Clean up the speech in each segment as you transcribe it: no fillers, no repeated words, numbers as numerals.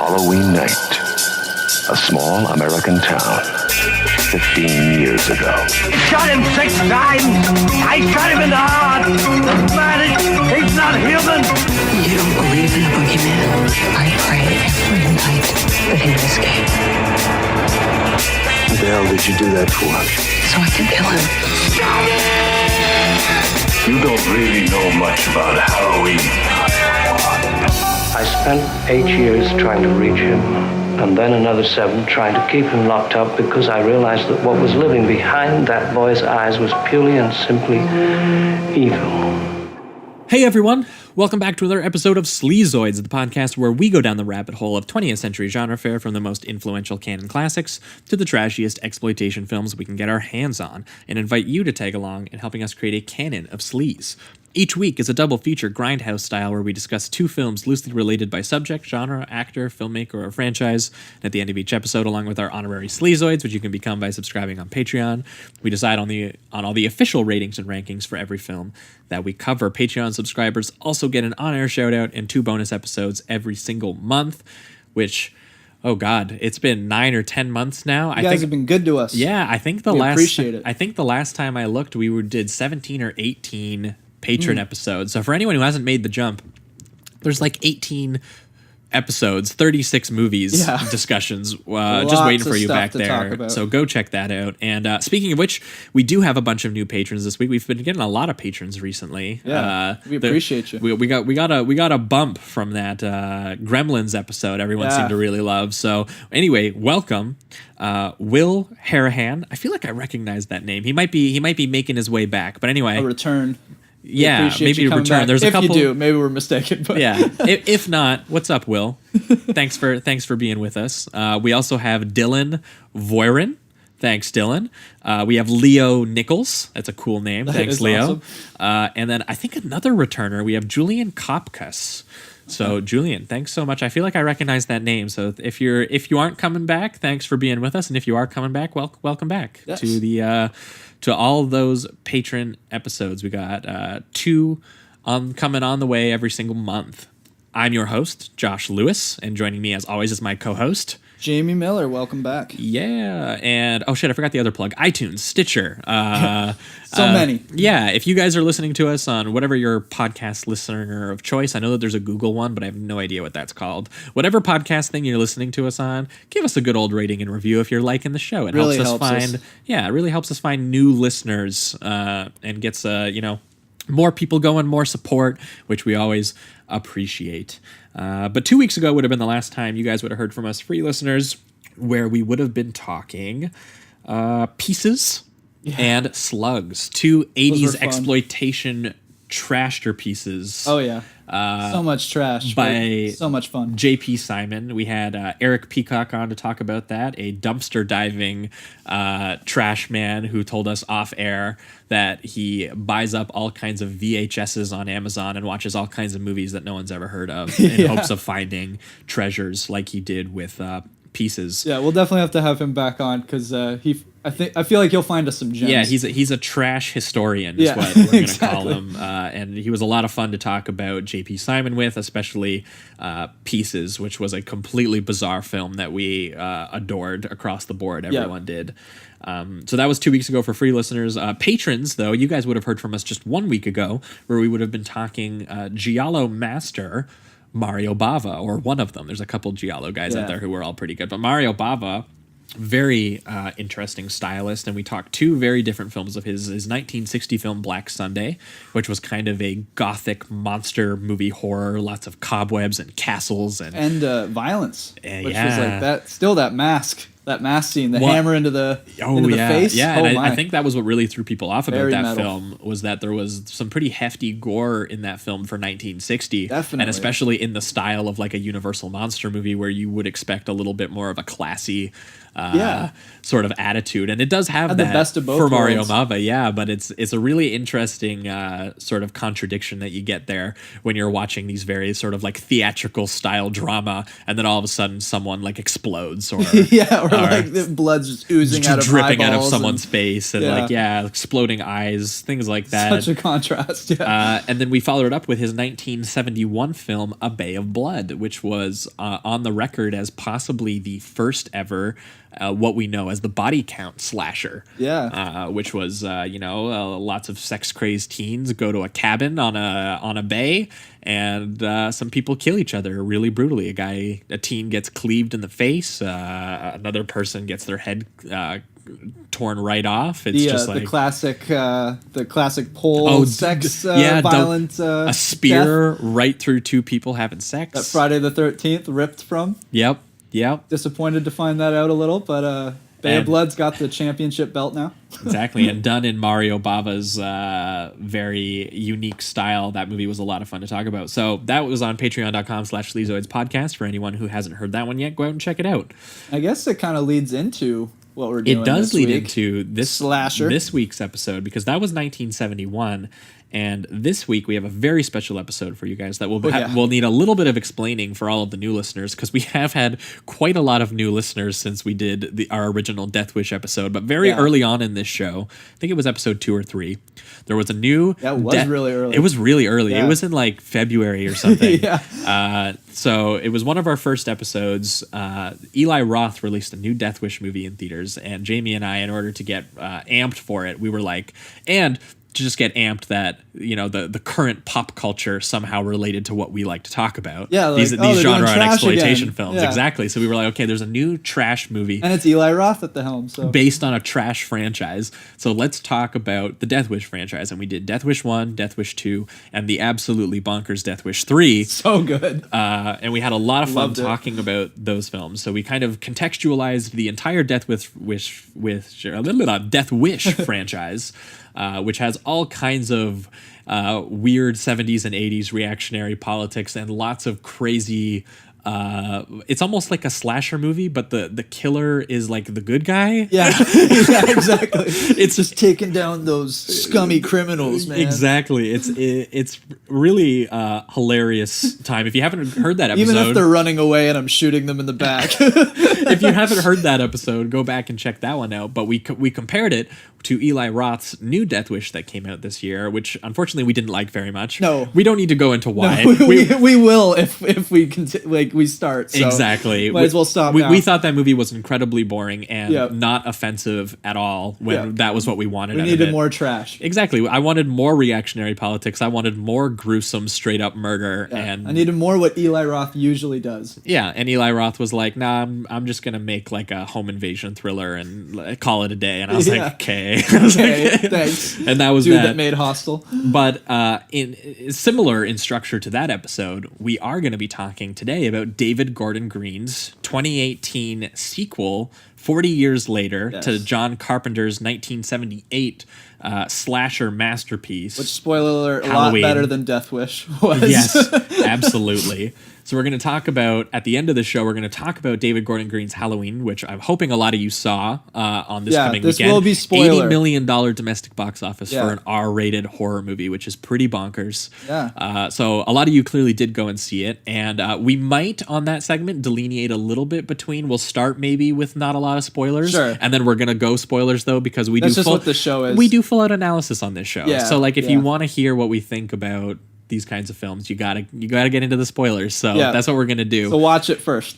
Halloween night. A small American town. 15 years ago. Shot him 6 times. I shot him in the heart. The man, he's not human. You don't believe in the boogeyman? I pray every night that he would escape. What the hell did you do that for? So I can kill him. You don't really know much about Halloween. I spent 8 years trying to reach him, and then another 7 trying to keep him locked up because I realized that what was living behind that boy's eyes was purely and simply evil. Hey everyone, welcome back to another episode of Sleazoids, the podcast where we go down the rabbit hole of 20th century genre fare from the most influential canon classics to the trashiest exploitation films we can get our hands on, and invite you to tag along in helping us create a canon of sleaze. Each week is a double feature grindhouse style where we discuss 2 films loosely related by subject, genre, actor, filmmaker, or franchise. And at the end of each episode, along with our honorary Sleazoids, which you can become by subscribing on Patreon, we decide on all the official ratings and rankings for every film that we cover. Patreon subscribers also get an on-air shout-out and 2 bonus episodes every single month, which... Oh God, it's been 9 or 10 months now. You guys have been good to us. Yeah, I think the last time I looked, we did 17 or 18 patron episodes. So for anyone who hasn't made the jump, there's like 18 episodes, 36 movies, discussions, just waiting for you back there. So go check that out. And speaking of which, we do have a bunch of new patrons this week. We've been getting a lot of patrons recently. Yeah, we appreciate you. We got a bump from that Gremlins episode. Everyone seemed to really love. So anyway, welcome, Will Harahan. I feel like I recognize that name. He might be making his way back. But anyway, a return. Yeah, maybe a return. Back. There's a couple. If you do, maybe we're mistaken. But yeah, if not, what's up, Will? Thanks for being with us. We also have Dylan Voirin. Thanks, Dylan. We have Leo Nichols. That's a cool name. Thanks, Leo. Awesome. And then I think another returner. We have Julian Kopkas. So Julian, thanks so much. I feel like I recognize that name. So if you aren't coming back, thanks for being with us. And if you are coming back, welcome back to the. To all those patron episodes. We got 2 coming on the way every single month. I'm your host, Josh Lewis, and joining me as always is my co-host, Jamie Miller. Welcome back. Yeah, and oh shit, I forgot the other plug. iTunes, Stitcher. Many. Yeah, if you guys are listening to us on whatever your podcast listener of choice, I know that there's a Google one, but I have no idea what that's called. Whatever podcast thing you're listening to us on, give us a good old rating and review if you're liking the show. It really helps us find. Yeah, it really helps us find new listeners and gets more people going, more support, which we always appreciate. But 2 weeks ago would have been the last time you guys would have heard from us free listeners, where we would have been talking Pieces and Slugs, 2 80s exploitation trashter pieces. Oh yeah, so much trash by so much fun. J.P. Simon. We had Eric Peacock on to talk about that, a dumpster diving trash man who told us off air that he buys up all kinds of VHSs on Amazon and watches all kinds of movies that no one's ever heard of in hopes of finding treasures like he did with Pieces. Yeah, we'll definitely have to have him back on because I feel like he'll find us some gems. Yeah, he's a trash historian is what we're going to call him. And he was a lot of fun to talk about J.P. Simon with, especially Pieces, which was a completely bizarre film that we adored across the board. Everyone did. So that was 2 weeks ago for free listeners. Patrons, though, you guys would have heard from us just 1 week ago, where we would have been talking Giallo Master Mario Bava, or one of them. There's a couple Giallo guys out there who were all pretty good. But Mario Bava, very interesting stylist, and we talked 2 very different films of his 1960 film Black Sunday, which was kind of a gothic monster movie horror, lots of cobwebs and castles and violence, which was like that. Still that mask scene, the hammer into the face. Yeah, and I think that was what really threw people off about that film, was that there was some pretty hefty gore in that film for 1960. Definitely. And especially in the style of like a Universal monster movie where you would expect a little bit more of a classy sort of attitude, and it does have that the best of both for Mario worlds. Bava, but it's a really interesting sort of contradiction that you get there when you're watching these very sort of like theatrical style drama, and then all of a sudden someone like explodes or like the blood's just oozing out of dripping out of eyeballs someone's face, and exploding eyes, things like that. Such a contrast. Yeah. And then we followed it up with his 1971 film A Bay of Blood, which was on the record as possibly the first ever what we know as the body count slasher. Yeah. Which was lots of sex crazed teens go to a cabin on a bay, and some people kill each other really brutally. A teen gets cleaved in the face. Another person gets their head torn right off. It's just like the classic pole sex violent a spear death right through two people having sex. that Friday the 13th ripped from. Yep. Disappointed to find that out a little, but Bay of Blood's got the championship belt now. Exactly, and done in Mario Bava's very unique style. That movie was a lot of fun to talk about. So that was on patreon.com/Sleazoids podcast. For anyone who hasn't heard that one yet, go out and check it out. I guess it kind of leads into what we're doing. It does lead week. into this slasher, this week's episode, because that was 1971. And this week we have a very special episode for you guys that will need a little bit of explaining for all of the new listeners, because we have had quite a lot of new listeners since we did our original Death Wish episode. But very early on in this show, I think it was episode 2 or 3, there was a new... That was really early. It was really early. Yeah. It was in like February or something. Yeah. So it was one of our first episodes. Eli Roth released a new Death Wish movie in theaters, and Jamie and I, in order to get amped for it, we were like... and to just get amped that, the current pop culture somehow related to what we like to talk about. Yeah, like, these genre and exploitation again. films. Yeah. Exactly. So we were like, okay, there's a new trash movie. And it's Eli Roth at the helm. So based on a trash franchise. So let's talk about the Death Wish franchise. And we did Death Wish 1, Death Wish 2, and the absolutely bonkers Death Wish 3. So good. And we had a lot of fun Loved it. talking about those films. So we kind of contextualized the entire Death Wish franchise, which has all kinds of weird 70s and 80s reactionary politics and lots of crazy... it's almost like a slasher movie, but the killer is like the good guy. Yeah, exactly. It's just taking down those scummy criminals, man. Exactly. It's really hilarious time. If you haven't heard that episode, even if they're running away and I'm shooting them in the back. If you haven't heard that episode, go back and check that one out. But we compared it to Eli Roth's new Death Wish that came out this year, which unfortunately we didn't like very much. No, we don't need to go into why. No, we will if we we start. So exactly. Might as well stop. We thought that movie was incredibly boring and not offensive at all. When that was what we wanted. We needed more trash. Exactly. I wanted more reactionary politics. I wanted more gruesome, straight up murder. Yeah. And I needed more what Eli Roth usually does. Yeah, and Eli Roth was like, "Nah, I'm just gonna make like a home invasion thriller and call it a day." And I was like, "Okay." Thanks. And that was dude that made Hostel. But in similar in structure to that episode, we are going to be talking today about David Gordon Green's 2018 sequel, 40 years later, to John Carpenter's 1978 slasher masterpiece. Which, spoiler alert, Halloween. a lot better than Death Wish was. Yes, absolutely. So we're going to talk about, at the end of the show, we're going to talk about David Gordon Green's Halloween, which I'm hoping a lot of you saw on this coming this weekend. Will be spoiler. $80 million domestic box office for an R-rated horror movie, which is pretty bonkers. Yeah. So a lot of you clearly did go and see it. And we might, on that segment, delineate a little bit between, we'll start maybe with not a lot of spoilers. Sure. And then we're going to go spoilers, though, because That's just what the show is. We do full out analysis on this show. Yeah, so like if you want to hear what we think about these kinds of films, you gotta get into the spoilers. So that's what we're gonna do. So watch it first.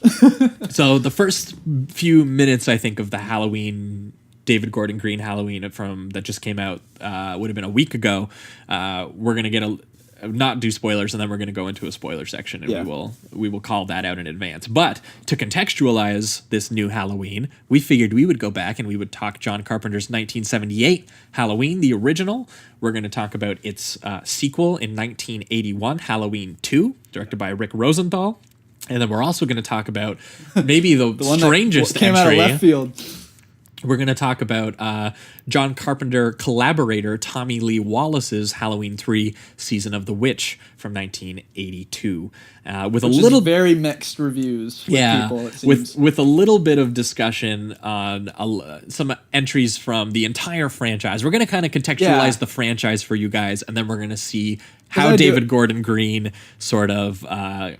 So the first few minutes, I think, of the Halloween, David Gordon Green Halloween that just came out, would have been a week ago. We're gonna not do spoilers, and then we're going to go into a spoiler section, and we will call that out in advance. But to contextualize this new Halloween, we figured we would go back and we would talk John Carpenter's 1978 Halloween, the original. We're going to talk about its sequel in 1981, Halloween 2, directed by Rick Rosenthal. And then we're also going to talk about maybe the strangest came entry. Out of left field. We're going to talk about John Carpenter collaborator Tommy Lee Wallace's Halloween 3 Season of the Witch from 1982. With Which a little is very mixed reviews with people, it seems. with a little bit of discussion on some entries from the entire franchise. We're going to kind of contextualize the franchise for you guys, and then we're going to see how David Gordon Green sort of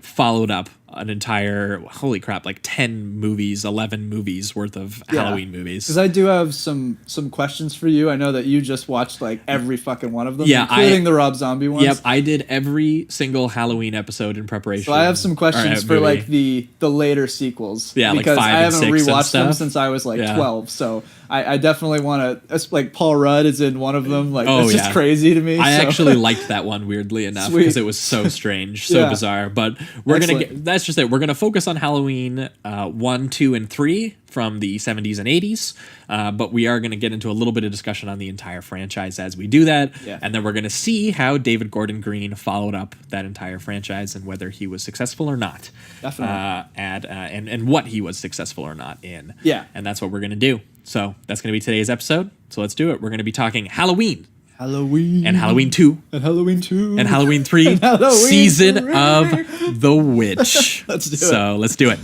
followed up an entire, holy crap, like 10 movies, 11 movies worth of Halloween movies. Because I do have some questions for you. I know that you just watched like every fucking one of them, yeah, including the Rob Zombie ones. Yep, I did every single Halloween episode in preparation. So I have some questions for like the later sequels. Yeah, because like 5 I and haven't 6 rewatched them since I was like 12. So I definitely want to, like Paul Rudd is in one of them. Like, it's just crazy to me. I actually liked that one, weirdly enough, because it was so strange, so bizarre. But we're going to get, that's just it. We're going to focus on Halloween 1, 2, and 3 from the 70s and 80s. But we are going to get into a little bit of discussion on the entire franchise as we do that. Yeah. And then we're going to see how David Gordon Green followed up that entire franchise and whether he was successful or not. Definitely. And what he was successful or not in. Yeah. And that's what we're going to do. So that's going to be today's episode. So let's do it. We're going to be talking Halloween. And Halloween 2. And Halloween 2. And Halloween 3. And Halloween Season 3. of the Witch. Let's do it. So let's do it.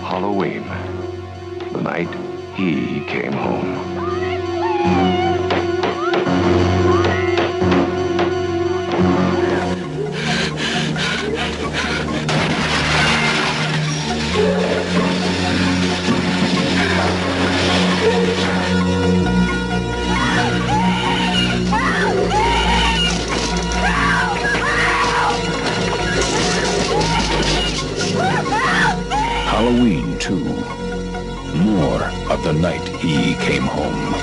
Halloween, the night he came home. Halloween 2. More of the night he came home.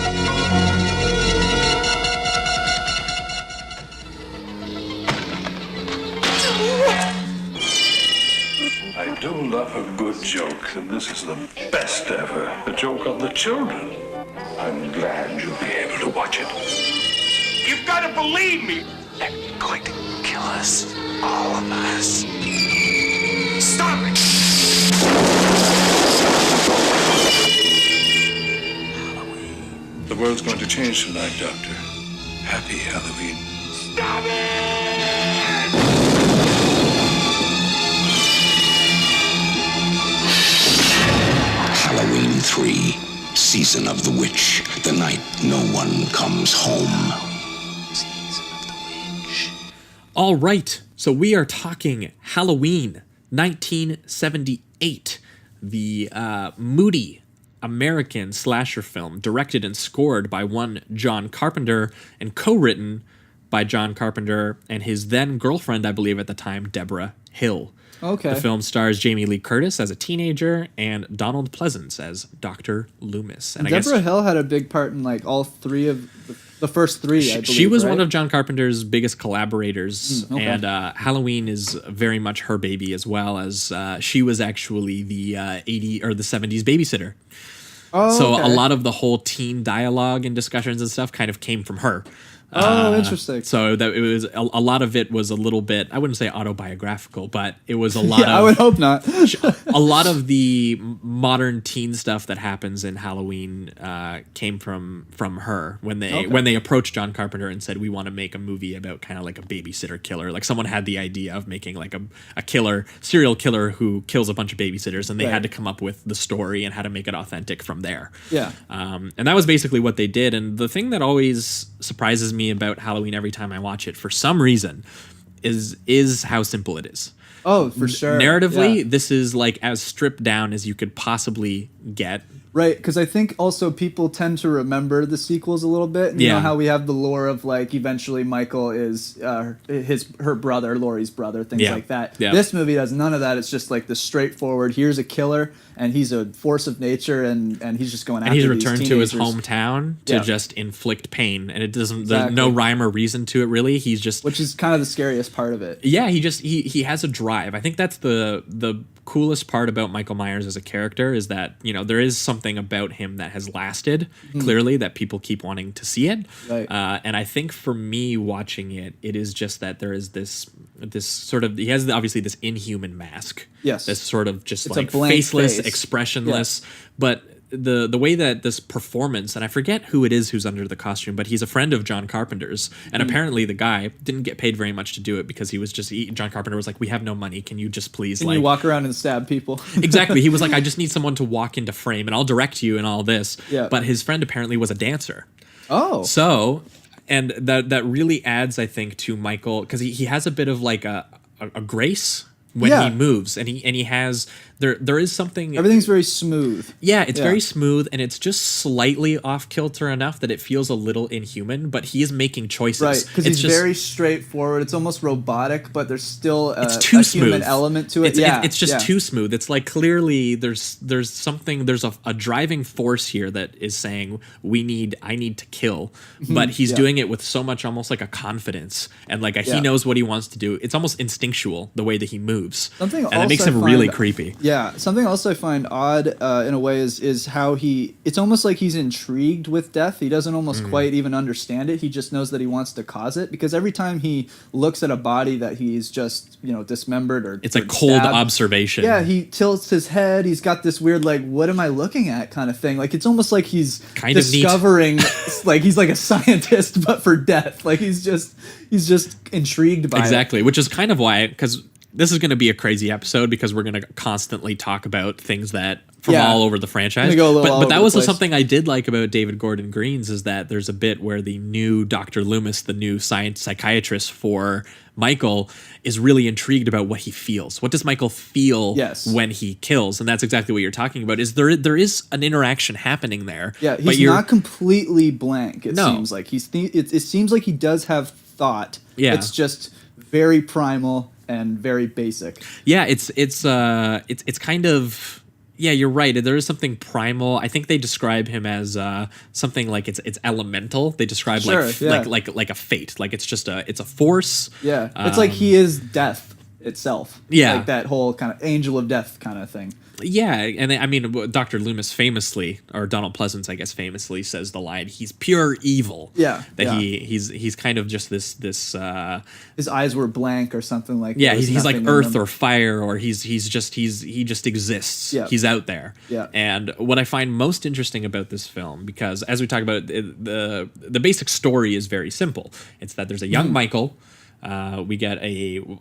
I do love a good joke, and this is the best ever. A joke on the children. I'm glad you'll be able to watch it. You've got to believe me. They're going to kill us. All of us. Stop it. The world's going to change tonight, Doctor. Happy Halloween. Stop it! Halloween 3. Season of the Witch. The night no one comes home. Season of the Witch. All right. So we are talking Halloween 1978. The moody American slasher film directed and scored by one John Carpenter and co-written by John Carpenter and his then girlfriend, I believe at the time, Deborah Hill. Okay. The film stars Jamie Lee Curtis as a teenager and Donald Pleasance as Dr. Loomis. And Deborah Hill had a big part in like all three of the first three, I believe. She was right? one of John Carpenter's biggest collaborators, and Halloween is very much her baby, as well as she was actually the 80s or the 70s babysitter. Oh, so okay. a lot of the whole teen dialogue and discussions and stuff kind of came from her. Oh, interesting. So that it was a lot of it was a little bit, I wouldn't say autobiographical, but it was a lot of. I would hope not. A lot of the modern teen stuff that happens in Halloween came from her when they approached John Carpenter and said, we want to make a movie about kind of like a babysitter killer. Like someone had the idea of making like a serial killer who kills a bunch of babysitters, and they had to come up with the story and how to make it authentic from there. Yeah. And that was basically what they did. And the thing that always surprises me about Halloween every time I watch it, for some reason, is how simple it is. Oh, for sure. Narratively, this is like as stripped down as you could possibly get. Right, because I think also people tend to remember the sequels a little bit. And you know how we have the lore of like eventually Michael is her brother, Laurie's brother, things like that. Yeah. This movie has none of that. It's just like the straightforward, here's a killer and he's a force of nature and he's just going after these teenagers. And he's returned to his hometown to just inflict pain. And it doesn't, there's no rhyme or reason to it really. He's just... Which is kind of the scariest part of it. Yeah, he has a drive. I think that's the coolest part about Michael Myers as a character, is that, you know, there is something about him that has lasted, clearly, that people keep wanting to see it. Right. And I think for me watching it, it is just that there is this sort of, he has obviously this inhuman mask. Yes. This sort of just it's like a blank faceless, face. expressionless, but the way that this performance, and I forget who it is who's under the costume, but he's a friend of John Carpenter's, and apparently the guy didn't get paid very much to do it because he was just John Carpenter was like, we have no money, can you just please Can you walk around and stab people? Exactly. He was like, I just need someone to walk into frame and I'll direct you and all this. Yeah. But his friend apparently was a dancer. Oh. So, and that really adds, I think, to Michael, because he has a bit of like a grace when he moves, and he has there is something. Everything's very smooth. Yeah, it's very smooth, and it's just slightly off kilter enough that it feels a little inhuman. But he is making choices, right? Because he's very straightforward. It's almost robotic, but there's still a human element to it. It's just too smooth. It's like clearly there's something. There's a driving force here that is saying I need to kill, but he's doing it with so much almost like a confidence and like he knows what he wants to do. It's almost instinctual the way that he moves, and it makes him really creepy. Yeah, something else I find odd in a way is how it's almost like he's intrigued with death. He doesn't almost quite even understand it. He just knows that he wants to cause it, because every time he looks at a body that he's just, dismembered or it's a cold stabbed, observation. Yeah, he tilts his head. He's got this weird like, what am I looking at kind of thing. Like it's almost like he's kind discovering like he's like a scientist but for death. Like he's just intrigued by it. Which is kind of why, because this is going to be a crazy episode because we're going to constantly talk about things that from all over the franchise. But that was something I did like about David Gordon Green's, is that there's a bit where the new Dr. Loomis, the new psychiatrist for Michael, is really intrigued about what he feels. What does Michael feel when he kills? And that's exactly what you're talking about. Is there is an interaction happening there? Yeah, he's not completely blank. It seems like it seems like he does have thought. Yeah, it's just very primal and very basic. Yeah, it's kind of. Yeah, you're right. There is something primal. I think they describe him as something like it's elemental. They describe like a fate. Like it's a force. Yeah, it's like he is death itself. Yeah, like that whole kind of angel of death kind of thing. Yeah, and I mean, Dr. Loomis famously, or Donald Pleasance, I guess, famously says the line, "He's pure evil." Yeah, he's kind of just this. His eyes were blank or something like. Yeah, he's like earth or fire, or he just exists. Yeah. He's out there. Yeah. And what I find most interesting about this film, because as we talk about the basic story is very simple. It's that there's a young Michael. We get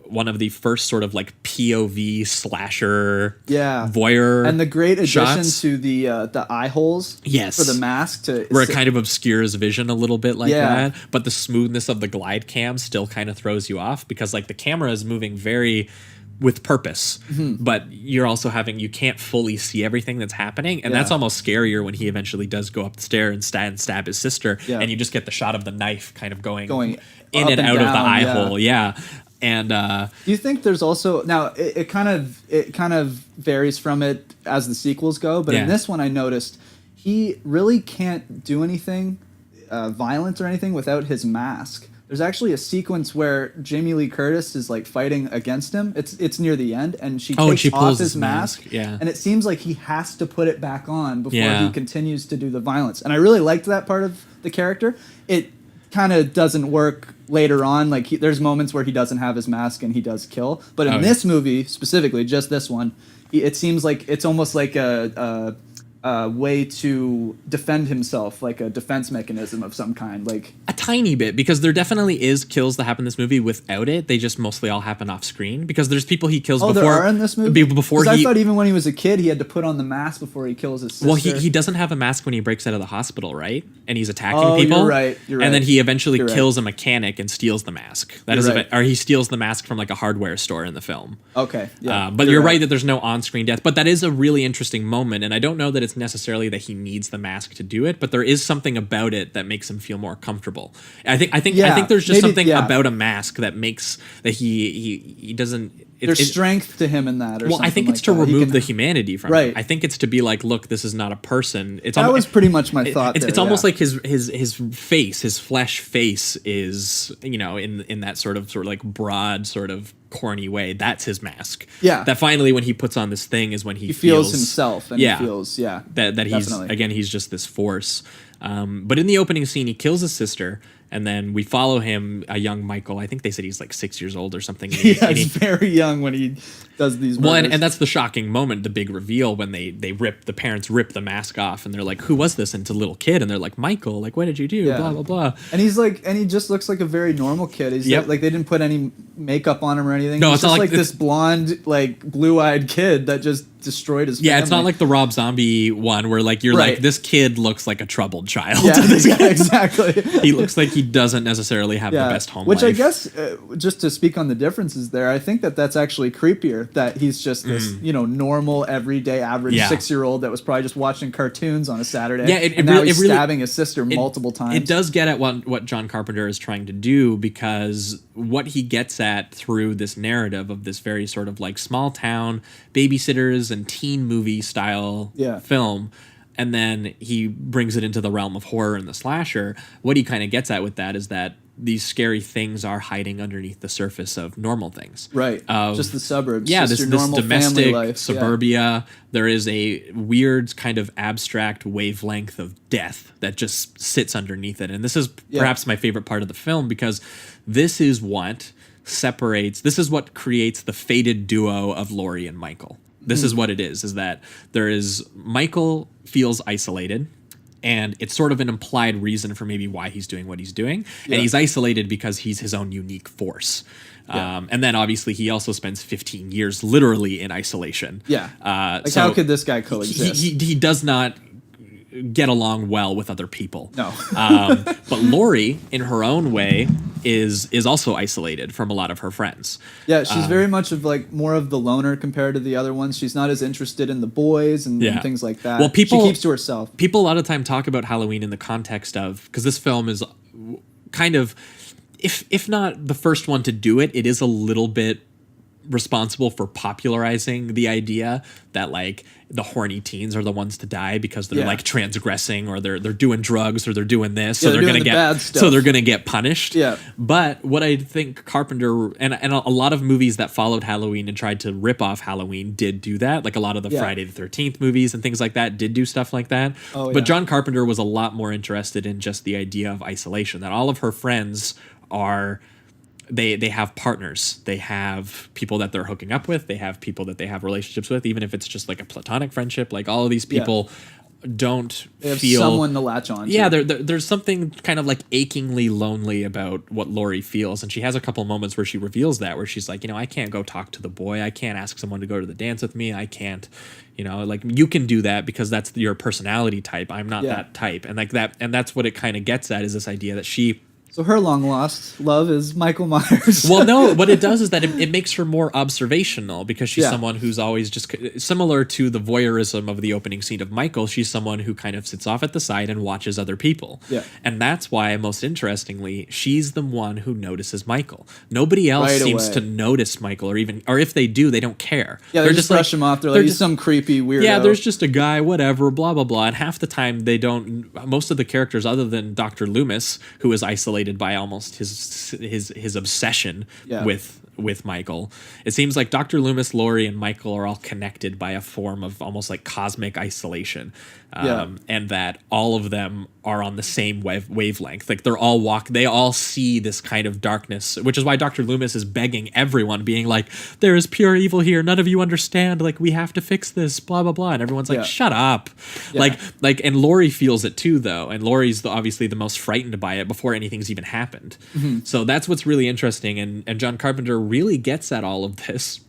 one of the first sort of like POV slasher voyeur, and the great addition shots to the eye holes for the mask where it kind of obscures vision a little bit like that, but the smoothness of the glide cam still kind of throws you off, because like the camera is moving very with purpose, but you're also you can't fully see everything that's happening, and that's almost scarier when he eventually does go up the stair and stab his sister, and you just get the shot of the knife kind of going in and out of the eye hole. And do you think there's also, now it kind of varies from it as the sequels go, but in this one I noticed he really can't do anything violent or anything without his mask. There's actually a sequence where Jamie Lee Curtis is like fighting against him. It's near the end, and she takes off his mask. Yeah. And it seems like he has to put it back on before he continues to do the violence. And I really liked that part of the character. It kind of doesn't work later on. Like there's moments where he doesn't have his mask and he does kill. But in this movie specifically, just this one, it seems like it's almost like a way to defend himself, like a defense mechanism of some kind, like a tiny bit, because there definitely is kills that happen in this movie without it. They just mostly all happen off screen, because there's people he kills before. There are in this movie? Before I thought even when he was a kid, he had to put on the mask before he kills his sister. Well, he doesn't have a mask when he breaks out of the hospital, right? And he's attacking people. You're right. And then he eventually kills a mechanic and steals the mask. Or he steals the mask from like a hardware store in the film. Okay. Yeah. But you're right that there's no on-screen death. But that is a really interesting moment, and I don't know that it's necessarily that he needs the mask to do it, but there is something about it that makes him feel more comfortable. I think there's just something about a mask that makes that he doesn't. There's strength to him in that. I think it's to remove the humanity from it. I think it's to be like, look, this is not a person. That was pretty much my thought. It's almost like his face, his flesh face is, in that sort of like broad sort of corny way. That's his mask. Yeah. That finally when he puts on this thing is when he feels himself, and he feels that he's just this force. But in the opening scene, he kills his sister, And then we follow him, a young Michael. I think they said he's like 6 years old or something. Yeah, he's very young when he does these murders. Well, and that's the shocking moment, the big reveal when the parents rip the mask off, and they're like, "Who was this?" And it's a little kid, and they're like, "Michael, like, what did you do?" Yeah. Blah blah blah. And he just looks like a very normal kid. He's like they didn't put any makeup on him or anything. No, he's it's just not like this blonde, like blue-eyed kid that just destroyed his family. Yeah, it's not like the Rob Zombie one where like you're like, this kid looks like a troubled child. Yeah, exactly. He looks like he doesn't necessarily have the best home life. Which I guess, just to speak on the differences there, I think that's actually creepier, that he's just this, normal, everyday, average 6-year-old that was probably just watching cartoons on a Saturday. Yeah, and now he's stabbing his sister multiple times. It does get at what John Carpenter is trying to do, because what he gets at through this narrative of this very sort of like small town babysitters and teen movie style film, and then he brings it into the realm of horror and the slasher. What he kind of gets at with that is that these scary things are hiding underneath the surface of normal things. Right. Just the suburbs. Yeah, just this normal domestic family life. suburbia. Yeah. There is a weird kind of abstract wavelength of death that just sits underneath it. And this is perhaps my favorite part of the film, because this is what creates the fated duo of Laurie and Michael. This is what it is that there is Michael feels isolated, and it's sort of an implied reason for maybe why he's doing what he's doing. And he's isolated because he's his own unique force. And then obviously he also spends 15 years literally in isolation. Yeah. So how could this guy coexist? He does not get along well with other people. No. But Laurie, in her own way, is also isolated from a lot of her friends. Yeah, she's very much of like more of the loner compared to the other ones. She's not as interested in the boys and things like that. Well, she keeps to herself. People a lot of time talk about Halloween in the context of, because this film is kind of, if not the first one to do it, it is a little bit responsible for popularizing the idea that like the horny teens are the ones to die because they're like transgressing, or they're doing drugs, or they're doing this, so they're gonna get punished. Yeah. But what I think Carpenter and a lot of movies that followed Halloween and tried to rip off Halloween did do that. Like a lot of the Friday the 13th movies and things like that did do stuff like that. But John Carpenter was a lot more interested in just the idea of isolation, that all of her friends are they have partners, they have people that they're hooking up with, they have people that they have relationships with, even if it's just like a platonic friendship. Like all of these people don't feel someone to latch on to. Yeah, there's something kind of like achingly lonely about what Laurie feels, and she has a couple moments where she reveals that, where she's like, I can't go talk to the boy, I can't ask someone to go to the dance with me, I can't, like you can do that because that's your personality type, I'm not that type. And like that, and that's what it kind of gets at, is this idea that so her long-lost love is Michael Myers. Well, no, what it does is that it makes her more observational, because she's someone who's always just similar to the voyeurism of the opening scene of Michael. She's someone who kind of sits off at the side and watches other people. Yeah. And that's why, most interestingly, she's the one who notices Michael. Nobody else seems to notice Michael, or if they do, they don't care. Yeah, they're just brush him off. They're like, he's some creepy weirdo. Yeah, there's just a guy, whatever, blah, blah, blah. And half the time they don't, most of the characters other than Dr. Loomis, who is isolated by almost his obsession with Michael. It seems like Dr. Loomis, Laurie, and Michael are all connected by a form of almost like cosmic isolation. And that all of them are on the same wavelength. Like they all see this kind of darkness, which is why Dr. Loomis is begging everyone, being like, there is pure evil here, none of you understand, like we have to fix this, blah blah blah. And everyone's like, shut up. And Laurie feels it too, though, and Laurie's obviously the most frightened by it before anything's even happened. So that's what's really interesting, and John Carpenter really gets at all of this,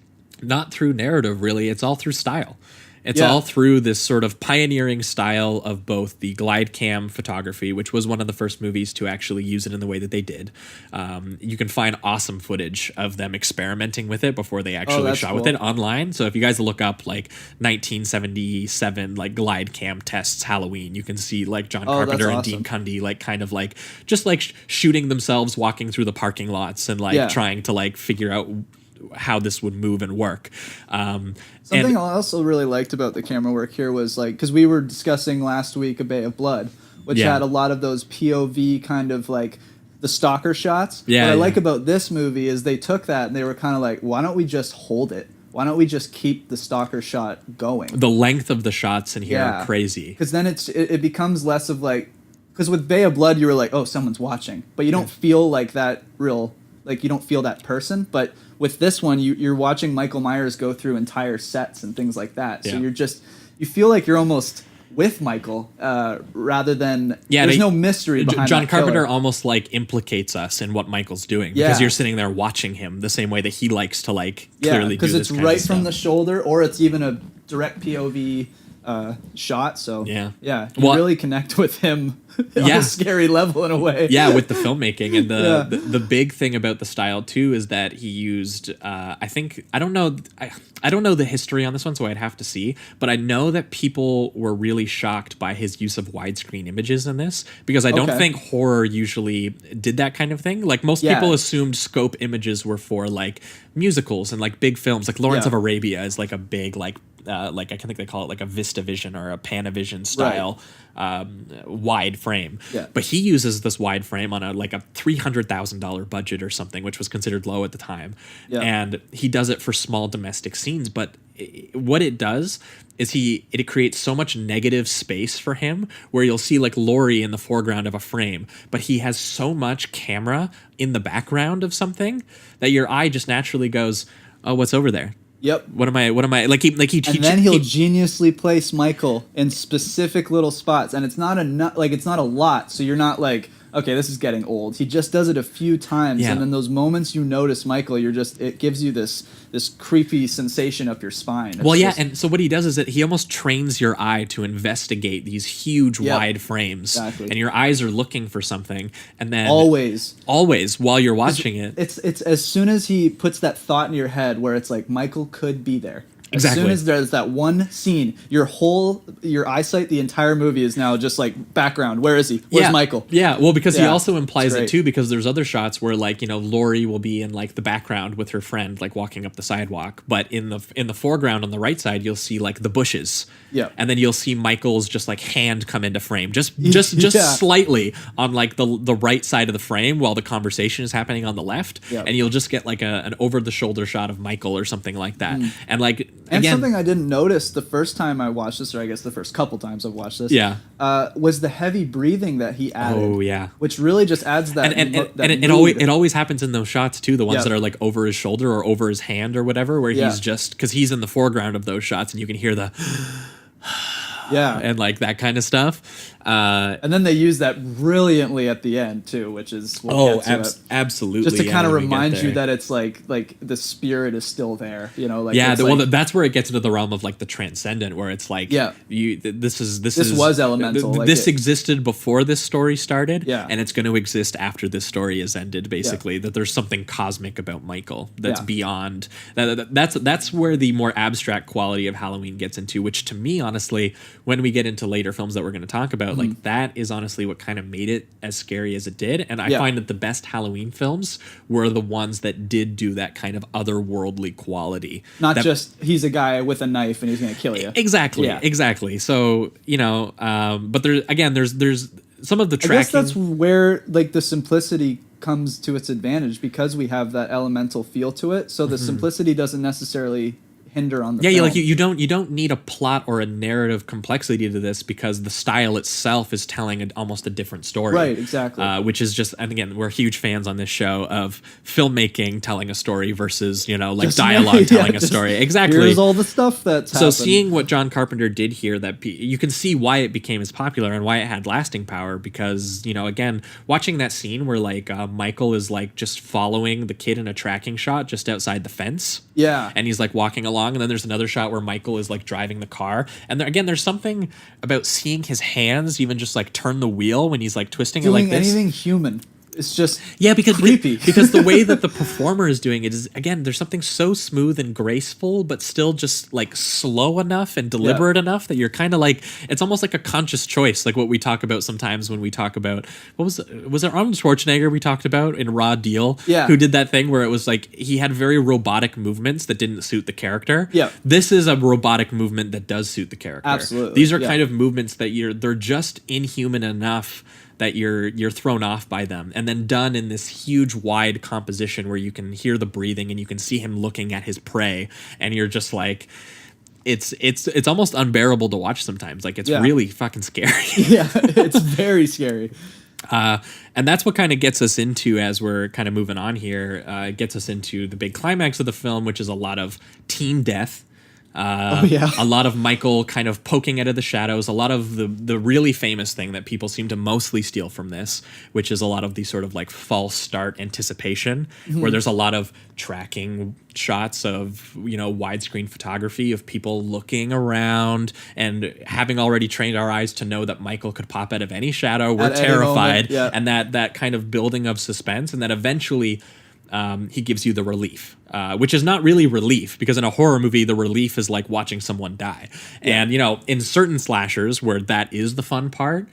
not through narrative really, it's all through style. It's all through this sort of pioneering style of both the glide cam photography, which was one of the first movies to actually use it in the way that they did. You can find awesome footage of them experimenting with it before they actually shot with it online. So if you guys look up like 1977 like glide cam tests Halloween, you can see like John Carpenter and Dean Cundey like kind of like just like shooting themselves walking through the parking lots and like trying to like figure out how this would move and work. Something I also really liked about the camera work here was like, because we were discussing last week A Bay of Blood, which had a lot of those POV kind of like the stalker shots. What I like about this movie is they took that and they were kind of like, why don't we just hold it? Why don't we just keep the stalker shot going? The length of the shots in here are crazy. Because then it becomes less of like because with Bay of Blood, you were like, oh, someone's watching, but you don't feel like that real, like you don't feel that person. But with this one, you're watching Michael Myers go through entire sets and things like that. So you feel like you're almost with Michael rather than there's no mystery behind John that Carpenter killer. almost like implicates us in what Michael's doing because you're sitting there watching him the same way that he likes to like clearly do this. Because it's right from the shoulder, or it's even a direct POV shot. So you really connect with him on a scary level in a way. Yeah, with the filmmaking and the big thing about the style too is that he used I don't know the history on this one, so I'd have to see, but I know that people were really shocked by his use of widescreen images in this because I don't think horror usually did that kind of thing. Like most people assumed scope images were for like musicals and like big films, like Lawrence of Arabia is like a big like I think they call it like a VistaVision or a Panavision style wide frame. Yeah. But he uses this wide frame on a $300,000 budget or something, which was considered low at the time. Yeah. And he does it for small domestic scenes. But what it does is it creates so much negative space for him where you'll see like Laurie in the foreground of a frame, but he has so much camera in the background of something that your eye just naturally goes, oh, what's over there? Yep. What am I and then he'll geniusly place Michael in specific little spots, and it's not a lot, so you're not like, okay, this is getting old. He just does it a few times, and then those moments you notice Michael, it gives you this creepy sensation up your spine. And so what he does is that he almost trains your eye to investigate these huge wide frames, and your eyes are looking for something, and then always while you're watching it, it's as soon as he puts that thought in your head where it's like Michael could be there. Exactly. As soon as there's that one scene, your eyesight, the entire movie is now just like background. Where is he? Where's Michael? Yeah, well, because he also implies it too, because there's other shots where like, Laurie will be in like the background with her friend, like walking up the sidewalk, but in the foreground on the right side, you'll see like the bushes. Yeah. And then you'll see Michael's just like hand come into frame, just slightly on like the right side of the frame while the conversation is happening on the left. Yep. And you'll just get like an over the shoulder shot of Michael or something like that. And like, and something I didn't notice the first time I watched this, or I guess the first couple times I've watched this, was the heavy breathing that he added. Oh yeah, which really just adds that. And it always happens in those shots too. The ones that are like over his shoulder or over his hand or whatever, where he's just because he's in the foreground of those shots, and you can hear the and like that kind of stuff. And then they use that brilliantly at the end too, which is absolutely just to kind of remind you that it's like the spirit is still there, that's where it gets into the realm of like the transcendent, where it's like this was elemental. This existed before this story started, and it's going to exist after this story is ended. Basically, that there's something cosmic about Michael that's beyond that's where the more abstract quality of Halloween gets into, which to me, honestly, when we get into later films that we're going to talk about. Like that is honestly what kind of made it as scary as it did, and I find that the best Halloween films were the ones that did do that kind of otherworldly quality. Not just he's a guy with a knife and he's going to kill you. Exactly. So but there's some of the tracking. I guess that's where like the simplicity comes to its advantage because we have that elemental feel to it. So the simplicity doesn't necessarily hinder on the film. You don't need a plot or a narrative complexity to this because the style itself is telling almost a different story. Right, exactly. Which is just, and again, we're huge fans on this show of filmmaking telling a story versus dialogue telling a story. Exactly. Here's all the stuff that's happened. So seeing what John Carpenter did here, that you can see why it became as popular and why it had lasting power because again, watching that scene where like Michael is like just following the kid in a tracking shot just outside the fence. Yeah. And he's like walking along. And then there's another shot where Michael is like driving the car. And there's something about seeing his hands even just like turn the wheel when he's like twisting doing it like this. Anything human. It's just creepy. because the way that the performer is doing it is, again, there's something so smooth and graceful, but still just like slow enough and deliberate enough that you're kind of like, it's almost like a conscious choice, like what we talk about sometimes when we talk about, was it Arnold Schwarzenegger we talked about in Raw Deal? Yeah. Who did that thing where it was like, he had very robotic movements that didn't suit the character. Yeah. This is a robotic movement that does suit the character. Absolutely. These are kind of movements that they're just inhuman enough that you're thrown off by them, and then done in this huge wide composition where you can hear the breathing and you can see him looking at his prey, and you're just like, it's almost unbearable to watch sometimes. Like, it's really fucking scary. Yeah, it's very scary. And that's what kind of gets us into, as we're kind of moving on here, it gets us into the big climax of the film, which is a lot of teen death. A lot of Michael kind of poking out of the shadows, a lot of the really famous thing that people seem to mostly steal from this, which is a lot of the sort of like false start anticipation, where there's a lot of tracking shots of, you know, widescreen photography of people looking around and having already trained our eyes to know that Michael could pop out of any shadow. We're terrified. And that kind of building of suspense, and that eventually he gives you the relief, which is not really relief, because in a horror movie, the relief is like watching someone die. And, you know, in certain slashers where that is the fun part,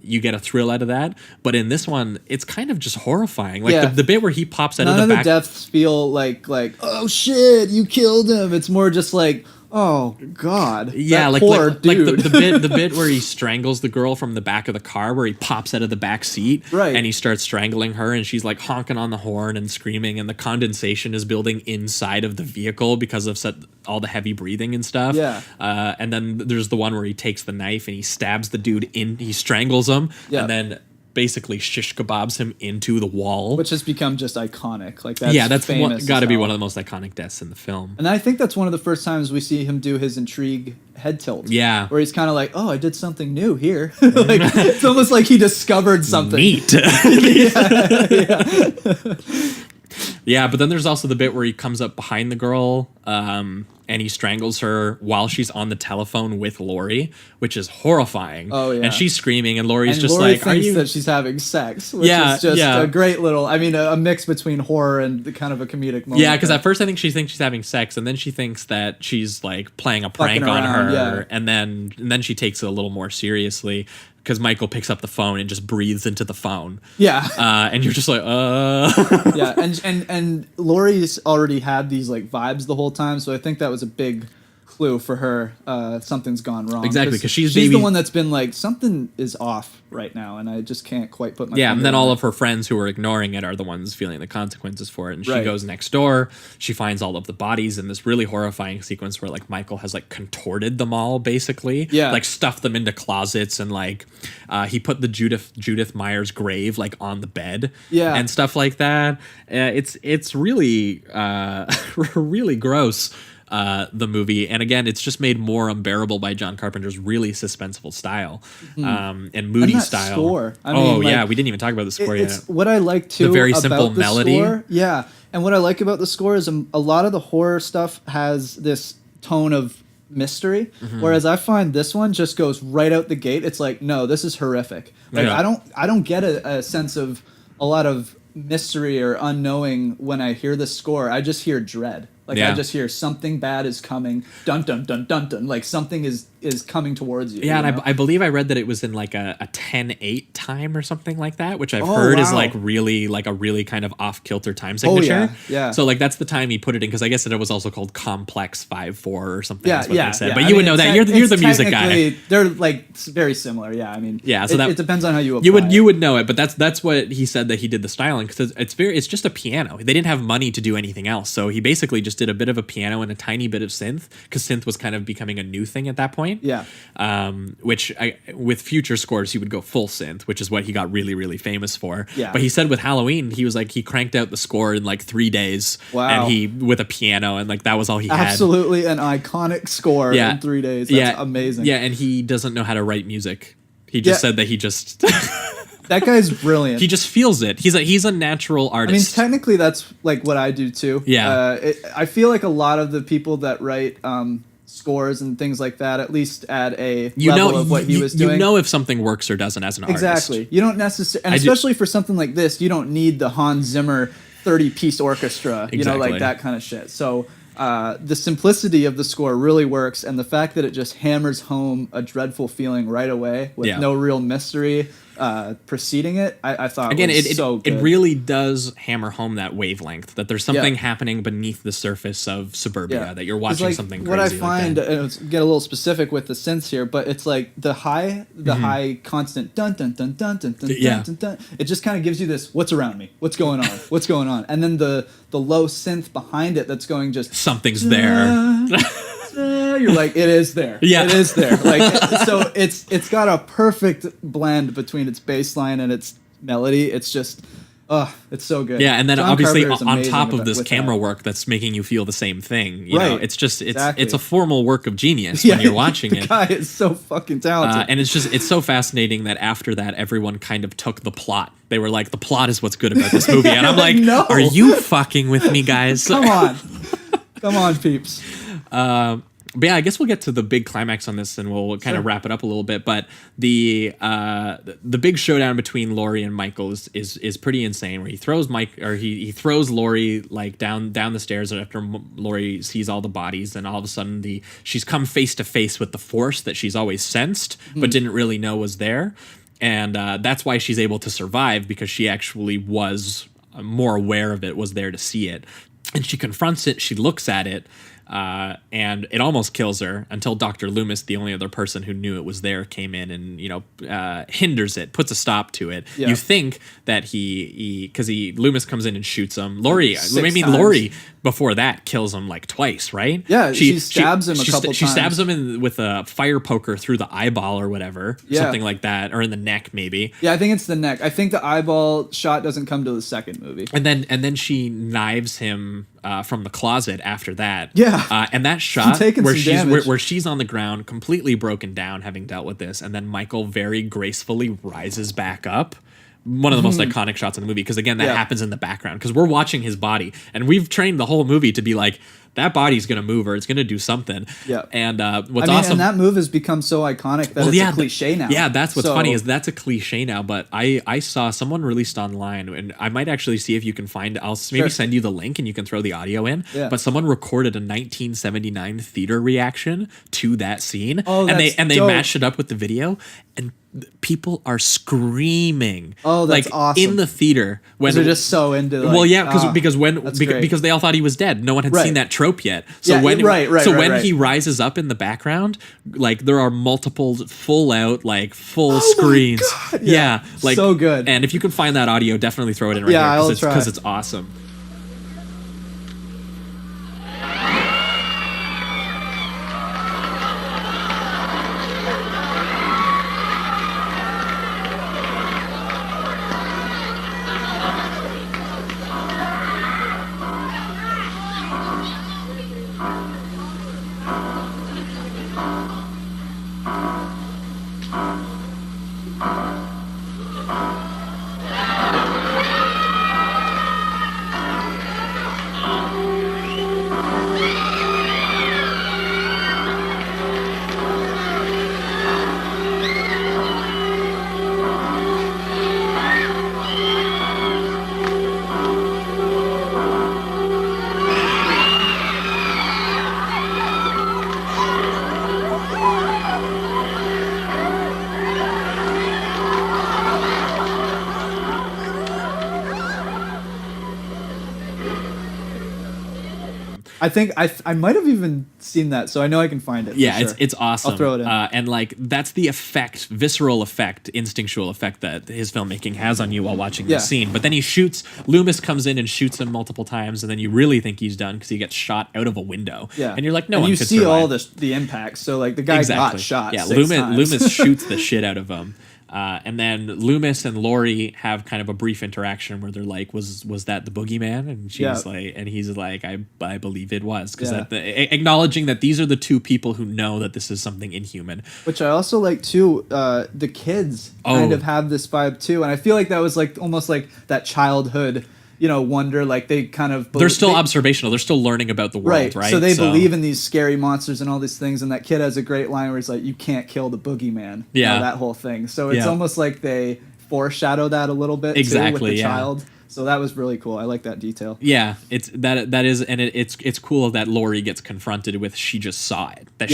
you get a thrill out of that. But in this one, it's kind of just horrifying. Like the bit where he pops out of the back. None of the deaths feel like, oh shit, you killed him. It's more just like, oh God! Yeah, like the bit where he strangles the girl from the back of the car, where he pops out of the back seat, right? And he starts strangling her, and she's like honking on the horn and screaming, and the condensation is building inside of the vehicle because of all the heavy breathing and stuff. Yeah. And then there's the one where he takes the knife and he stabs the dude he strangles him, and then basically shish kebabs him into the wall, which has become just iconic. Like that's got to be one of the most iconic deaths in the film. And I think that's one of the first times we see him do his intrigue head tilt. Yeah, where he's kind of like, oh, I did something new here. Like it's almost like he discovered something. Neat. Yeah, but then there's also the bit where he comes up behind the girl, and he strangles her while she's on the telephone with Laurie, which is horrifying. Oh yeah, and she's screaming, and Laurie's just Laurie like, thinks that she's having sex, which is just a great little. I mean, a mix between horror and the kind of a comedic moment. Yeah, because at first I think she thinks she's having sex, and then she thinks that she's like playing a prank on her, and then she takes it a little more seriously, because Michael picks up the phone and just breathes into the phone. Yeah. And you're just like, Yeah, and Laurie's already had these like vibes the whole time, so I think that was a big clue for her. Something's gone wrong. Exactly, because she's the one that's been like, something is off right now, and I just can't quite put my finger and then on all it. of her friends who are ignoring it are the ones feeling the consequences for it. And she goes next door. She finds all of the bodies in this really horrifying sequence where like Michael has like contorted them all, basically. Yeah. Like stuffed them into closets, and like he put the Judith Myers grave like on the bed. Yeah. And stuff like that. It's really really gross. The movie, and again, it's just made more unbearable by John Carpenter's really suspenseful style, and moody and that style. Score. I mean, we didn't even talk about the score yet. What I like too, the very about simple the melody. Score, and what I like about the score is a lot of the horror stuff has this tone of mystery, whereas I find this one just goes right out the gate. It's like, no, this is horrific. Like I don't get a sense of a lot of mystery or unknowing when I hear the score. I just hear dread. Like I just hear something bad is coming, dun dun dun dun dun. Like something is coming towards you. Yeah, you and know? I believe I read that it was in like a 10/8 time or something like that, which I've heard is like really like a really kind of off kilter time signature. Yeah. So like that's the time he put it in, because I guess it was also called Complex 5/4 or something. Yeah, that's what they said. Yeah. But you would know that. You're the music guy. They're like very similar. Yeah, I mean, so it depends on how you apply you would know it, but that's what he said that he did the styling, because it's just a piano. They didn't have money to do anything else, so he basically just did a bit of a piano and a tiny bit of synth, because synth was kind of becoming a new thing at that point. Yeah. Which with future scores he would go full synth, which is what he got really, really famous for. Yeah. But he said with Halloween, he was like, he cranked out the score in like 3 days. Wow. And he with a piano, and like that was all he had. Absolutely an iconic score in 3 days. That's amazing. Yeah, and he doesn't know how to write music. He just said that he just that guy's brilliant. He just feels it. He's a natural artist. I mean, technically that's like what I do too. Yeah. I feel like a lot of the people that write scores and things like that at least add a level of what he was doing. You know if something works or doesn't as an artist. Exactly. You don't necessarily, and especially for something like this, you don't need the Hans Zimmer 30-piece orchestra, you know, like that kind of shit. So the simplicity of the score really works, and the fact that it just hammers home a dreadful feeling right away with no real mystery preceding it, I thought again was so good. It really does hammer home that wavelength, that there's something happening beneath the surface of suburbia, that you're watching something crazy. What I find, like that. and get a little specific with the synths here, but it's like the high constant dun dun dun dun dun dun dun dun dun. It just kind of gives you this, what's around me, what's going on, what's going on, and then the low synth behind it that's going just something's there. California, you're like, it is there. Yeah. It is there. So it's got a perfect blend between its bass line and its melody. It's just, it's so good. Yeah, and then John obviously Carpenter is on top amazing of this with camera that. work that's making you feel the same thing. You know, Right. it's just Exactly. it's a formal work of genius when you're watching the it. guy is so fucking talented. And it's so fascinating that after that, everyone kind of took the plot. They were like, the plot is what's good about this movie. And I'm like, No. Are you fucking with me, guys? Come on, peeps. But yeah, I guess we'll get to the big climax on this and we'll kind of wrap it up a little bit. But the big showdown between Laurie and Michael is pretty insane, where he throws he throws Laurie like down the stairs after Laurie sees all the bodies, and all of a sudden she's come face to face with the force that she's always sensed but didn't really know was there. And that's why she's able to survive, because she actually was more aware of it, was there to see it. And she confronts it, she looks at it, and it almost kills her until Dr. Loomis, the only other person who knew it was there, came in and, hinders it, puts a stop to it. Yeah. You think that because Loomis comes in and shoots him. Laurie, before that kills him like twice, right? Yeah, she stabs him a couple times. She stabs him with a fire poker through the eyeball or whatever, something like that, or in the neck maybe. Yeah, I think it's the neck. I think the eyeball shot doesn't come to the second movie. And then she knives him from the closet after that. Yeah. And that shot where she's on the ground, completely broken down, having dealt with this, and then Michael very gracefully rises back up. One of the most iconic shots in the movie, because again, that happens in the background, because we're watching his body, and we've trained the whole movie to be like, that body's going to move or it's going to do something. Yeah. And what's awesome... And that move has become so iconic that it's a cliche now. Yeah, that's what's funny, is that's a cliche now, but I saw someone released online, and I might actually see if you can find... I'll maybe send you the link and you can throw the audio in. Yeah. But someone recorded a 1979 theater reaction to that scene. Oh, and they mashed it up with the video, and people are screaming. Oh, that's awesome. In the theater. When they're just so into it. Well, yeah, because they all thought he was dead. No one had seen that trope yet. So when he rises up in the background, like there are multiple full screens. My God. Yeah, like so good. And if you can find that audio, definitely throw it in right here, because it's awesome. I think I might have even seen that, so I know I can find it. Yeah, for sure. it's awesome. I'll throw it in. And like that's the effect, visceral effect, instinctual effect that his filmmaking has on you while watching this scene. But then Loomis comes in and shoots him multiple times, and then you really think he's done because he gets shot out of a window. Yeah, and you're like, no one could survive. You see all the impacts, so like the guy got shot. Yeah, 6 times. Loomis shoots the shit out of him. And then Loomis and Laurie have kind of a brief interaction where they're like, "Was that the boogeyman?" And she's like, and he's like, "I believe it was," because acknowledging that these are the two people who know that this is something inhuman. Which I also like too. The kids kind of have this vibe too, and I feel like that was like almost like that childhood. Wonder, like they kind of... They're still observational. They're still learning about the world, right? So they believe in these scary monsters and all these things, and that kid has a great line where he's like, you can't kill the boogeyman. Yeah. That whole thing. So it's almost like they foreshadow that a little bit too, with the child. So that was really cool. I like that detail. Yeah, it's it's cool that Laurie gets confronted with. She just saw it.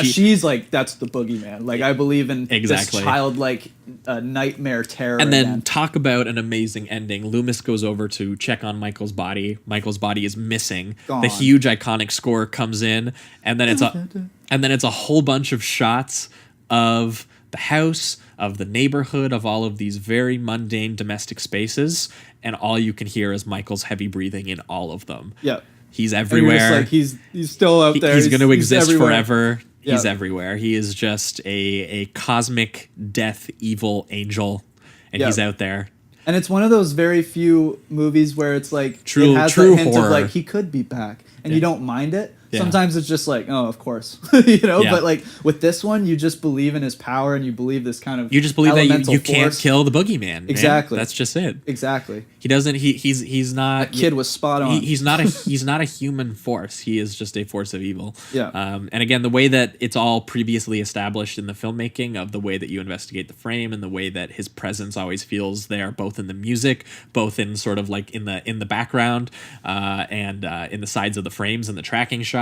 She's like, that's the boogeyman. Like I believe in this childlike nightmare terror. And then talk about an amazing ending. Loomis goes over to check on Michael's body. Michael's body is missing. Gone. The huge iconic score comes in, and then it's a whole bunch of shots of the house, of the neighborhood, of all of these very mundane domestic spaces, and all you can hear is Michael's heavy breathing in all of them. Yeah. He's everywhere. He's still out there. He's going to exist everywhere. Forever. He's everywhere. He is just a cosmic death evil angel, and he's out there. And it's one of those very few movies where it's like true it has horror. that hint of like he could be back, and you don't mind it. Yeah. Sometimes it's just like, oh, of course, But like with this one, you just believe in his power, and you believe this kind of you just believe that you can't kill the boogeyman. Man. Exactly, that's just it. Exactly. He doesn't. He's not. That kid was spot on. He's not a human force. He is just a force of evil. Yeah. And again, the way that it's all previously established in the filmmaking of the way that you investigate the frame and the way that his presence always feels there, both in the music, both in sort of like in the background, and in the sides of the frames and the tracking shots.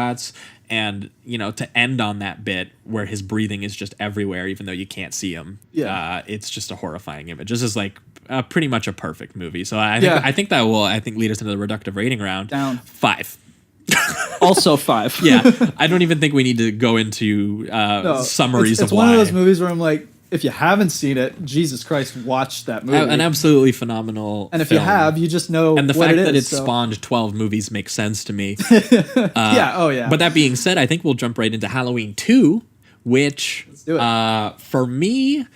And, to end on that bit where his breathing is just everywhere, even though you can't see him. Yeah. It's just a horrifying image. This is like pretty much a perfect movie. So I think that will lead us into the reductive rating round. Down 5. Also 5. Yeah. I don't even think we need to go into summaries of why. It's one of those movies where I'm like, if you haven't seen it, Jesus Christ, watch that movie. An absolutely phenomenal And if film. you have, you just know and the what fact it that is, it spawned 12 movies makes sense to me. Yeah. But that being said, I think we'll jump right into Halloween 2, which Let's do it. For me,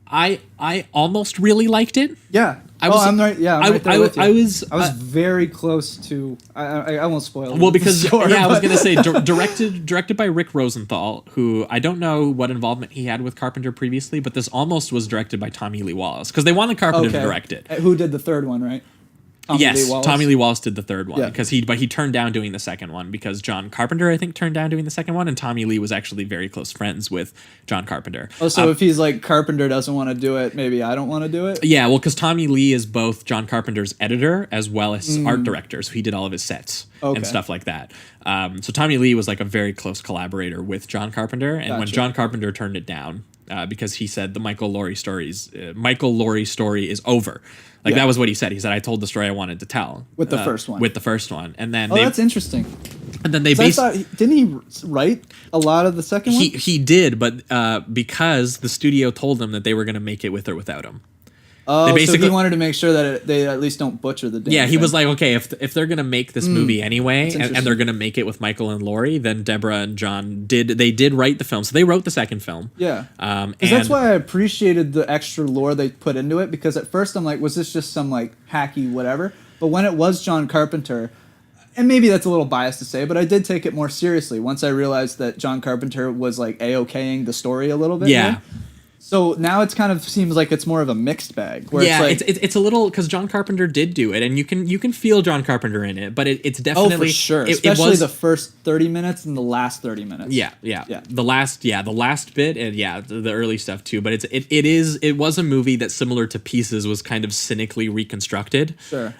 I almost really liked it. Yeah. I'm right. Yeah, I'm right there with you. I was very close to. I won't spoil. Well, because story, I was gonna say directed by Rick Rosenthal, who I don't know what involvement he had with Carpenter previously, but this almost was directed by Tommy Lee Wallace because they wanted Carpenter to direct it. Who did the third one, right? Tommy Lee Wallace did the third one because he turned down doing the second one because John Carpenter I think turned down doing the second one, and Tommy Lee was actually very close friends with John Carpenter. Oh, so if he's like Carpenter doesn't want to do it, maybe I don't want to do it. Yeah, well, because Tommy Lee is both John Carpenter's editor as well as art director, so he did all of his sets and stuff like that. So Tommy Lee was like a very close collaborator with John Carpenter, and when John Carpenter turned it down because he said the Michael Laurie story is over. Like that was what he said. He said, I told the story I wanted to tell. With the first one. With the first one. And then that's interesting. And then they didn't he write a lot of the second one? He did, but because the studio told him that they were going to make it with or without him. Oh, so he wanted to make sure that they at least don't butcher the damn he was like, okay, if they're going to make this movie anyway, and they're going to make it with Michael and Laurie, then Deborah and John did write the film. So they wrote the second film. Yeah. And that's why I appreciated the extra lore they put into it, because at first I'm like, was this just some like hacky whatever? But when it was John Carpenter, and maybe that's a little biased to say, but I did take it more seriously once I realized that John Carpenter was like A-okaying the story a little bit. Yeah. More. So now it's kind of seems like it's more of a mixed bag. Where it's a little because John Carpenter did do it, and you can feel John Carpenter in it, but it's definitely for sure, especially the first 30 minutes and the last 30 minutes. Yeah. The last bit and the early stuff too. But it was a movie that, similar to Pieces, was kind of cynically reconstructed. Sure.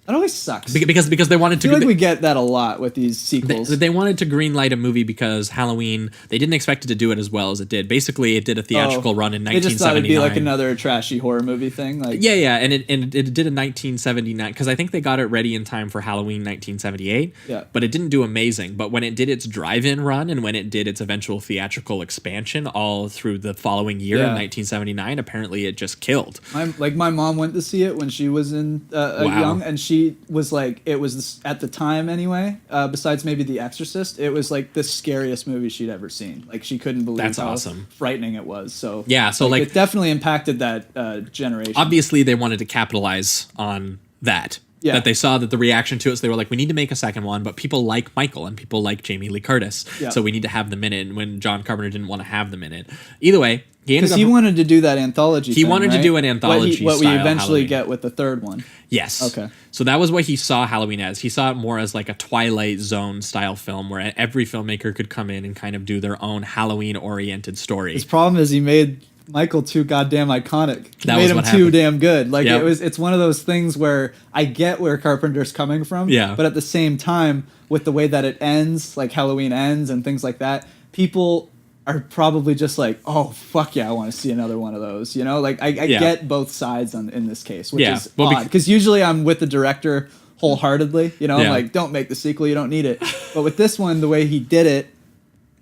That always sucks. Because they wanted to... I feel like we get that a lot with these sequels. They wanted to greenlight a movie because Halloween, they didn't expect it to do it as well as it did. Basically, it did a theatrical run in 1979. They just thought it'd be like another trashy horror movie thing. Like and it did a 1979... Because I think they got it ready in time for Halloween 1978. Yeah. But it didn't do amazing. But when it did its drive-in run and when it did its eventual theatrical expansion all through the following year in 1979, apparently it just killed. My mom went to see it when she was young, and she was like, it was at the time anyway, besides maybe The Exorcist, it was like the scariest movie she'd ever seen. Like she couldn't believe how awesome. Frightening it was. So it definitely impacted that generation. Obviously they wanted to capitalize on that. Yeah. That they saw that the reaction to it, so they were like, we need to make a second one, but people like Michael and people like Jamie Lee Curtis, so we need to have them in it. And when John Carpenter didn't want to have them in it, either way, because he wanted to do that anthology. He wanted to do an anthology. What we eventually get with the third one. Yes. Okay. So that was what he saw Halloween as. He saw it more as like a Twilight Zone style film where every filmmaker could come in and kind of do their own Halloween oriented story. His problem is he made Michael too goddamn iconic. He made him too damn good. Like it's one of those things where I get where Carpenter's coming from. Yeah. But at the same time, with the way that it ends, like Halloween ends and things like that, people are probably just like, oh fuck yeah, I want to see another one of those. You know, like I get both sides in this case, which is odd because usually I'm with the director wholeheartedly. You know, I'm like, don't make the sequel, you don't need it. But with this one, the way he did it,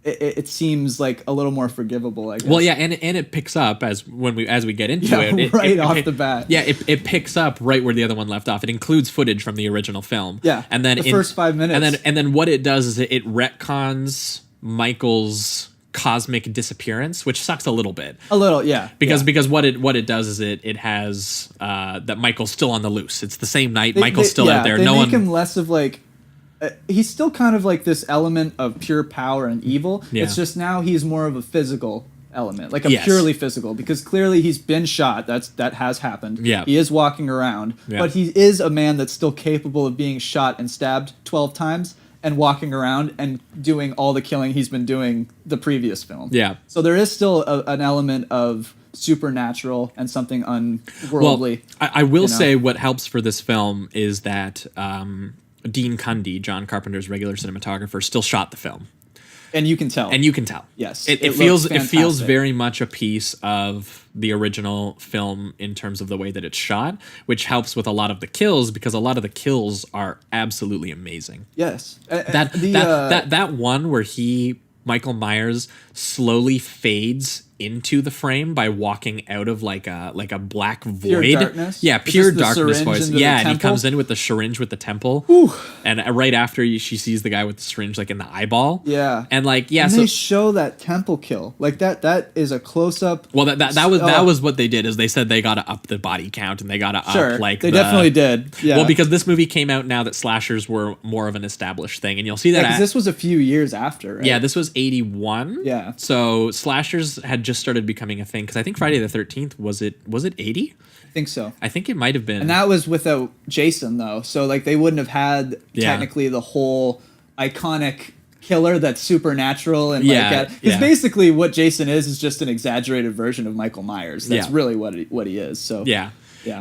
it seems like a little more forgivable, I guess. Well, yeah, and it picks up as we get into it. Right off the bat. Yeah, it picks up right where the other one left off. It includes footage from the original film. Yeah, and then the first 5 minutes. And then what it does is it retcons Michael's cosmic disappearance, which sucks a little bit. A little, yeah. Because what it does is it has that Michael's still on the loose. It's the same night. Michael's still out there. They make him less of like. He's still kind of like this element of pure power and evil. Yeah. It's just now he's more of a physical element, like purely physical, because clearly he's been shot. That has happened. Yeah. He is walking around, but he is a man that's still capable of being shot and stabbed 12 times and walking around and doing all the killing he's been doing the previous film. Yeah. So there is still an element of supernatural and something unworldly. Well, I will say what helps for this film is that Dean Cundy, John Carpenter's regular cinematographer, still shot the film. And you can tell. Yes. It feels very much a piece of the original film in terms of the way that it's shot, which helps with a lot of the kills, because a lot of the kills are absolutely amazing. Yes. That one where Michael Myers slowly fades into the frame by walking out of like a black void. Pure darkness? Yeah, pure darkness voice. Yeah, and he comes in with the syringe with the temple. Whew. And right after she sees the guy with the syringe like in the eyeball. Yeah. And like they show that temple kill. Like that is a close up. Well, that was what they did, is they said they got to up the body count and they got to up like they definitely did. Yeah. Well, because this movie came out now that slashers were more of an established thing, and you'll see that because this was a few years after, right? Yeah, this was 81. Yeah. So slashers had just started becoming a thing, because I think Friday the 13th was it 80? I think so. I think it might have been. And that was without Jason though. So like they wouldn't have had technically the whole iconic killer that's supernatural and because basically what Jason is just an exaggerated version of Michael Myers. That's really what he is. So yeah.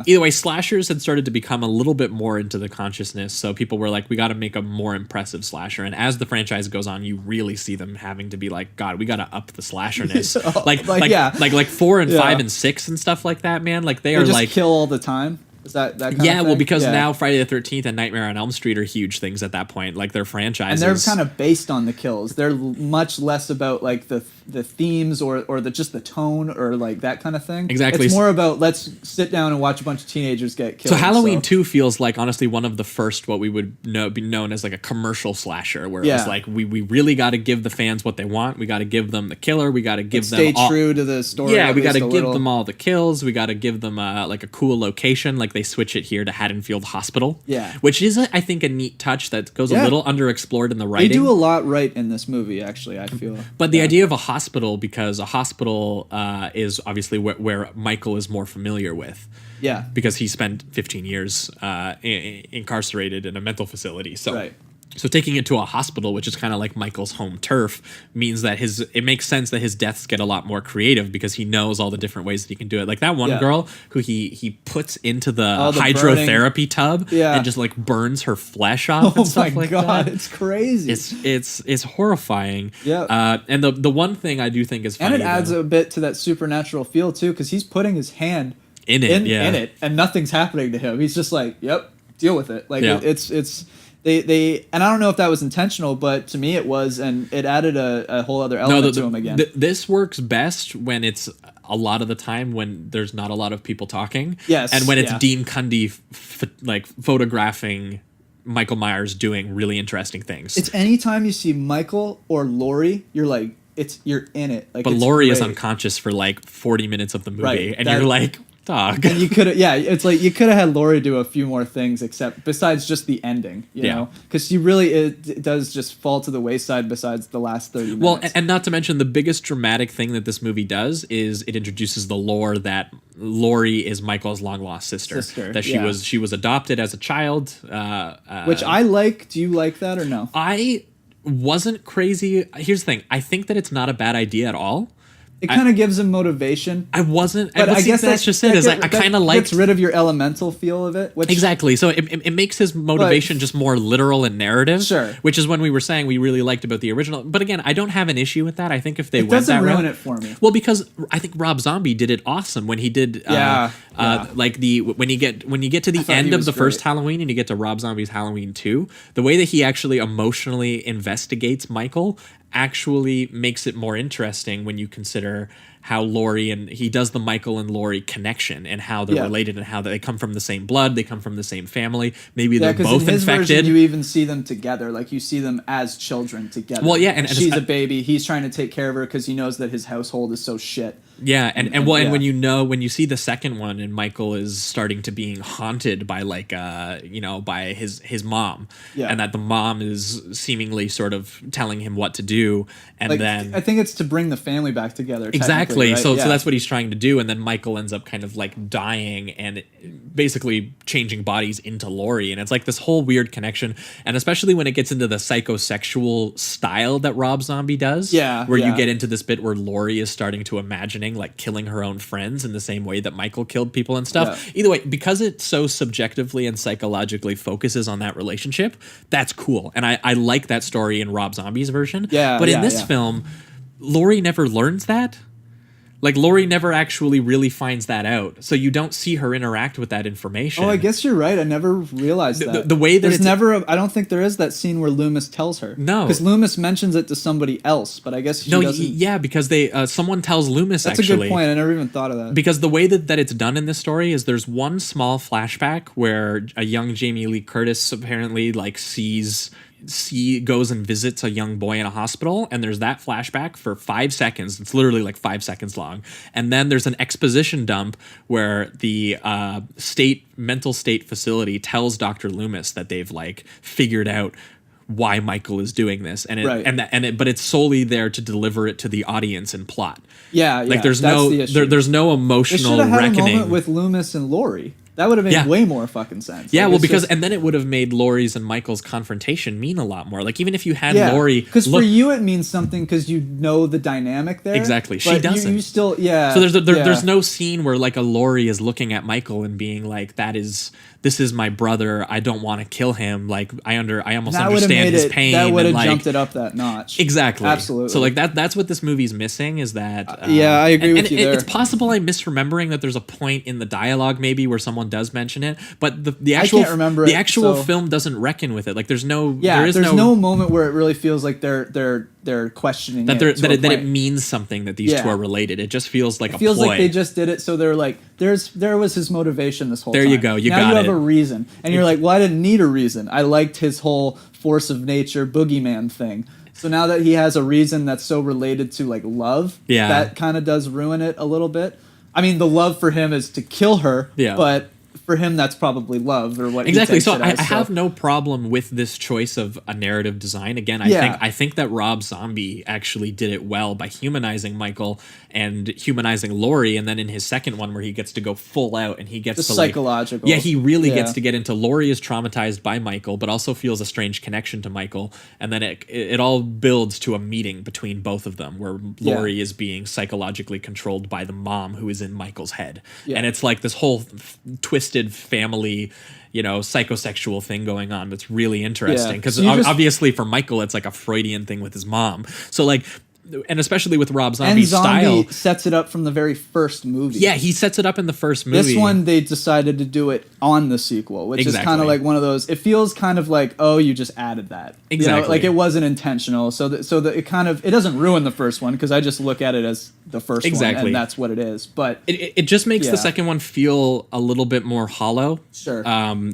Either way, slashers had started to become a little bit more into the consciousness, so people were like, we got to make a more impressive slasher. And as the franchise goes on, you really see them having to be like, God, we got to up the slasherness. like 4 and 5 and 6 and stuff like that, man. Like they are just like kill all the time. Is that kind of thing? Well, because now Friday the 13th and Nightmare on Elm Street are huge things at that point. Like they're franchises, and they're kind of based on the kills. They're much less about like the themes or just the tone or like that kind of thing. Exactly. It's more about let's sit down and watch a bunch of teenagers get killed. So Halloween 2 feels like honestly one of the first what we would be known as like a commercial slasher, where it was like we really got to give the fans what they want. We got to give them the killer. We got to give them stay true to the story. Yeah, we got to give them all the kills. We got to give them like a cool location. Like they switch it here to Haddonfield Hospital. Yeah, which is I think a neat touch that goes a little underexplored in the writing. They do a lot right in this movie, actually. I feel. But the idea of a hospital, because a hospital is obviously where Michael is more familiar with. Yeah, because he spent 15 years incarcerated in a mental facility. So. Right. So taking it to a hospital, which is kind of like Michael's home turf, means that it makes sense that his deaths get a lot more creative because he knows all the different ways that he can do it. Like that one girl who he puts into the hydrotherapy tub and just like burns her flesh off and stuff like that. Oh my God, it's crazy. It's horrifying. Yeah. And the one thing I do think is funny, and it adds a bit to that supernatural feel too, because he's putting his hand in it and nothing's happening to him. He's just like, yep, deal with it. Like it's. They and I don't know if that was intentional, but to me it was, and it added a whole other element to him again. This works best when it's a lot of the time when there's not a lot of people talking. Yes, and when it's Dean Cundy photographing Michael Myers doing really interesting things. It's anytime you see Michael or Laurie, you're like, you're in it. Like, but Laurie is unconscious for like 40 minutes of the movie, and you're like, dog. And you could have, it's like you could have had Laurie do a few more things besides just the ending, you know, because she really it does just fall to the wayside besides the last 30 minutes. Well, and not to mention the biggest dramatic thing that this movie does is it introduces the lore that Laurie is Michael's long lost sister. That she was adopted as a child, which I like. Do you like that or no? I wasn't crazy. Here's the thing. I think that it's not a bad idea at all. It kind of gives him motivation. I wasn't, but I guess that's just it. Is I kind of like gets rid of your elemental feel of it. Exactly. So it makes his motivation just more literal and narrative. Sure. Which is when we were saying we really liked about the original. But again, I don't have an issue with that. I think if they went that route, it doesn't ruin it for me. Well, because I think Rob Zombie did it awesome when he did. Like when you get to the end of the first Halloween and you get to Rob Zombie's Halloween 2, the way that he actually emotionally investigates Michael actually makes it more interesting when you consider how Laurie and he does the Michael and Laurie connection and how they're related and how they come from the same blood, they come from the same family. Maybe they're both in his infected. Version, you even see them together, like you see them as children together. Well, yeah, and she's a baby. He's trying to take care of her because he knows that his household is so shit. Yeah, and when you see the second one and Michael is starting to being haunted by by his mom, and that the mom is seemingly sort of telling him what to do, and then I think it's to bring the family back together. Exactly. Right? So that's what he's trying to do, and then Michael ends up kind of like dying and basically changing bodies into Laurie, and it's like this whole weird connection, and especially when it gets into the psychosexual style that Rob Zombie does, where you get into this bit where Laurie is starting to imagine like killing her own friends in the same way that Michael killed people and stuff. Either way, because it so subjectively and psychologically focuses on that relationship, that's cool. And I like that story in Rob Zombie's version. But in this film, Laurie never learns that. Like, Laurie never actually really finds that out. So you don't see her interact with that information. Oh, I guess you're right. I never realized that. The way that There's never I don't think there is that scene where Loomis tells her. No. Because Loomis mentions it to somebody else, but I guess she doesn't. Yeah, because someone tells Loomis, That's actually. That's a good point. I never even thought of that. Because the way that it's done in this story is there's one small flashback where a young Jamie Lee Curtis apparently like goes and visits a young boy in a hospital, and there's that flashback for 5 seconds. It's literally like 5 seconds long. And then there's an exposition dump where the mental state facility tells Dr. Loomis that they've like figured out why Michael is doing this, and but it's solely there to deliver it to the audience and plot. Like there's no emotional reckoning. They should have had a moment with Loomis and Laurie. That would have made way more fucking sense. Yeah, and then it would have made Laurie's and Michael's confrontation mean a lot more. Like, even if you had Laurie... Because for you it means something because you know the dynamic there. Exactly. She doesn't. You still... So there's no scene where, like, a Laurie is looking at Michael and being like, this is my brother. I don't want to kill him. Like, I almost understand his pain. That would have jumped it up that notch. Exactly. Absolutely. So, like, that's what this movie's missing is that... I agree with you there. It's possible I'm misremembering that there's a point in the dialogue maybe where someone does mention it, but the actual film doesn't reckon with it. Like, there's no moment where it really feels like they're questioning that it means something that these two are related. It just feels like it feels like they just did it, so they're like, there was his motivation this whole time. There you go. Now you have a reason, and you're like, well, I didn't need a reason. I liked his whole force of nature boogeyman thing. So now that he has a reason that's so related to like love, that kind of does ruin it a little bit. I mean, the love for him is to kill her, but for him, that's probably love or what. Exactly. He so takes it as, I have no problem with this choice of a narrative design. Again, I think that Rob Zombie actually did it well by humanizing Michael and humanizing Laurie, and then in his second one where he gets to go full out and he gets the psychological. He really gets to get into Laurie is traumatized by Michael, but also feels a strange connection to Michael, and then it all builds to a meeting between both of them where Laurie is being psychologically controlled by the mom who is in Michael's head, and it's like this whole twisted family, psychosexual thing going on that's really interesting because obviously for Michael it's like a Freudian thing with his mom. So like, and especially with Rob Zombie's style, sets it up from the very first movie. Yeah, he sets it up in the first movie. This one they decided to do it on the sequel, which is kind of like one of those. It feels kind of like, oh, you just added that. Exactly, like it wasn't intentional. So that it doesn't ruin the first one because I just look at it as the first one, and that's what it is. But it just makes the second one feel a little bit more hollow. Sure.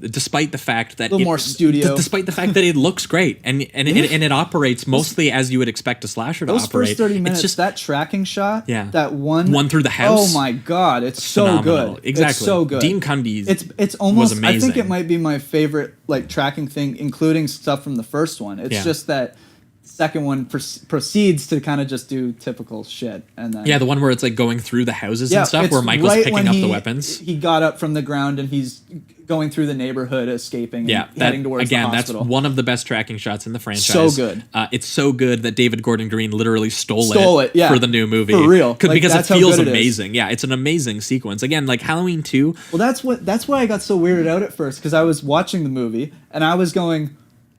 Despite the fact that a little more studio. Despite the fact that it looks great and it operates mostly as you would expect a slasher to operate. First 30 minutes, it's just that tracking shot, that one through the house. Oh my god, it's so good. Exactly, it's so good. Dean Cundy's it's almost was amazing. I think it might be my favorite like tracking thing, including stuff from the first one. It's just that second one proceeds to kind of just do typical shit, and then the one where it's like going through the houses and stuff, where Michael's picking up the weapons. He got up from the ground and he's going through the neighborhood, escaping, and heading towards the hospital. That's one of the best tracking shots in the franchise. So good. It's so good that David Gordon Green literally stole it for the new movie. For real. Because it feels amazing. Yeah, it's an amazing sequence. Again, like Halloween 2. Well, that's why I got so weirded out at first, because I was watching the movie and I was going,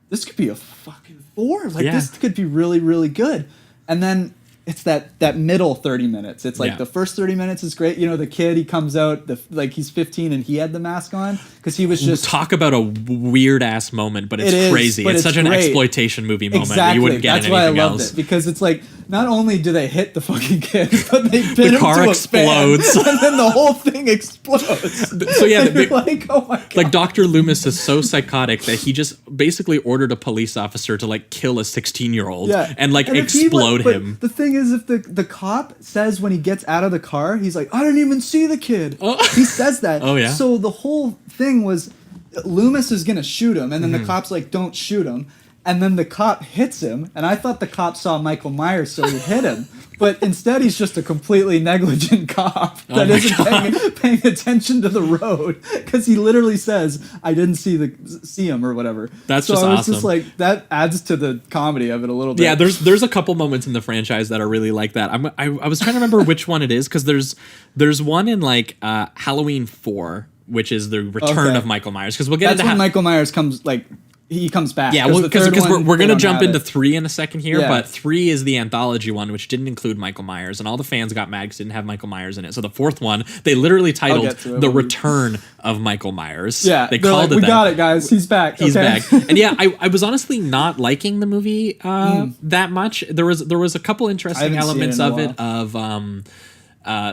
this could be a fucking 4. Like, this could be really, really good. And then it's that middle 30 minutes. It's like the first 30 minutes is great. You know, the kid, he comes out, he's 15 and he had the mask on because he was just... Talk about a weird-ass moment, but it's crazy. It's such an exploitation movie moment that you wouldn't get in anything else. That's why I loved it, because it's like, not only do they hit the fucking kid, but they pin him the car to explodes. A fan, and then the whole thing explodes. So yeah, like, oh my God. Like Dr. Loomis is so psychotic that he just basically ordered a police officer to like kill a 16-year-old and like explode him. The thing is, if the cop says when he gets out of the car, he's like, I didn't even see the kid. He says that. Oh yeah. So the whole thing was Loomis is gonna shoot him, and then the cop's like, don't shoot him. And then the cop hits him, and I thought the cop saw Michael Myers, so he hit him. But instead, he's just a completely negligent cop that isn't paying attention to the road, because he literally says, "I didn't see him" or whatever. That's so just I was awesome. Just like, that adds to the comedy of it a little bit. Yeah, there's a couple moments in the franchise that are really like that. I was trying to remember which one it is, because there's one in like Halloween 4, which is the return of Michael Myers. Because we'll get into when Michael Myers comes like. He comes back. Yeah, because we're going to jump into 3 in a second here, but 3 is the anthology one, which didn't include Michael Myers, and all the fans got mad because it didn't have Michael Myers in it. So the 4th one, they literally titled The Return of Michael Myers. Yeah, they called it that. We got it, guys. He's back. He's back. And yeah, I was honestly not liking the movie that much. There was a couple interesting elements of it,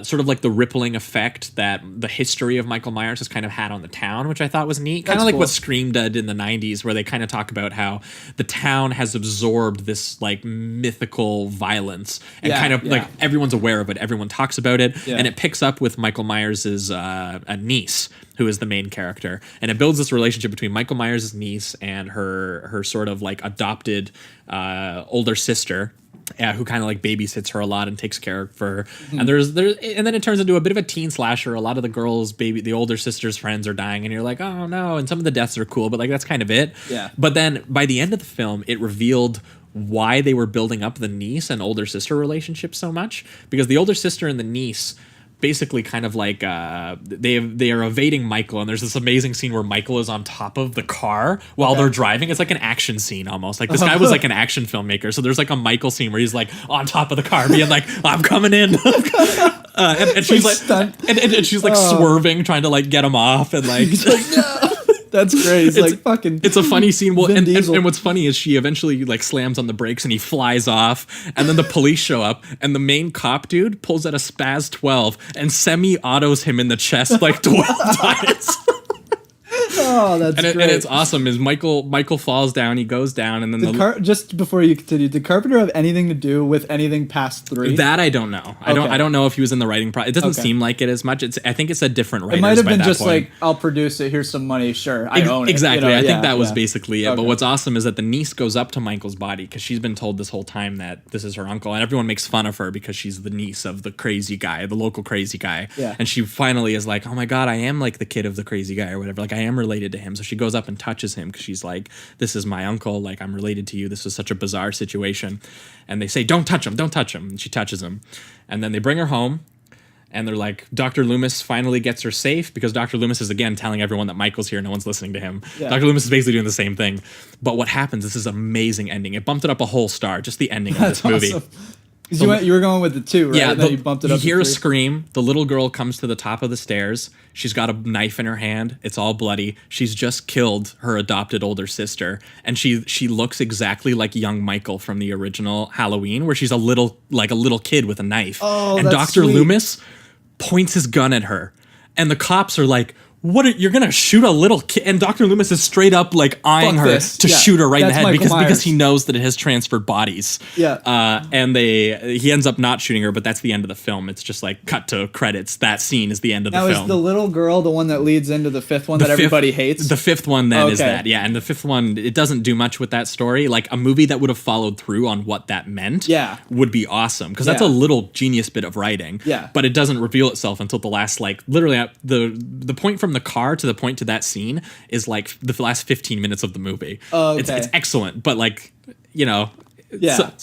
sort of like the rippling effect that the history of Michael Myers has kind of had on the town, which I thought was neat. Kind of like what Scream did in the 90s, where they kind of talk about how the town has absorbed this like mythical violence and like everyone's aware of it. Everyone talks about it. Yeah. And it picks up with Michael Myers' a niece, who is the main character. And it builds this relationship between Michael Myers' niece and her sort of like adopted older sister. Yeah, who kind of like babysits her a lot and takes care of her. And and then it turns into a bit of a teen slasher. A lot of the older sister's friends are dying, and you're like, oh no. And some of the deaths are cool, but like that's kind of it. Yeah. But then by the end of the film, it revealed why they were building up the niece and older sister relationship so much, because the older sister and the niece basically kind of like they are evading Michael, and there's this amazing scene where Michael is on top of the car while they're driving. It's like an action scene almost. Like this guy was like an action filmmaker, so there's like a Michael scene where he's like on top of the car being like, I'm coming in. and she's like and she's like swerving, trying to like get him off, and like he's like, no. That's great. It's like fucking. It's a funny scene. Well, and what's funny is she eventually like slams on the brakes and he flies off, and then the police show up, and the main cop dude pulls out a Spaz 12 and semi-autos him in the chest like 12 times. Oh, that's great. And it's awesome. Is Michael falls down, he goes down, and then just before you continue, did Carpenter have anything to do with anything past 3? That I don't know. I don't know if he was in the writing process. It doesn't seem like it as much. I think it's a different writer. It might have been just like, I'll produce it. Here's some money. Sure, I own it. Exactly. I think that was basically it. But what's awesome is that the niece goes up to Michael's body because she's been told this whole time that this is her uncle, and everyone makes fun of her because she's the niece of the crazy guy, the local crazy guy. Yeah. And she finally is like, oh my God, I am like the kid of the crazy guy or whatever. Like I am related to him. So she goes up and touches him because she's like, this is my uncle. Like I'm related to you. This is such a bizarre situation. And they say, don't touch him. Don't touch him. And she touches him. And then they bring her home. And they're like, Dr. Loomis finally gets her safe because Dr. Loomis is again telling everyone that Michael's here. No one's listening to him. Yeah. Dr. Loomis is basically doing the same thing. But what happens, this is an amazing ending. It bumped it up a whole star, just the ending of this movie. Awesome. You were going with the 2, right? Yeah, and then you bumped it up. You hear a scream. The little girl comes to the top of the stairs. She's got a knife in her hand. It's all bloody. She's just killed her adopted older sister, and she looks exactly like young Michael from the original Halloween, where she's a little kid with a knife. Oh, and that's Dr. sweet. Loomis points his gun at her, and the cops are like, you're gonna shoot a little kid? And Dr. Loomis is straight up like eyeing her to shoot her right in the head because he knows that it has transferred bodies. Yeah. And he ends up not shooting her, but that's the end of the film. It's just like cut to credits. That scene is the end of the film. Now is the little girl the one that leads into the 5th one that everybody hates? The 5th one then is that. Yeah, and the 5th one, it doesn't do much with that story. Like a movie that would have followed through on what that meant would be awesome. Because that's a little genius bit of writing. Yeah. But it doesn't reveal itself until the last, like, literally the point from the car to the point to that scene is like the last 15 minutes of the movie. Oh, okay. It's excellent, but like, so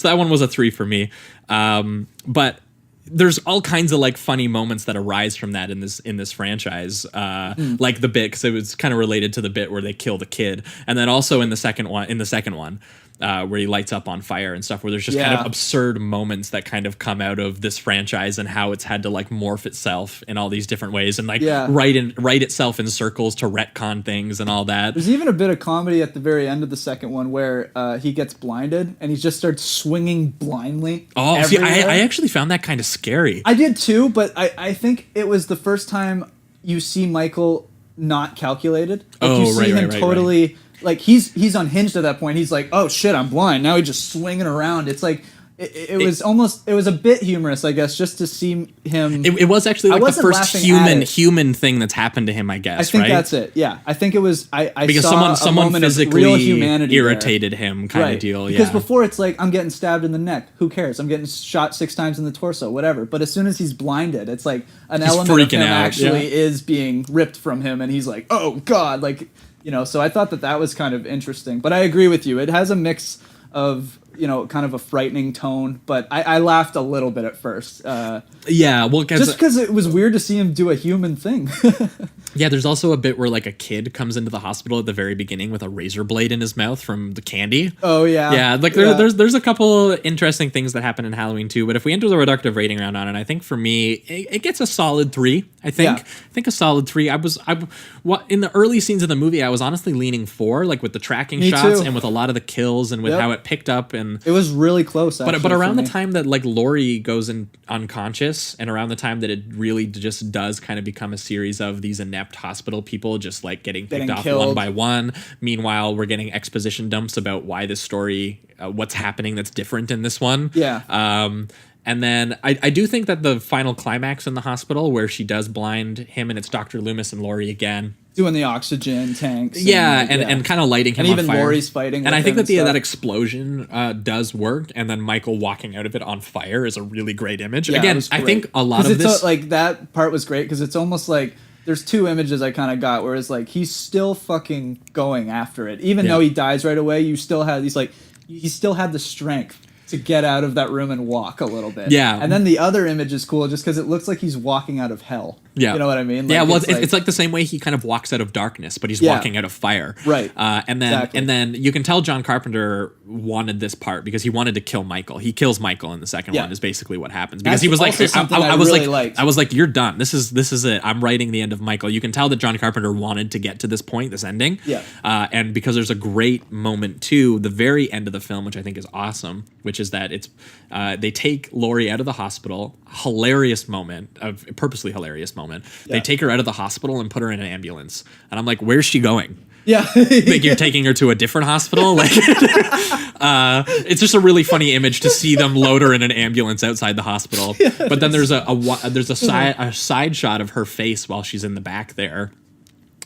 that one was a 3 for me. But there's all kinds of like funny moments that arise from that in this franchise, like the bit, because it was kind of related to the bit where they kill the kid, and then also in the second one, where he lights up on fire and stuff, where there's just kind of absurd moments that kind of come out of this franchise and how it's had to like morph itself in all these different ways and like write itself in circles to retcon things and all that. There's even a bit of comedy at the very end of the second one where he gets blinded and he just starts swinging blindly. Oh, see, I actually found that kind of scary. I did too, but I think it was the first time you see Michael not calculated. Like you see him totally like he's unhinged at that point. He's like, oh shit, I'm blind. Now he's just swinging around. It's like it was a bit humorous, I guess, just to see him. It was actually like the first human thing that's happened to him, I guess. I think that's it. Yeah, I think it was. I because saw someone physically real humanity irritated him, kind of deal. Because before it's like I'm getting stabbed in the neck. Who cares? I'm getting shot 6 times in the torso. Whatever. But as soon as he's blinded, it's like an element of him actually is being ripped from him, and he's like, oh god, like So I thought that was kind of interesting. But I agree with you. It has a mix of kind of a frightening tone, but I laughed a little bit at first. Just because it was weird to see him do a human thing. Yeah, there's also a bit where like a kid comes into the hospital at the very beginning with a razor blade in his mouth from the candy. Oh yeah, yeah. Like there's a couple interesting things that happen in Halloween 2. But if we enter the reductive rating round on it, I think for me it gets a solid 3. I think a solid 3. In the early scenes of the movie, I was honestly leaning 4, like with the tracking shots and with a lot of the kills and with how it picked up, and it was really close. Actually, but around the time that like Laurie goes in unconscious, and around the time that it really just does kind of become a series of these inept hospital people just like getting picked off killed one by one. Meanwhile, we're getting exposition dumps about why this story, what's happening that's different in this one. Yeah. And then I do think that the final climax in the hospital where she does blind him and it's Dr. Loomis and Laurie again. Doing the oxygen tanks. And kind of lighting him on fire. And even Laurie's fighting. And I think that that explosion does work. And then Michael walking out of it on fire is a really great image. Yeah, again, I think a lot of this... like that part was great because it's almost like... There's 2 images I kind of got where it's like he's still fucking going after it. Even though he dies right away, he still had the strength to get out of that room and walk a little bit. Yeah. And then the other image is cool just because it looks like he's walking out of hell. Yeah. You know what I mean? Like, it's like the same way he kind of walks out of darkness, but he's walking out of fire. Right. And then you can tell John Carpenter wanted this part because he wanted to kill Michael. He kills Michael in the second one is basically what happens. Because he was like, I was like, you're done. This is it. I'm writing the end of Michael. You can tell that John Carpenter wanted to get to this point, this ending. Yeah. And because there's a great moment too, the very end of the film, which I think is awesome, which is that it's they take Laurie out of the hospital. Hilarious moment, a purposely hilarious moment. They take her out of the hospital and put her in an ambulance. And I'm like, where's she going? Yeah. Think you're taking her to a different hospital? Like, it's just a really funny image to see them load her in an ambulance outside the hospital. Yeah, but then there's a side shot of her face while she's in the back there.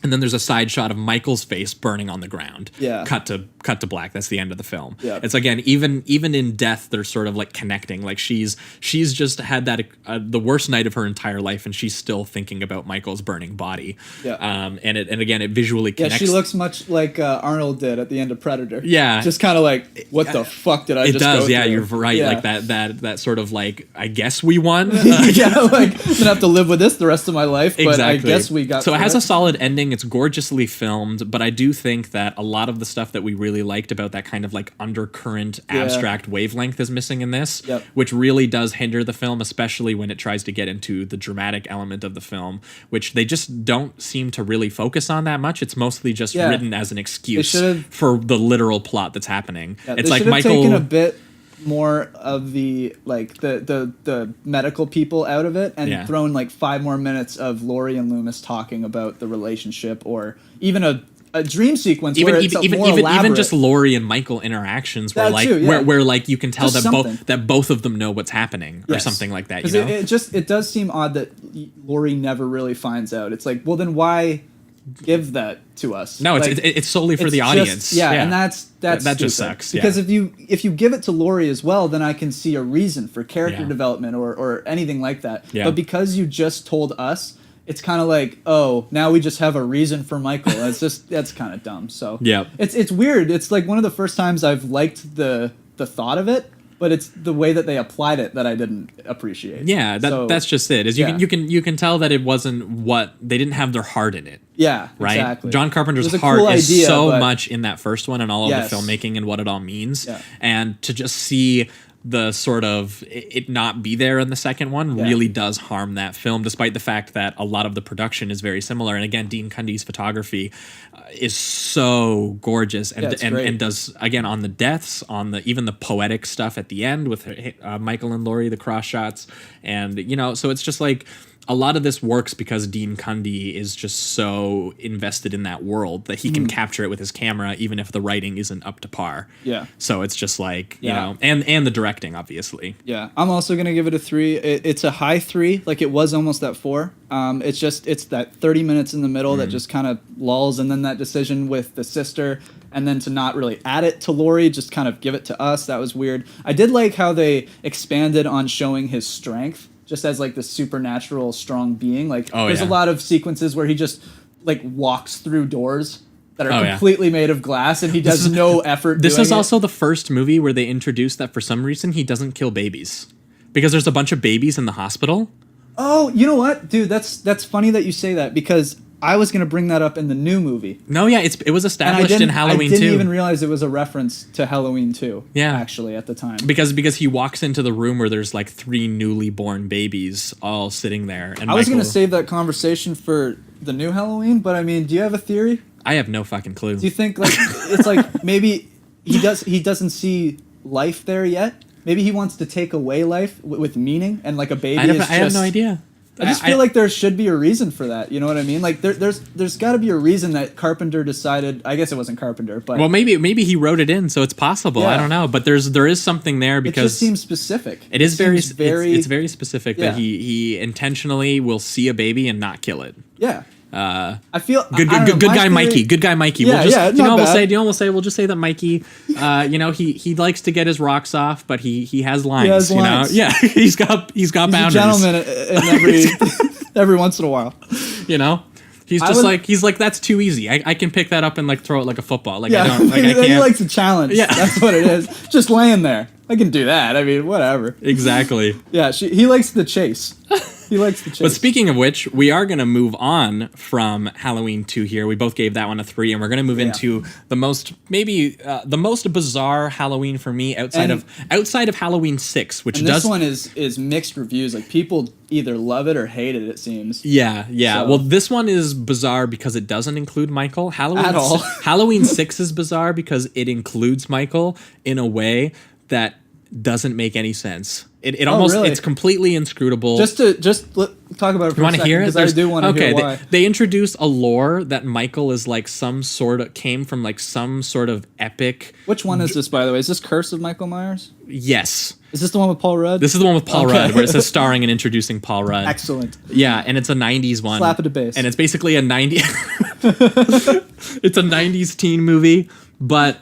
And then there's a side shot of Michael's face burning on the ground. Yeah. Cut to black. That's the end of the film. Yeah. It's again, even in death, they're sort of like connecting. Like she's just had that the worst night of her entire life, and she's still thinking about Michael's burning body. Yeah. And again, it visually connects. Yeah, she looks much like Arnold did at the end of Predator. Yeah. Just kind of like, what the fuck did I just go through? You're right. Yeah. Like that sort of like, I guess we won. Yeah, like I'm gonna have to live with this the rest of my life. But exactly. I guess we got. So it has a solid ending. It's gorgeously filmed, but I do think that a lot of the stuff that we really liked about that kind of like undercurrent abstract wavelength is missing in this, which really does hinder the film, especially when it tries to get into the dramatic element of the film, which they just don't seem to really focus on that much. It's mostly just written as an excuse for the literal plot that's happening. Yeah, it's like Michael taken a bit more of the like the medical people out of it and thrown like 5 more minutes of Laurie and Loomis talking about the relationship, or even a dream sequence where it's more elaborate. Even just Laurie and Michael interactions where where like you can tell that both of them know what's happening or something like that. You know? It does seem odd that Laurie never really finds out. It's like, well, then why give that to us? No, like, it's solely for the audience. And that just sucks. Because if you give it to Laurie as well, then I can see a reason for character development or anything like that. Yeah. But because you just told us, it's kind of like, oh, now we just have a reason for Michael. That's kind of dumb. So it's weird. It's like one of the first times I've liked the thought of it. but it's the way that they applied it that I didn't appreciate. Yeah, that's just it. Is you can tell that it wasn't what they didn't have their heart in it. Yeah, right. Exactly. John Carpenter's heart is so much in that first one and all of the filmmaking and what it all means, and to just see the sort of it not be there in the second one really does harm that film, despite the fact that a lot of the production is very similar. And again, Dean Cundy's photography is so gorgeous and does, again, on the deaths, on the even the poetic stuff at the end with Michael and Laurie, the cross shots, and so it's just like a lot of this works because Dean Cundy is just so invested in that world that he can capture it with his camera, even if the writing isn't up to par. Yeah. So it's just like, you know, and the directing, obviously. Yeah. I'm also going to give it a 3. It's a high 3. Like it was almost at 4. It's that 30 minutes in the middle that just kind of lulls. And then that decision with the sister and then to not really add it to Laurie, just kind of give it to us. That was weird. I did like how they expanded on showing his strength. Just as like the supernatural strong being. Like there's a lot of sequences where he just like walks through doors that are completely made of glass and he does no effort. This is also the first movie where they introduced that for some reason he doesn't kill babies. Because there's a bunch of babies in the hospital. Oh, you know what? Dude, that's funny that you say that because I was going to bring that up in the new movie. No, yeah, it was established in Halloween 2. I didn't even realize it was a reference to Halloween 2. Yeah, actually, at the time. Because he walks into the room where there's like 3 newly born babies all sitting there. And I was going to save that conversation for the new Halloween, but I mean, do you have a theory? I have no fucking clue. Do you think like it's like maybe he doesn't see life there yet? Maybe he wants to take away life with meaning and like a baby. I have no idea. I just feel like there should be a reason for that. You know what I mean? Like there's got to be a reason that Carpenter decided. I guess it wasn't Carpenter, but maybe he wrote it in, so it's possible. I don't know, but there is something there because it just seems specific. It is very specific that he intentionally will see a baby and not kill it. Yeah. I feel good guy Mikey. Good guy Mikey. Yeah, we'll just say that Mikey, he likes to get his rocks off, but he has lines. Yeah, he's got boundaries. A gentleman in every once in a while. He's like that's too easy. I can pick that up and like throw it like a football. Like I can't. He likes a challenge. Yeah, that's what it is. Just laying there. I can do that. I mean, whatever. Exactly. Yeah, he likes the chase. He likes the chase. But speaking of which, we are going to move on from Halloween 2 here. We both gave that one a 3, and we're going to move into the most bizarre Halloween for me outside of Halloween 6, which this one is mixed reviews. Like people either love it or hate it. It seems. Yeah. So. Well, this one is bizarre because it doesn't include Michael. Halloween 6 is bizarre because it includes Michael in a way that doesn't make any sense. It almost really? It's completely inscrutable. Just talk about it for a second because I do want to hear why. They introduce a lore that Michael is like came from like some sort of epic. Which one is this, by the way? Is this Curse of Michael Myers? Yes. Is this the one with Paul Rudd? This is the one with Paul Rudd, where it says starring and introducing Paul Rudd. Excellent. Yeah, and it's a 90s one. Slap at the base. And it's basically a 90s... It's a 90s teen movie, but...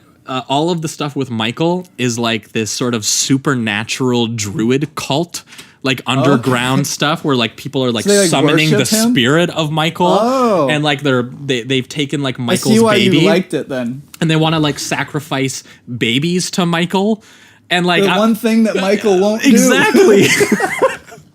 all of the stuff with Michael is like this sort of supernatural druid cult, like underground stuff where like people are like, summoning the spirit of Michael, and like they've taken like Michael's baby. I see why you liked it then, and they want to like sacrifice babies to Michael, and like one thing that Michael won't do. Exactly.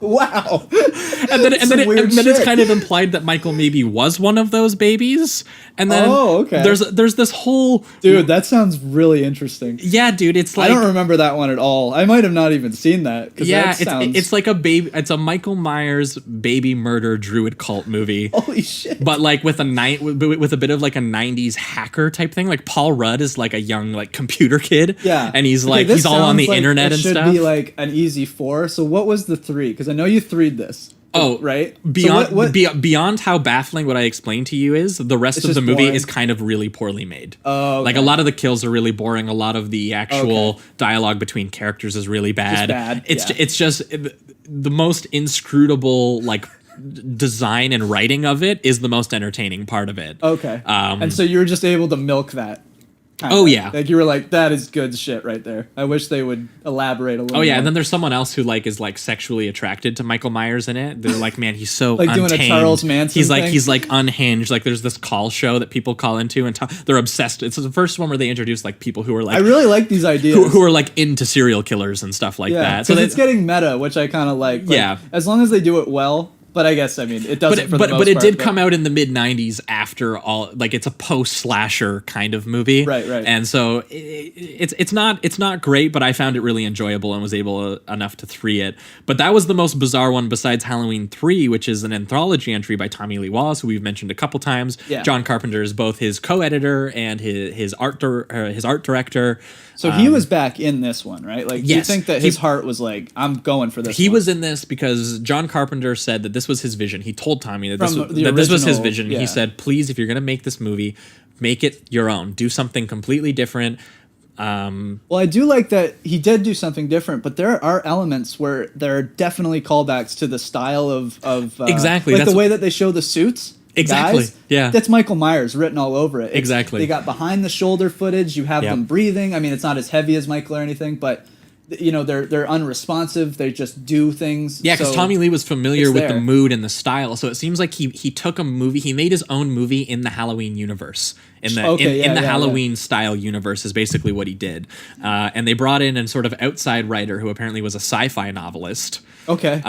Wow. And then it's kind of implied that Michael maybe was one of those babies. And then there's this whole... Dude, that sounds really interesting. Yeah, dude, it's like... I don't remember that one at all. I might have not even seen that. Yeah, it's like a baby... It's a Michael Myers baby murder druid cult movie. Holy shit. But like with a bit of like a 90s hacker type thing. Like Paul Rudd is like a young like computer kid. Yeah. And he's like... he's all on the internet and stuff. It should be like an easy 4. So what was the 3? Because I know you 3'd this. Oh, right. Beyond how baffling what I explained to you is, the rest of the movie is kind of really poorly made. Oh, okay. Like a lot of the kills are really boring. A lot of the actual dialogue between characters is really bad. It's just the most inscrutable like design and writing of it is the most entertaining part of it. Okay. And so you were just able to milk that. Kinda. Oh yeah, like you were like, that is good shit right there. I wish they would elaborate a little. Oh yeah, more. and then there's someone else who like is like sexually attracted to Michael Myers in it. They're like, man, he's so like untamed. doing a Charles Manson. He's like unhinged. Like there's this call show that people call into, and they're obsessed. It's the first one where they introduce like people who are like, I really like these ideas, who are like into serial killers and stuff like that. So it's getting meta, which I kind of like. Yeah, as long as they do it well. But I guess, I mean, it doesn't. But it did come out in the mid '90s after all. Like it's a post slasher kind of movie, right? And so it's not great, but I found it really enjoyable and was able enough to 3 it. But that was the most bizarre one besides Halloween 3, which is an anthology entry by Tommy Lee Wallace, who we've mentioned a couple times. Yeah. John Carpenter is both his co-editor and his art director. So he was back in this one, right? Like, do you think that his heart was like, I'm going for this? He was in this because John Carpenter said that this was his vision. He told Tommy that this was his vision. Yeah. He said, please, if you're going to make this movie, make it your own. Do something completely different. Well, I do like that he did do something different, but there are elements where there are definitely callbacks to the style of exactly. Like the way that they show the suits. Exactly. Guys, yeah. That's Michael Myers written all over it. Exactly. They got behind the shoulder footage. You have them breathing. I mean, it's not as heavy as Michael or anything, but you know, they're unresponsive. They just do things. Yeah, because Tommy Lee was familiar with the mood and the style, so it seems like he took a movie. He made his own movie in the Halloween universe. In the Halloween style universe is basically what he did. And they brought in a sort of outside writer who apparently was a sci-fi novelist. Okay.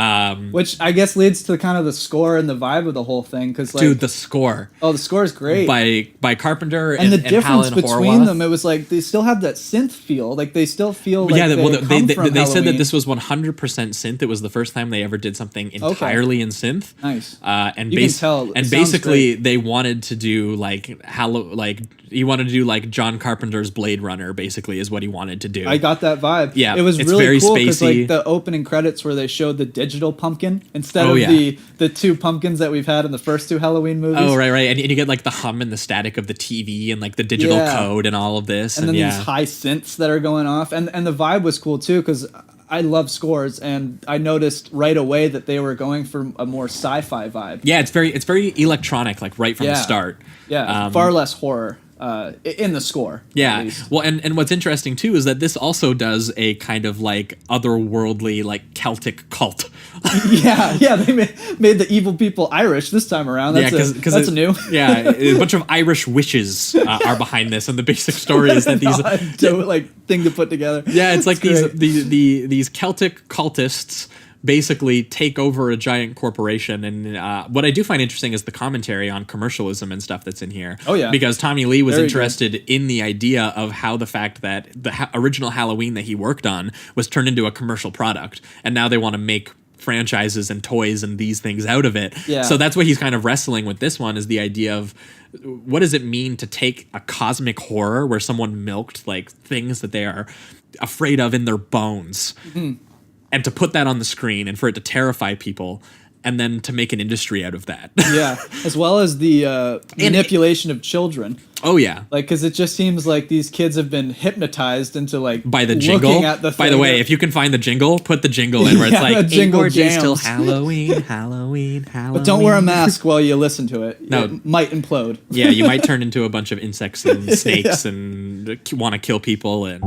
Which I guess leads to kind of the score and the vibe of the whole thing. Cause like, dude, the score. Oh, the score is great. By Carpenter and the difference Alan between Horwath. them, it was like they still have that synth feel. Like they still feel like they said that this was 100% synth. It was the first time they ever did something entirely in synth. Nice. And basically they wanted to do he wanted to do like John Carpenter's Blade Runner, basically, is what he wanted to do. I got that vibe. Yeah, it was it's really very cool because spacey. like the opening credits where they showed the digital pumpkin instead of the 2 pumpkins that we've had in the first 2 Halloween movies. Oh, right. And you get like the hum and the static of the TV and like the digital code and all of this. And then these high synths that are going off. And the vibe was cool too because I love scores, and I noticed right away that they were going for a more sci-fi vibe. Yeah, it's very electronic, like right from the start. Yeah, far less horror in the score. Yeah, well, and what's interesting too is that this also does a kind of like otherworldly, like Celtic cult. yeah, they made the evil people Irish this time around. That's new. Yeah, a bunch of Irish witches are behind this, and the basic story is that these thing to put together. Yeah, it's like these Celtic cultists basically take over a giant corporation. And what I do find interesting is the commentary on commercialism and stuff that's in here. Oh, yeah. Because Tommy Lee was interested in the idea of how the fact that the original Halloween that he worked on was turned into a commercial product. And now they want to make franchises and toys and these things out of it. Yeah. So that's what he's kind of wrestling with this one, is the idea of what does it mean to take a cosmic horror where someone milked like things that they are afraid of in their bones. Mm-hmm. And to put that on the screen and for it to terrify people and then to make an industry out of that. Yeah, as well as the manipulation of children. Oh, yeah. Like, because it just seems like these kids have been hypnotized into, like, by the jingle. Looking at the thing. By the way, if you can find the jingle, put the jingle in where it's like, jingle 8 more days till jams. Halloween. But don't wear a mask while you listen to it. No. It might implode. Yeah, you might turn into a bunch of insects and snakes and want to kill people. And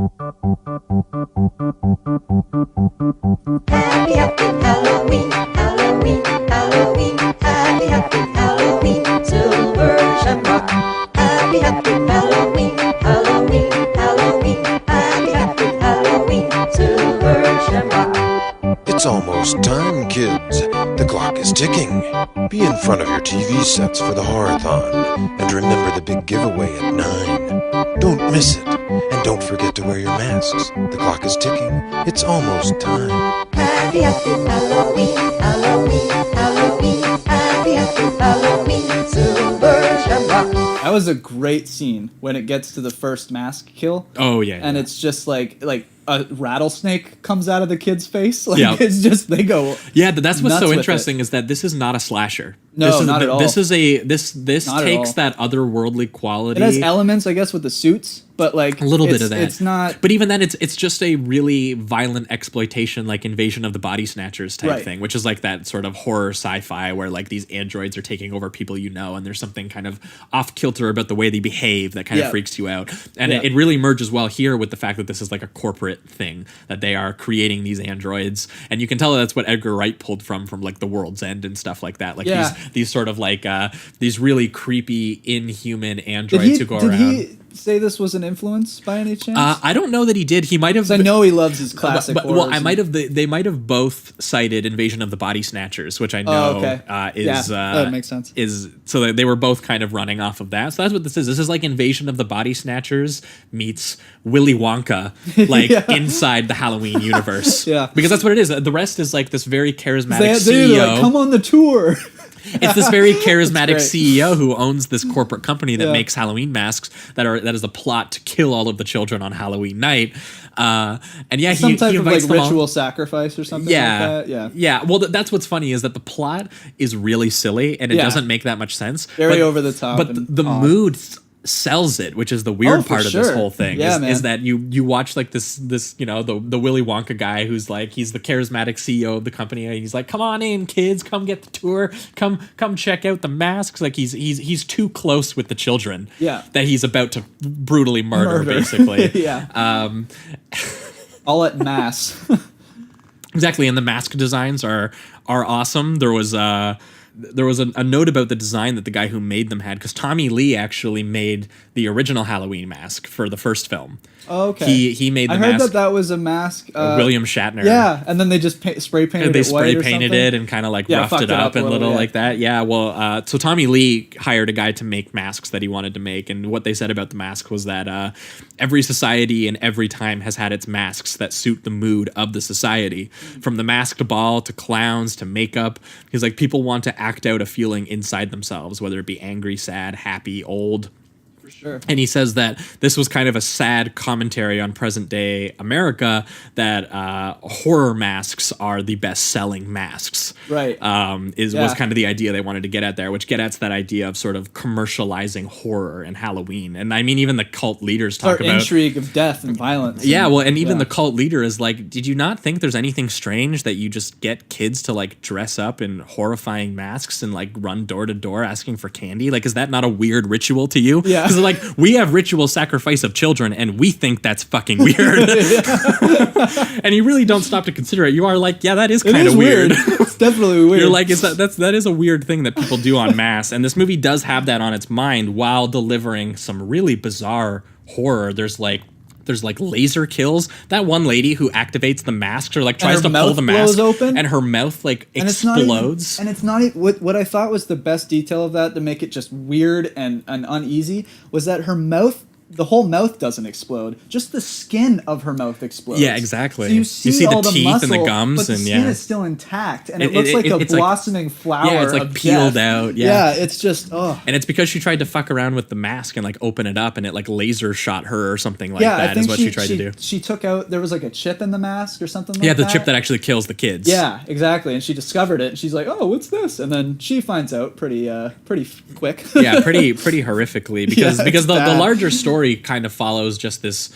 happy Halloween, Halloween, Halloween, happy Halloween, silver shamrock. Happy Halloween, Halloween, Halloween, happy Halloween, silver shamrock. It's almost time, kids. The clock is ticking. Be in front of your TV sets for the Horror-thon. And remember the big giveaway at 9. Don't miss it. And don't forget to wear your masks. The clock is ticking. It's almost time. Happy Halloween, Halloween, Halloween, happy Halloween, silver shamrock. That was a great scene when it gets to the first mask kill. Oh, yeah. And it's just like a rattlesnake comes out of the kid's face. Like it's just, they go. Yeah, but that's what's so interesting is that this is not a slasher. No, not at all. This takes that otherworldly quality. It has elements, I guess, with the suits. but like a little bit of that. It's not. But even then, it's just a really violent exploitation, like Invasion of the Body Snatchers type thing, which is like that sort of horror sci-fi where like these androids are taking over people and there's something kind of off kilter about the way they behave that kind of freaks you out. And it really merges well here with the fact that this is like a corporate thing, that they are creating these androids, and you can tell that's what Edgar Wright pulled from like The World's End and stuff like that. Like these sort of like these really creepy inhuman androids who go around. Did he say this was an influence by any chance? I don't know that he did. He might have. I know he loves his classic horrors. Well, I might have. They might have both cited Invasion of the Body Snatchers, which I know that makes sense. So that they were both kind of running off of that. So that's what this is. This is like Invasion of the Body Snatchers meets Willy Wonka, like inside the Halloween universe. Because that's what it is. The rest is like this very charismatic CEO. Like, come on the tour. It's this very charismatic CEO who owns this corporate company that makes Halloween masks that is a plot to kill all of the children on Halloween night. And some type of like ritual sacrifice or something like that. Yeah. Well, that's what's funny is that the plot is really silly and it doesn't make that my Very over the top. But the mood sells it, which is the weird part of this whole thing. Is that you watch like this the Willy Wonka guy who's like, he's the charismatic CEO of the company, and he's like, come on in kids, come get the tour, come check out the masks. Like he's too close with the children that he's about to brutally murder. Basically. All at mass. Exactly. And the mask designs are awesome. There was a note about the design that the guy who made them had, because Tommy Lee actually made the original Halloween mask for the first film. Oh, okay. He made the mask. I heard that was a mask. William Shatner. Yeah, and then they just spray painted it white or something. It and kind of like roughed it up and little like that. Yeah, well, so Tommy Lee hired a guy to make masks that he wanted to make, and what they said about the mask was that every society and every time has had its masks that suit the mood of the society. From the masked ball to clowns to makeup. He's like, people want to act out a feeling inside themselves, whether it be angry, sad, happy, old. Sure. And he says that this was kind of a sad commentary on present day America, that horror masks are the best selling masks. Right. Was kind of the idea they wanted to get at there, which get at that idea of sort of commercializing horror and Halloween. And I mean, even the cult leaders talk about intrigue of death and violence. And even the cult leader is like, did you not think there's anything strange that you just get kids to like dress up in horrifying masks and like run door to door asking for candy? Like, is that not a weird ritual to you? Yeah. Because like, we have ritual sacrifice of children and we think that's fucking weird. And you really don't stop to consider it. You are like, yeah, that is kind of weird. It's definitely weird. You're like, that is a weird thing that people do en masse. And this movie does have that on its mind while delivering some really bizarre horror. There's like laser kills. That one lady who activates the masks or like tries to pull the mask open, and her mouth like explodes. And it's not what I thought was the best detail of that to make it just weird and uneasy was that her mouth, the whole mouth doesn't explode. Just the skin of her mouth explodes. Yeah, exactly. So you see all the teeth muscle, and the gums, but the and skin is still intact, and it looks like a blossoming flower. Yeah, it's like peeled out. Yeah, it's just And it's because she tried to fuck around with the mask and like open it up, and it like laser shot her or something like that. Is what she tried to do. She took out, there was like a chip in the mask or something like that. Yeah, the chip that actually kills the kids. Yeah, exactly. And she discovered it, and she's like, "Oh, what's this?" And then she finds out pretty quick. Yeah, pretty horrifically because the larger story kind of follows just this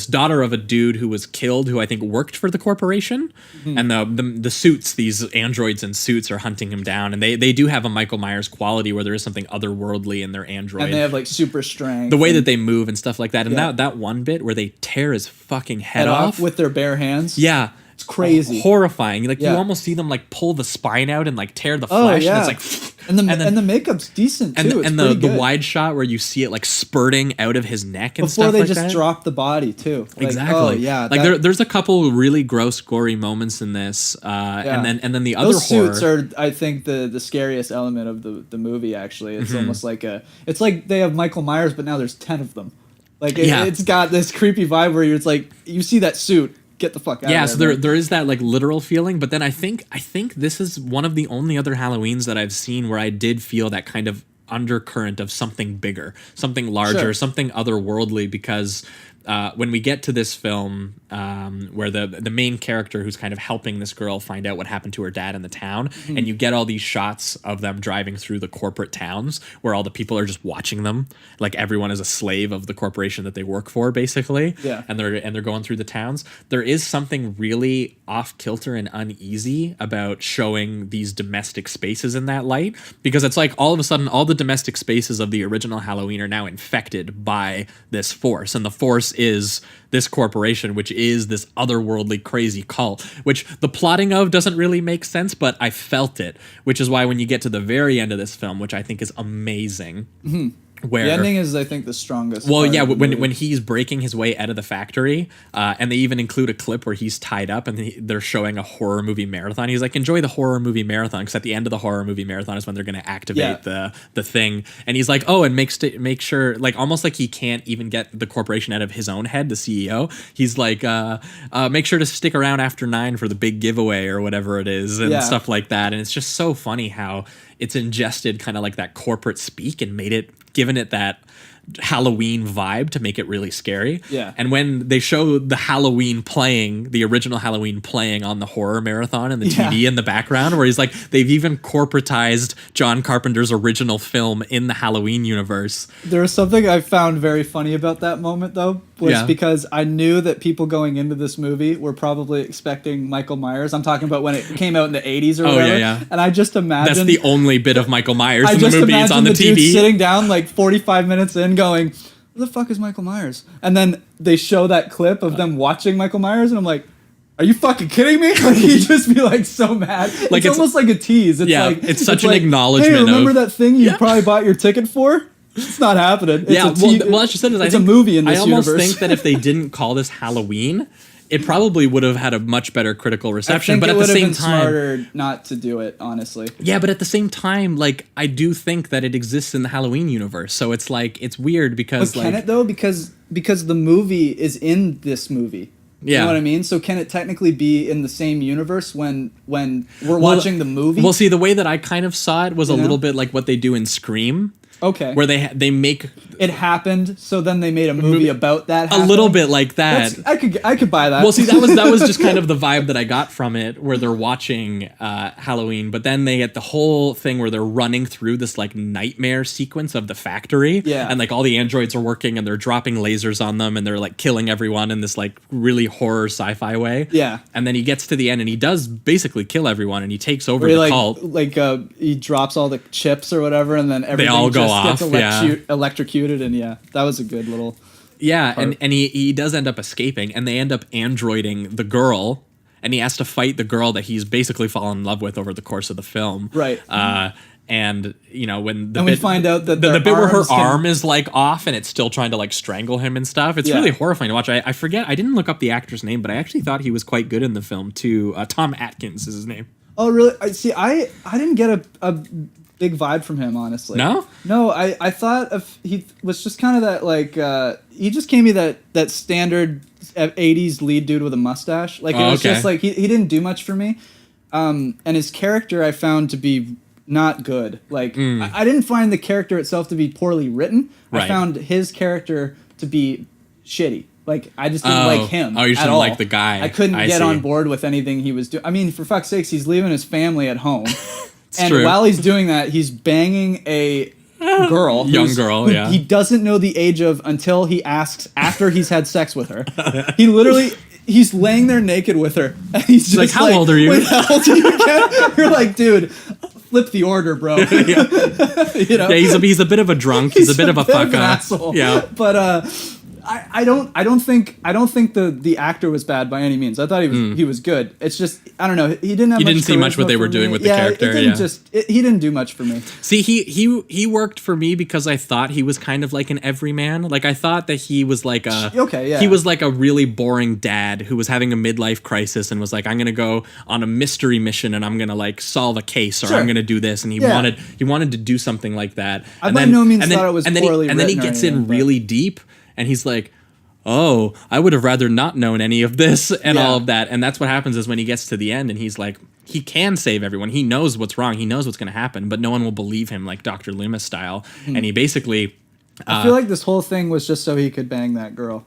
daughter of a dude who was killed, who I think worked for the corporation, and the suits, these androids in suits are hunting him down, and they do have a Michael Myers quality where there is something otherworldly in their android, and they have like super strength, the way that they move and stuff like that, and that one bit where they tear his fucking head off with their bare hands. Yeah. It's crazy, horrifying. Like you almost see them like pull the spine out and like tear the flesh. And it's like, and the makeup's decent too. And the wide shot where you see it like spurting out of his neck and before stuff like that. Before they just drop the body too. Like, exactly. Oh yeah. Like there's a couple really gross, gory moments in this. And then the other those suits are, I think, the scariest element of the movie. Actually, it's almost like it's like they have Michael Myers, but now there's 10 of them. Like it's got this creepy vibe where it's like you see that suit. Get the fuck out of there. Yeah, so there is that like literal feeling, but then I think this is one of the only other Halloweens that I've seen where I did feel that kind of undercurrent of something bigger, something larger, something otherworldly, because when we get to this film, where the main character who's kind of helping this girl find out what happened to her dad in the town, and you get all these shots of them driving through the corporate towns where all the people are just watching them, like everyone is a slave of the corporation that they work for, basically. Yeah. And they're going through the towns. There is something really off kilter and uneasy about showing these domestic spaces in that light, because it's like all of a sudden all the domestic spaces of the original Halloween are now infected by this force, and the force is this corporation, which is this otherworldly crazy cult, which the plotting of doesn't really make sense, but I felt it, which is why when you get to the very end of this film, which I think is amazing, where the ending is, I think, the strongest. Well, yeah, when he's breaking his way out of the factory, and they even include a clip where he's tied up and they're showing a horror movie marathon. He's like, enjoy the horror movie marathon, because at the end of the horror movie marathon is when they're going to activate the thing. And he's like, oh, and make sure, like almost like he can't even get the corporation out of his own head, the CEO. He's like, make sure to stick around after 9 for the big giveaway or whatever it is, and stuff like that. And it's just so funny how it's ingested kind of like that corporate speak and given it that Halloween vibe to make it really scary. Yeah. And when they show the Halloween playing, the original Halloween playing on the horror marathon and the TV in the background, where he's like, they've even corporatized John Carpenter's original film in the Halloween universe. There was something I found very funny about that moment, though, was because I knew that people going into this movie were probably expecting Michael Myers. I'm talking about when it came out in the 80s or whatever. Yeah. And I just imagined... That's the only bit of Michael Myers in the movie. It's on the TV. Dude sitting down like 45 minutes in going, who the fuck is Michael Myers? And then they show that clip of them watching Michael Myers, and I'm like, are you fucking kidding me? Like, he'd just be like so mad. Like, it's almost like a tease. It's like, it's such an acknowledgement. Hey, remember that thing you probably bought your ticket for? It's not happening. It's well, that's just it. It's a movie in this universe. I almost think that if they didn't call this Halloween, it probably would have had a much better critical reception. But at the same time, smarter not to do it, honestly. Yeah, but at the same time, like, I do think that it exists in the Halloween universe. So it's like, it's weird because but can it though? Because the movie is in this movie. Yeah. You know what I mean? So can it technically be in the same universe when we're watching the movie? Well, see, the way that I kind of saw it was a little bit like what they do in Scream. Okay. Where they make it happened, so then they made a movie about that happening. A little bit like that. I could buy that. Well, see, that was just kind of the vibe that I got from it, where they're watching Halloween, but then they get the whole thing where they're running through this like nightmare sequence of the factory, and like all the androids are working and they're dropping lasers on them and they're like killing everyone in this like really horror sci-fi way. Yeah. And then he gets to the end and he does basically kill everyone and he takes over the cult. He drops all the chips or whatever, and then everything they all go just off. gets electrocuted, and that was a good little. Yeah, part. and he does end up escaping, and they end up androiding the girl, and he has to fight the girl that he's basically fallen in love with over the course of the film. Right. And you know when we find out that the bit where her arm is like off and it's still trying to like strangle him and stuff. It's really horrifying to watch. I forget. I didn't look up the actor's name, but I actually thought he was quite good in the film too. Tom Atkins is his name. Oh really? I didn't get a big vibe from him, honestly. No, I thought he was just kind of that like he just gave me that standard 80s lead dude with a mustache. Like it was just like he didn't do much for me. And his character I found to be not good. Like I didn't find the character itself to be poorly written. Right. I found his character to be shitty. Like I just didn't like him. Oh, you didn't like the guy. I couldn't get on board with anything he was doing. I mean, for fuck's sakes, he's leaving his family at home. And true. While he's doing that, he's banging a girl. Young girl, yeah. He doesn't know the age of until he asks after he's had sex with her. He literally, he's laying there naked with her. And he's just like, how old are you? Wait, how old are you again? You're like, dude, flip the order, bro. Yeah. You know? Yeah, he's a bit of a drunk. He's a bit of a fuck up. Yeah. But I don't think the actor was bad by any means. I thought he was good. It's just I don't know. He didn't have. You much didn't see much what they were doing with the character. He didn't do much for me. See, he worked for me because I thought he was kind of like an everyman. Like I thought that he was like he was like a really boring dad who was having a midlife crisis and was like, I'm gonna go on a mystery mission and I'm gonna like solve a case or I'm gonna do this, and he wanted to do something like that. I by no means thought it was poorly written. And then he gets in really deep. And he's like, oh, I would have rather not known any of this and all of that. And that's what happens is when he gets to the end and he's like, he can save everyone. He knows what's wrong. He knows what's going to happen, but no one will believe him like Dr. Loomis style. And he basically... I feel like this whole thing was just so he could bang that girl.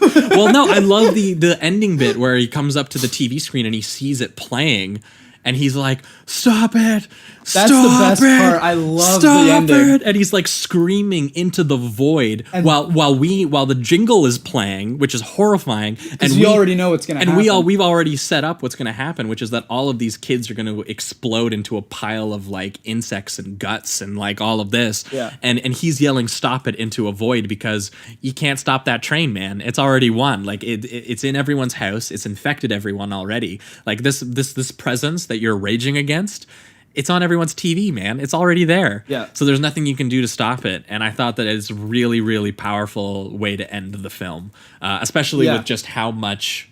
Well, no, I love the ending bit where he comes up to the TV screen and he sees it playing. And he's like, "Stop it! That's the best part. I love the ending. And he's like screaming into the void while the jingle is playing, which is horrifying. And we already know what's going to happen. And we've already set up what's going to happen, which is that all of these kids are going to explode into a pile of like insects and guts and like all of this. Yeah. And he's yelling, "Stop it!" into a void because you can't stop that train, man. It's already won. Like it's in everyone's house. It's infected everyone already. Like this presence that you're raging against, it's on everyone's TV, man. It's already there. Yeah. So there's nothing you can do to stop it. And I thought that it's a really, really powerful way to end the film, especially with just how much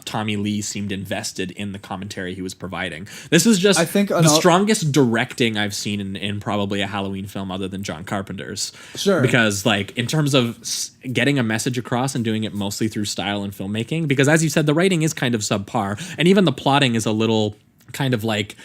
Tommy Lee seemed invested in the commentary he was providing. This is just, I think, the strongest directing I've seen in probably a Halloween film other than John Carpenter's. Sure. Because like in terms of getting a message across and doing it mostly through style and filmmaking, because as you said, the writing is kind of subpar and even the plotting is a little kind of like,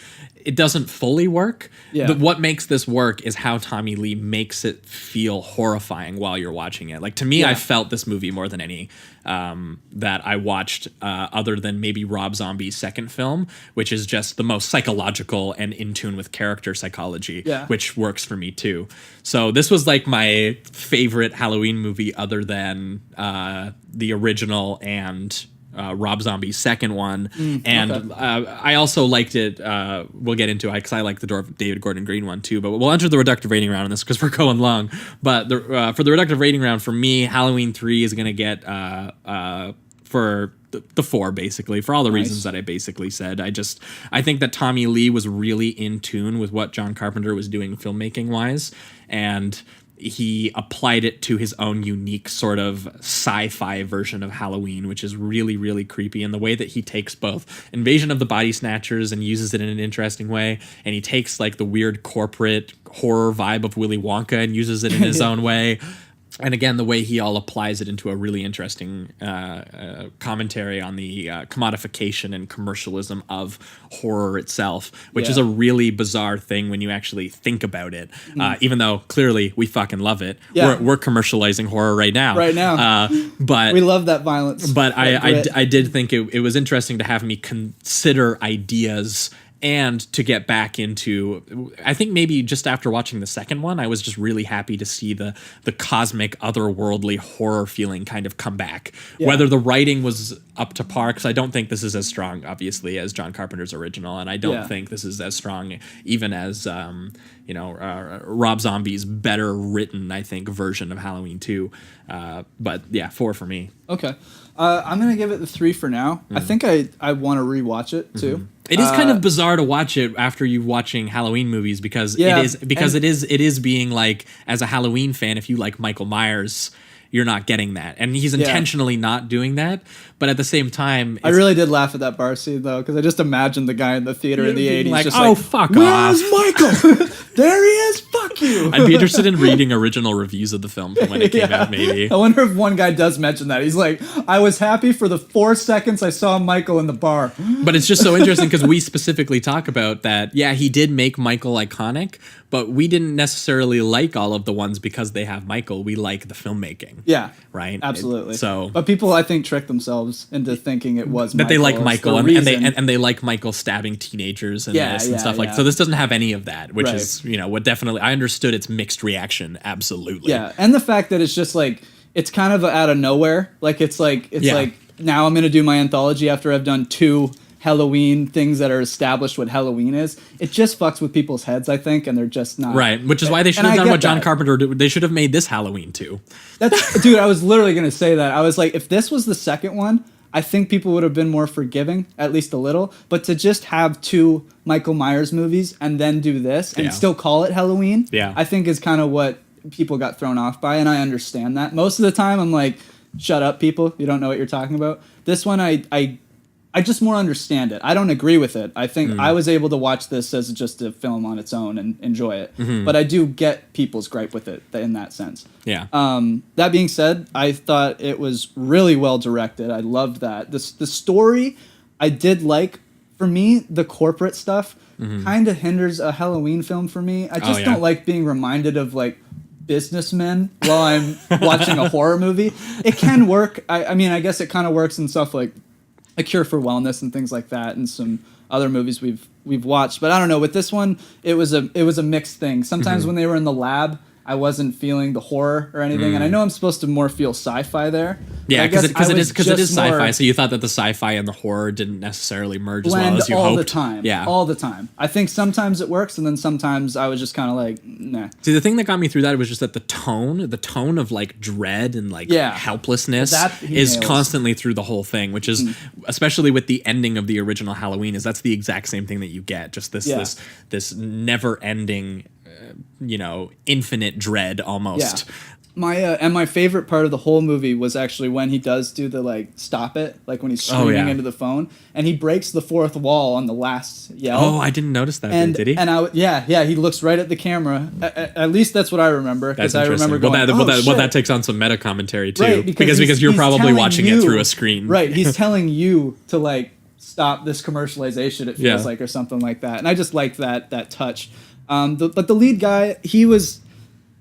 it doesn't fully work. Yeah. But what makes this work is how Tommy Lee makes it feel horrifying while you're watching it. Like to me, I felt this movie more than any that I watched other than maybe Rob Zombie's second film, which is just the most psychological and in tune with character psychology, which works for me too. So this was like my favorite Halloween movie other than the original and Rob Zombie's second one. I also liked it. We'll get into it because I like the David Gordon Green one too, but we'll enter the reductive rating round on this because we're going long. But for the reductive rating round, for me, Halloween 3 is going to get for the 4, basically, for all the reasons that I basically said. I think that Tommy Lee was really in tune with what John Carpenter was doing filmmaking wise, and he applied it to his own unique sort of sci-fi version of Halloween, which is really, really creepy. And the way that he takes both Invasion of the Body Snatchers and uses it in an interesting way, and he takes like the weird corporate horror vibe of Willy Wonka and uses it in his own way. And again, the way he all applies it into a really interesting commentary on the commodification and commercialism of horror itself, which is a really bizarre thing when you actually think about it. Even though clearly we fucking love it, we're commercializing horror right now. But we love that violence. But I did think it was interesting to have me consider ideas. And to get back into, I think maybe just after watching the second one, I was just really happy to see the cosmic, otherworldly horror feeling kind of come back. Yeah. Whether the writing was up to par, because I don't think this is as strong, obviously, as John Carpenter's original, and I don't think this is as strong even as Rob Zombie's better written, I think, version of Halloween 2. But yeah, 4 for me. Okay. I'm going to give it the 3 for now. I think I want to rewatch it too. It is kind of bizarre to watch it after you're watching Halloween movies because it is being like, as a Halloween fan, if you like Michael Myers, you're not getting that. And he's intentionally not doing that. But at the same time, I really did laugh at that bar scene though, because I just imagined the guy in the theater in the 80s like, just oh, fuck off. Where's Michael? There he is. Fuck you. I'd be interested in reading original reviews of the film from when it came out, maybe. I wonder if one guy does mention that. He's like, I was happy for the 4 seconds I saw Michael in the bar. But it's just so interesting because we specifically talk about that. Yeah, he did make Michael iconic, but we didn't necessarily like all of the ones because they have Michael. We like the filmmaking. Yeah. Right? Absolutely. But people, I think, trick themselves into thinking it was that Michael. they like Michael and they like Michael stabbing teenagers and and stuff like. So this doesn't have any of that, which is what definitely I understood its mixed reaction. Absolutely. Yeah, and the fact that it's just like it's kind of out of nowhere. Like it's like now I'm gonna do my anthology after I've done 2 Halloween things that are established what Halloween is. It just fucks with people's heads, I think, and they're just not right. Which is why they should have done what John Carpenter did. They should have made this Halloween too. Dude, I was literally gonna say that. I was like, if this was the second one, I think people would have been more forgiving, at least a little. But to just have 2 Michael Myers movies and then do this and still call it Halloween, I think is kind of what people got thrown off by, and I understand that. Most of the time, I'm like, shut up, people. You don't know what you're talking about. This one, I just more understand it. I don't agree with it. I think I was able to watch this as just a film on its own and enjoy it. But I do get people's gripe with it in that sense. Yeah. That being said, I thought it was really well directed. I loved that. The story I did like. For me, the corporate stuff kind of hinders a Halloween film for me. I just don't like being reminded of like businessmen while I'm watching a horror movie. It can work. I mean, I guess it kind of works in stuff like A Cure for Wellness and things like that, and some other movies we've watched. But I don't know. With this one, it was a mixed thing. Sometimes when they were in the lab, I wasn't feeling the horror or anything, and I know I'm supposed to more feel sci-fi there. Yeah, because it is sci-fi. So you thought that the sci-fi and the horror didn't necessarily merge as well as you hoped. All the time. Yeah, all the time. I think sometimes it works, and then sometimes I was just kind of like, nah. See, the thing that got me through that was just that the tone of like dread and like helplessness is constantly through the whole thing, which is especially with the ending of the original Halloween, is that's the exact same thing that you get. Just this never-ending. Infinite dread almost. Yeah. My favorite part of the whole movie was actually when he does do the like stop it, like when he's screaming into the phone, and he breaks the fourth wall on the last yell. Oh, I didn't notice that. Did he? And he looks right at the camera. At least that's what I remember, because I remember going, that takes on some meta commentary too, right, because you're probably watching it through a screen. Right, he's telling you to like stop this commercialization. It feels like, or something like that, and I just liked that touch. But the lead guy, he was,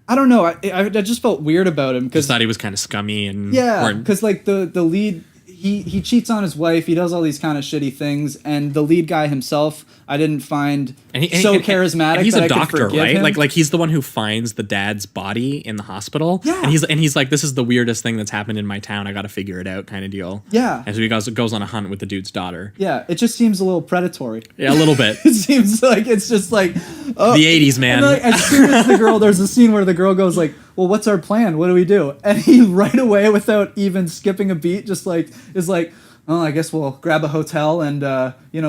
I don't know, I just felt weird about him because thought he was kind of scummy and because like the lead, he cheats on his wife, he does all these kind of shitty things, and the lead guy himself, I didn't find charismatic. And he's a doctor, right? Him. Like he's the one who finds the dad's body in the hospital. Yeah. And he's like, this is the weirdest thing that's happened in my town. I got to figure it out, kind of deal. Yeah. And so he goes on a hunt with the dude's daughter. Yeah. It just seems a little predatory. Yeah, a little bit. It seems like it's just like the 80s, man. And like, as soon as there's a scene where the girl goes like, well, what's our plan? What do we do? And he right away, without even skipping a beat, just like is like, oh, I guess we'll grab a hotel and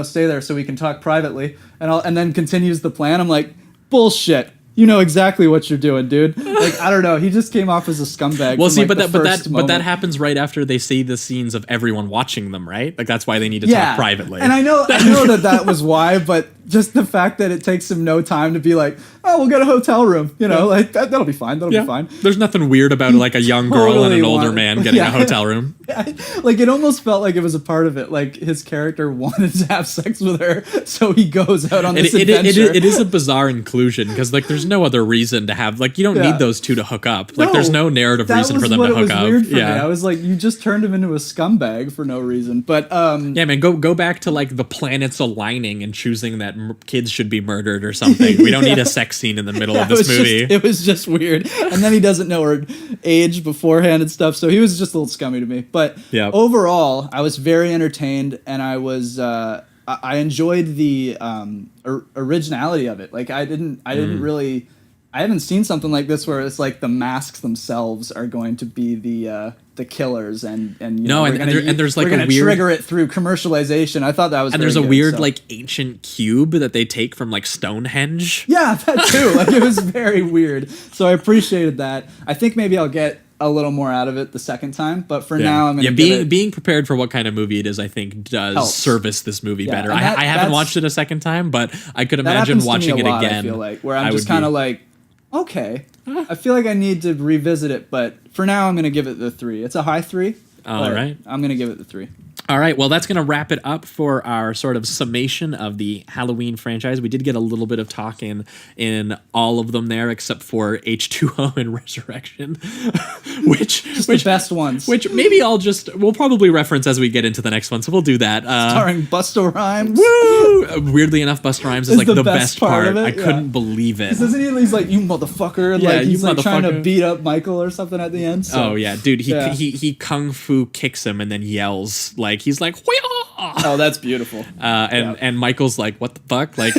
stay there so we can talk privately, and then continues the plan. I'm like, bullshit. You know exactly what you're doing, dude. Like, I don't know. He just came off as a scumbag. Well, see, but that happens right after they see the scenes of everyone watching them, right? Like that's why they need to talk privately. And I know that was why, but just the fact that it takes him no time to be like, oh, we'll get a hotel room, like that'll be fine. That'll be fine. There's nothing weird about like a young girl and an older man getting a hotel room. Like it almost felt like it was a part of it. Like his character wanted to have sex with her, so he goes out on this adventure. It is a bizarre inclusion because like there's no other reason to have like you don't need those two to hook up. Like there's no narrative reason for them to hook up. Weird for me. I was like, you just turned him into a scumbag for no reason. But yeah, man, go back to like the planets aligning and choosing that kids should be murdered or something. We don't need a sex scene in the middle of this movie. It was just weird. And then he doesn't know her age beforehand and stuff, so he was just a little scummy to me. But overall, I was very entertained, and I was I enjoyed the originality of it. Like I haven't seen something like this where it's like the masks themselves are going to be the killers, and there's like we're gonna trigger it through commercialization. I thought that was there's a weird like ancient cube that they take from like Stonehenge. Yeah, that too. Like it was very weird. So I appreciated that. I think maybe I'll get a little more out of it the second time, but for now I'm gonna being prepared for what kind of movie it is, I think does service this movie better. I haven't watched it a second time, but I could imagine watching it again. I feel like where I'm just kind of like, okay, I feel like I need to revisit it, but for now I'm going to give it the 3. It's a high 3. All right. I'm going to give it the 3. All right, well, that's going to wrap it up for our sort of summation of the Halloween franchise. We did get a little bit of talk in all of them there, except for H2O and Resurrection, which the best ones. Which maybe we'll probably reference as we get into the next one, so we'll do that. Starring Busta Rhymes. Woo! Weirdly enough, Busta Rhymes is like the best part. I couldn't believe it. Isn't he? He's like, you motherfucker, and like he's like trying to beat up Michael or something at the end. So. Oh yeah, dude, he kung fu kicks him and then yells like. He's like, Hoi-ah! Oh, that's beautiful. And Michael's like, what the fuck? Like,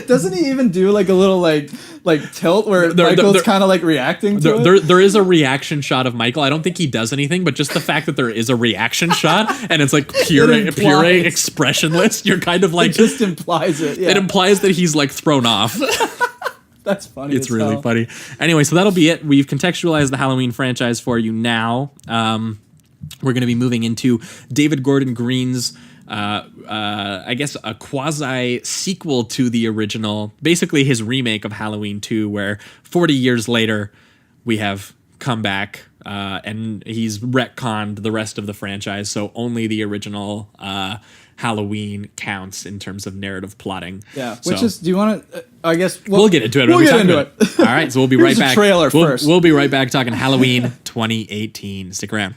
doesn't he even do like a little like tilt where Michael's kind of like reacting to it? There is a reaction shot of Michael. I don't think he does anything, but just the fact that there is a reaction shot and it's like pure expressionless, you're kind of like it just implies it. Yeah. It implies that he's like thrown off. That's funny. It's really funny. Anyway, so that'll be it. We've contextualized the Halloween franchise for you now. We're going to be moving into David Gordon Green's, I guess, a quasi-sequel to the original, basically his remake of Halloween 2, where 40 years later, we have come back and he's retconned the rest of the franchise, so only the original Halloween counts in terms of narrative plotting. Yeah, which is, do you want to, I guess... We'll get into it. We'll get into it. All right, so we'll be right back. Trailer first. We'll be right back talking Halloween 2018. Stick around.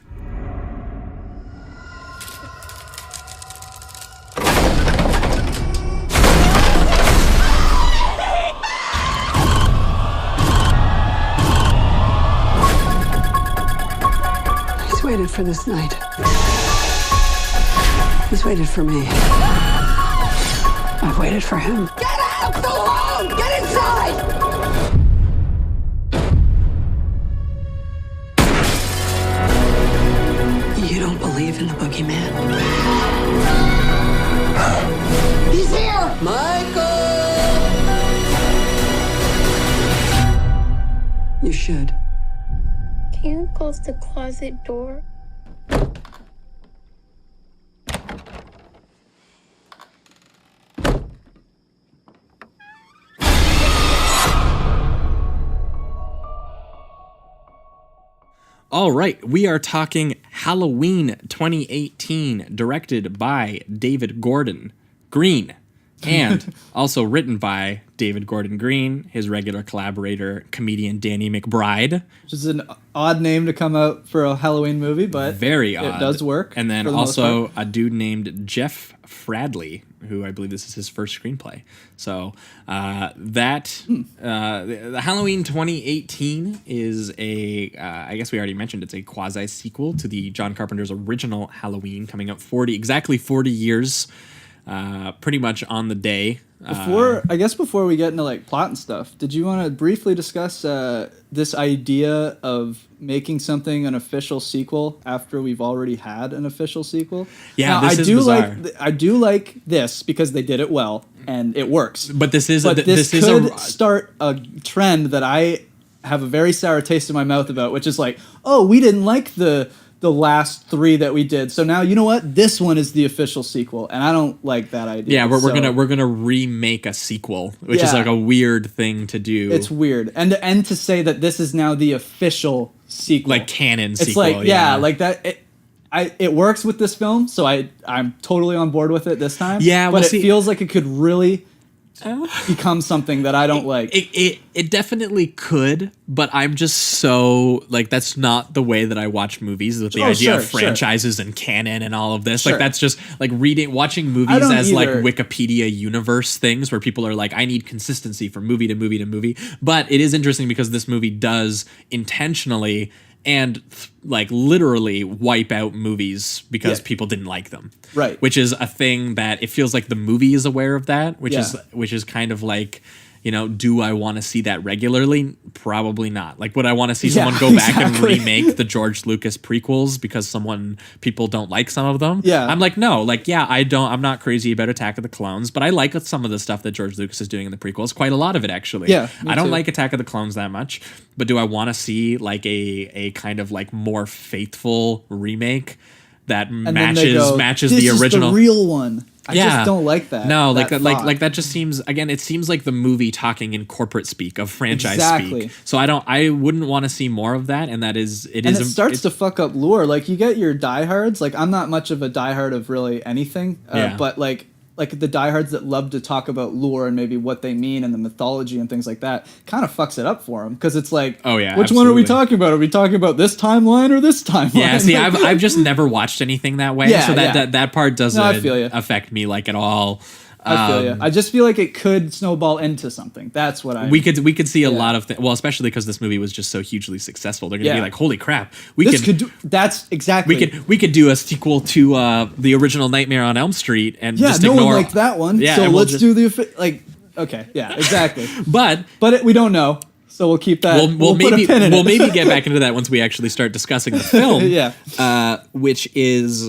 He's waited for this night. He's waited for me. I've waited for him. Get out of the room! Get inside! You don't believe in the boogeyman? He's here! Michael! You should. Can you close the closet door? All right, we are talking Halloween 2018, directed by David Gordon Green, and also written by David Gordon Green, his regular collaborator, comedian Danny McBride. Which is an odd name to come out for a Halloween movie, but very odd. It does work. And then also a dude named Jeff Fradley, who I believe this is his first screenplay. So the Halloween 2018 is I guess we already mentioned, it's a quasi sequel to the John Carpenter's original Halloween, coming up exactly 40 years, pretty much on the day. Before we get into like plot and stuff, did you want to briefly discuss this idea of making something an official sequel after we've already had an official sequel? Yeah, now, this is bizarre. I do like this because they did it well and it works. But this could start a trend that I have a very sour taste in my mouth about, which is like, oh, we didn't like the last three that we did, so now you know what, this one is the official sequel, and I don't like that idea. Yeah, we're gonna remake a sequel, which is like a weird thing to do. It's weird, and to say that this is now the official sequel, like canon sequel. It's like like that. It works with this film, so I'm totally on board with it this time. Yeah, but it feels like it could really become something that I don't like. It definitely could, but I'm just so like, that's not the way that I watch movies, with the idea of franchises and canon and all of this. Like, that's just like watching movies as like Wikipedia universe things where people are like, I need consistency from movie to movie to movie. But it is interesting because this movie does intentionally and like literally wipe out movies because people didn't like them. Right. Which is a thing that it feels like the movie is aware of that, which is kind of like, you know, do I want to see that regularly? Probably not. Like, would I want to see someone go back and remake the George Lucas prequels because people don't like some of them? Yeah. I'm like, no, like, I'm not crazy about Attack of the Clones, but I like some of the stuff that George Lucas is doing in the prequels. Quite a lot of it, actually. Yeah. I don't like Attack of the Clones that much, but do I want to see like a kind of like more faithful remake that matches the original? This is the real one. I just don't like that. No, like that just seems, again, it seems like the movie talking in corporate speak of franchise speak. So I wouldn't want to see more of that, and it starts to fuck up lore. Like, you get your diehards. Like, I'm not much of a diehard of really anything, but like the diehards that love to talk about lore and maybe what they mean and the mythology and things like that, kind of fucks it up for them, because it's like, which one are we talking about? Are we talking about this timeline or this timeline? Yeah, see, I've just never watched anything that way, so that part doesn't affect me like at all. I feel you. I just feel like it could snowball into something. That's what we could see a lot of things. Well, especially because this movie was just so hugely successful. They're going to be like, holy crap, that's exactly. We could do a sequel to the original Nightmare on Elm Street and just no ignore one liked that one. Yeah, so let's do the okay, yeah, exactly. but we don't know. So we'll keep that. We'll maybe get back into that once we actually start discussing the film. Which is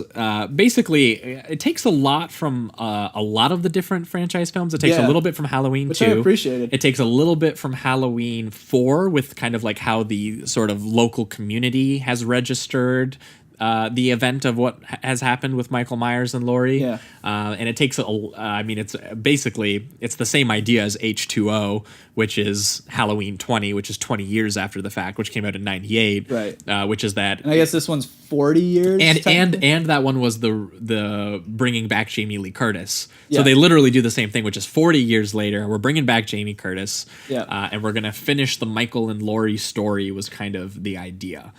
basically, it takes a lot from a lot of the different franchise films. It takes a little bit from Halloween 2. I appreciated. It takes a little bit from Halloween 4 with kind of like how the sort of local community has registered the event of what has happened with Michael Myers and Laurie. Yeah. And it takes it's basically it's the same idea as H2O, which is Halloween 20, which is 20 years after the fact, which came out in 98. Right. Which is that. And I guess this one's 40 years. And that one was the bringing back Jamie Lee Curtis. Yeah. So they literally do the same thing, which is 40 years later. We're bringing back Jamie Curtis. Yeah. And we're gonna finish the Michael and Laurie story. Was kind of the idea,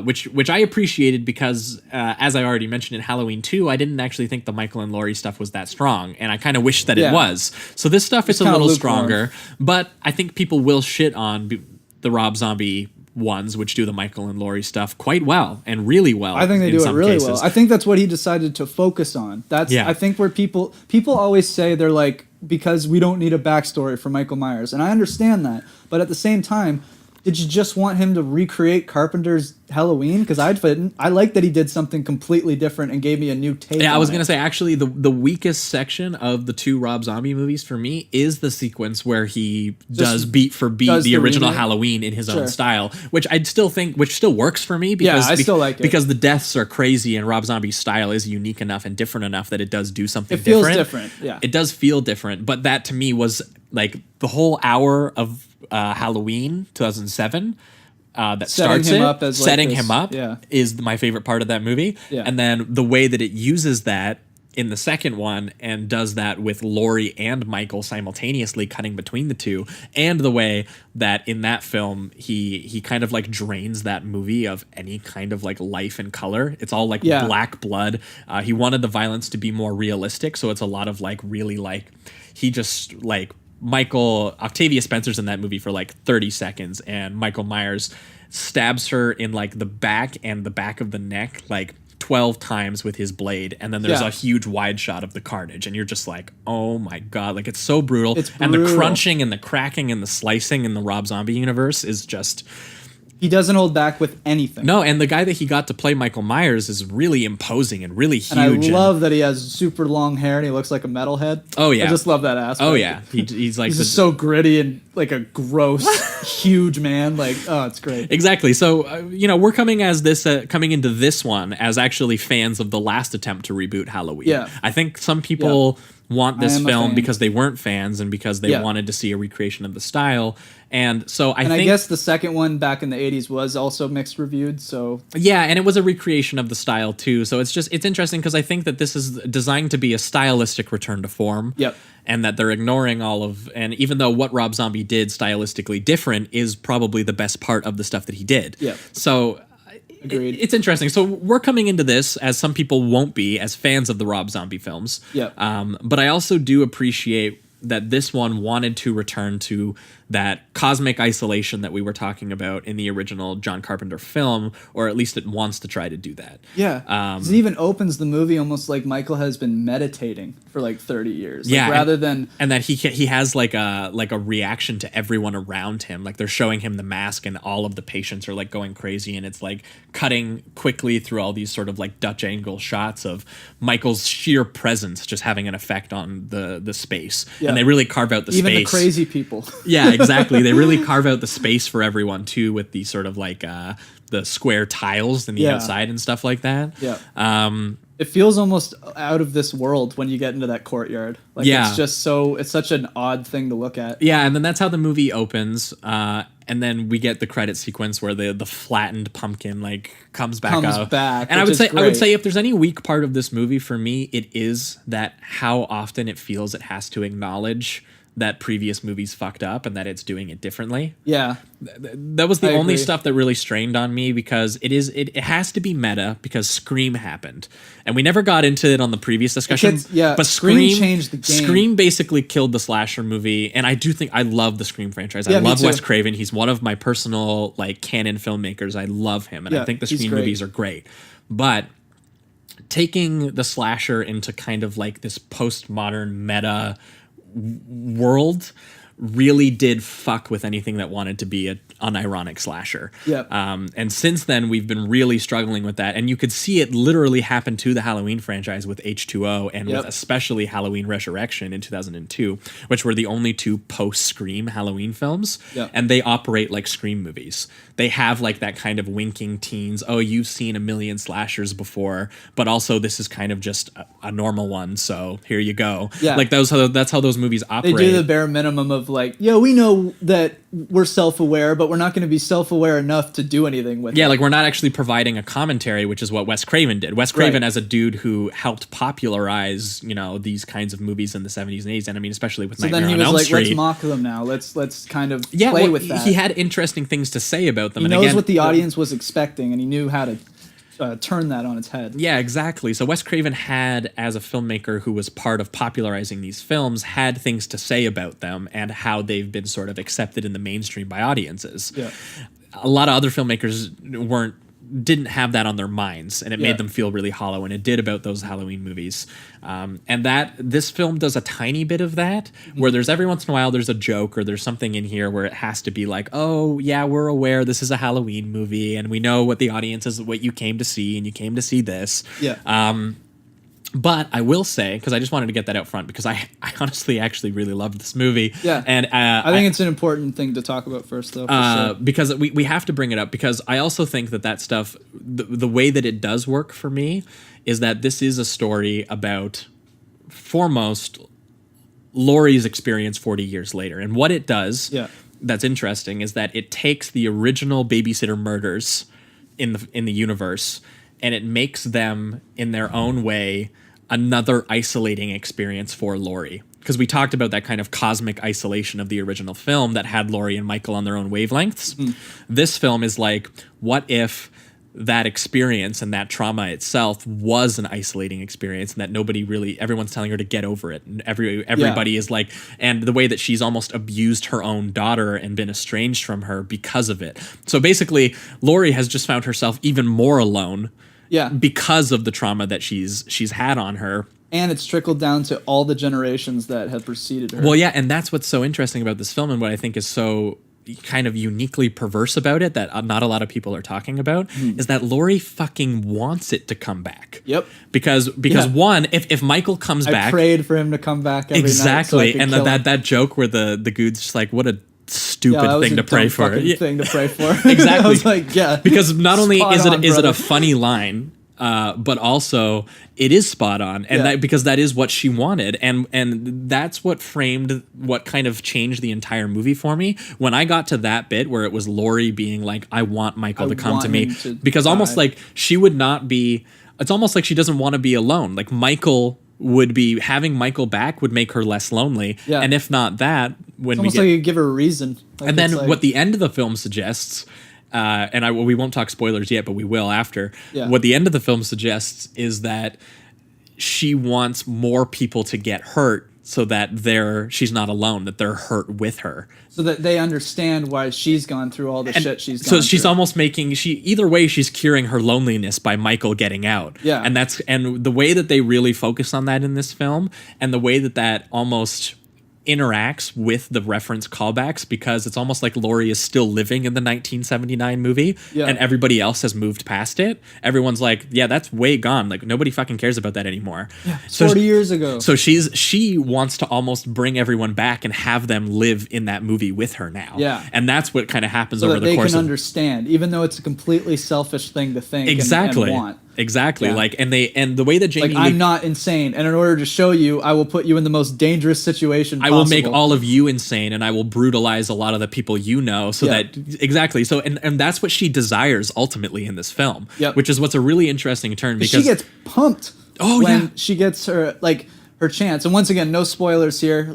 which I appreciated because as I already mentioned in Halloween 2, I didn't actually think the Michael and Laurie stuff was that strong, and I kind of wish that it was. So this stuff is a little stronger, but I think people will shit on the Rob Zombie ones, which do the Michael and Laurie stuff quite well and really well. I think they do it really well. I think that's what he decided to focus on. I think where people always say they're like, because we don't need a backstory for Michael Myers, and I understand that, but at the same time, did you just want him to recreate Carpenter's Halloween? Because I like that he did something completely different and gave me a new take. Yeah, I was going to say, actually, the weakest section of the two Rob Zombie movies for me is the sequence where he does beat for beat the original Halloween in his own style, which I'd still think, which still works for me. Because, I still like it. Because the deaths are crazy and Rob Zombie's style is unique enough and different enough that it does do something different. It feels different, yeah. It does feel different, but that to me was like the whole hour of Halloween 2007 that starts it, setting him up is my favorite part of that movie. Yeah. And then the way that it uses that in the second one and does that with Laurie and Michael simultaneously cutting between the two, and the way that in that film he kind of like drains that movie of any kind of like life and color. It's all like black blood. He wanted the violence to be more realistic, so it's a lot of like really like he just like Octavia Spencer's in that movie for like 30 seconds, and Michael Myers stabs her in like the back and the back of the neck like 12 times with his blade, and then there's a huge wide shot of the carnage, and you're just like, oh my god, like it's so brutal. And the crunching and the cracking and the slicing in the Rob Zombie universe is just... He doesn't hold back with anything. No, and the guy that he got to play Michael Myers is really imposing and really huge. And I love that he has super long hair and he looks like a metalhead. Oh, yeah. I just love that aspect. Oh, yeah. He's like... He's just so gritty and like a gross, huge man. Like, oh, it's great. Exactly. So, we're coming into this one as actually fans of the last attempt to reboot Halloween. Yeah. I think some people... want this film because they weren't fans and because they wanted to see a recreation of the style. And so I guess the second one back in the 80s was also mixed reviewed. So yeah, and it was a recreation of the style too. So it's interesting because I think that this is designed to be a stylistic return to form. Yep. And that they're ignoring and even though what Rob Zombie did stylistically different is probably the best part of the stuff that he did. Yeah. So agreed. It's interesting. So we're coming into this as some people won't be as fans of the Rob Zombie films. Yeah. But I also do appreciate that this one wanted to return to that cosmic isolation that we were talking about in the original John Carpenter film, or at least it wants to try to do that. Yeah. It even opens the movie almost like Michael has been meditating for like 30 years. Yeah. Rather than... And that he has like a reaction to everyone around him. Like they're showing him the mask and all of the patients are like going crazy, and it's like cutting quickly through all these sort of like Dutch angle shots of Michael's sheer presence just having an effect on the space. Yeah. And they really carve out the space. Even the crazy people. Yeah, exactly. They really carve out the space for everyone too, with the sort of like the square tiles in the outside and stuff like that. Yeah. It feels almost out of this world when you get into that courtyard. Like it's just it's such an odd thing to look at. Yeah, and then that's how the movie opens. And then we get the credit sequence where the flattened pumpkin like comes back up. And I would say if there's any weak part of this movie for me, it is that how often it feels it has to acknowledge that previous movies fucked up and that it's doing it differently. Yeah. That was the only stuff that really strained on me, because it has to be meta because Scream happened. And we never got into it on the previous discussion. But Scream changed the game. Scream basically killed the slasher movie, and I love the Scream franchise. I love Wes Craven. He's one of my personal like canon filmmakers. I love him, and I think the Scream movies are great. But taking the slasher into kind of like this postmodern meta world really did fuck with anything that wanted to be an unironic slasher. Yep. And since then, we've been really struggling with that. And you could see it literally happen to the Halloween franchise with H2O and with especially Halloween Resurrection in 2002, which were the only 2 post-Scream Halloween films. Yep. And they operate like Scream movies. They have like that kind of winking teens, oh, you've seen a million slashers before, but also this is kind of just a normal one, so here you go. Yeah. Like that's how those movies operate. They do the bare minimum of like, yeah, we know that we're self-aware, but we're not going to be self-aware enough to do anything with it. Yeah, like we're not actually providing a commentary, which is what Wes Craven did. Wes Craven as a dude who helped popularize, these kinds of movies in the 70s and 80s, and I mean especially with Nightmare on Elm Street. So then he was like, let's mock them now. Let's kind of play with that. He had interesting things to say about them. He knows what the audience was expecting, and he knew how to turn that on its head. Yeah, exactly. So Wes Craven had, as a filmmaker who was part of popularizing these films, had things to say about them and how they've been sort of accepted in the mainstream by audiences. Yeah. A lot of other filmmakers didn't have that on their minds, and it made them feel really hollow, and it did about those Halloween movies. And that this film does a tiny bit of that, where there's every once in a while there's a joke or there's something in here where it has to be like, oh yeah, we're aware this is a Halloween movie and we know what the audience is, what you came to see, and you came to see this. But I will say, because I just wanted to get that out front, because I honestly actually really loved this movie. Yeah. And I think it's an important thing to talk about first, though. For sure. Because we have to bring it up, because I also think that stuff, the way that it does work for me is that this is a story about, foremost, Laurie's experience 40 years later. And what it does that's interesting is that it takes the original babysitter murders in the universe, and it makes them, in their own way, another isolating experience for Laurie. Because we talked about that kind of cosmic isolation of the original film that had Laurie and Michael on their own wavelengths. This film is like, what if that experience and that trauma itself was an isolating experience, and that everyone's telling her to get over it, and everybody is like, and the way that she's almost abused her own daughter and been estranged from her because of it. So basically, Laurie has just found herself even more alone because of the trauma that she's had on her. And it's trickled down to all the generations that have preceded her. Well, yeah, and that's what's so interesting about this film, and what I think is so kind of uniquely perverse about it that not a lot of people are talking about, is that Laurie fucking wants it to come back. Yep. Because one, if Michael comes back, I prayed for him to come back every exactly, night so and that joke where the dude's just like, what a stupid thing to pray for. Thing to pray for. Exactly. I was like, because not only is it brother. a funny line, but also it is spot on, and because that is what she wanted, and that's what framed what kind of changed the entire movie for me. When I got to that bit where it was Laurie being like, I want Michael to come to me, because almost like she would not be, it's almost like she doesn't want to be alone. Like having Michael back would make her less lonely, and if not that, when it's almost like you give her a reason. Like, and then what the end of the film suggests, and we won't talk spoilers yet, but we will after. What the end of the film suggests is that she wants more people to get hurt so that she's not alone, that they're hurt with her. So that they understand why she's gone through all the shit she's gone through. So she's almost either way, she's curing her loneliness by Michael getting out. Yeah. And the way that they really focus on that in this film, and the way that almost interacts with the reference callbacks, because it's almost like Laurie is still living in the 1979 movie and everybody else has moved past it. Everyone's like, yeah, that's way gone. Like, nobody fucking cares about that anymore. Yeah, 40 years ago. So she wants to almost bring everyone back and have them live in that movie with her now. Yeah. And that's what kind of happens so over the course of... they can understand, even though it's a completely selfish thing to think and want. Exactly. Like, and the way that Jamie I'm not insane, and in order to show you, I will put you in the most dangerous situation possible. I will make all of you insane, and I will brutalize a lot of the people you know, so that exactly. So and that's what she desires ultimately in this film, which is what's a really interesting turn, because she gets pumped when she gets her chance. And once again, no spoilers here,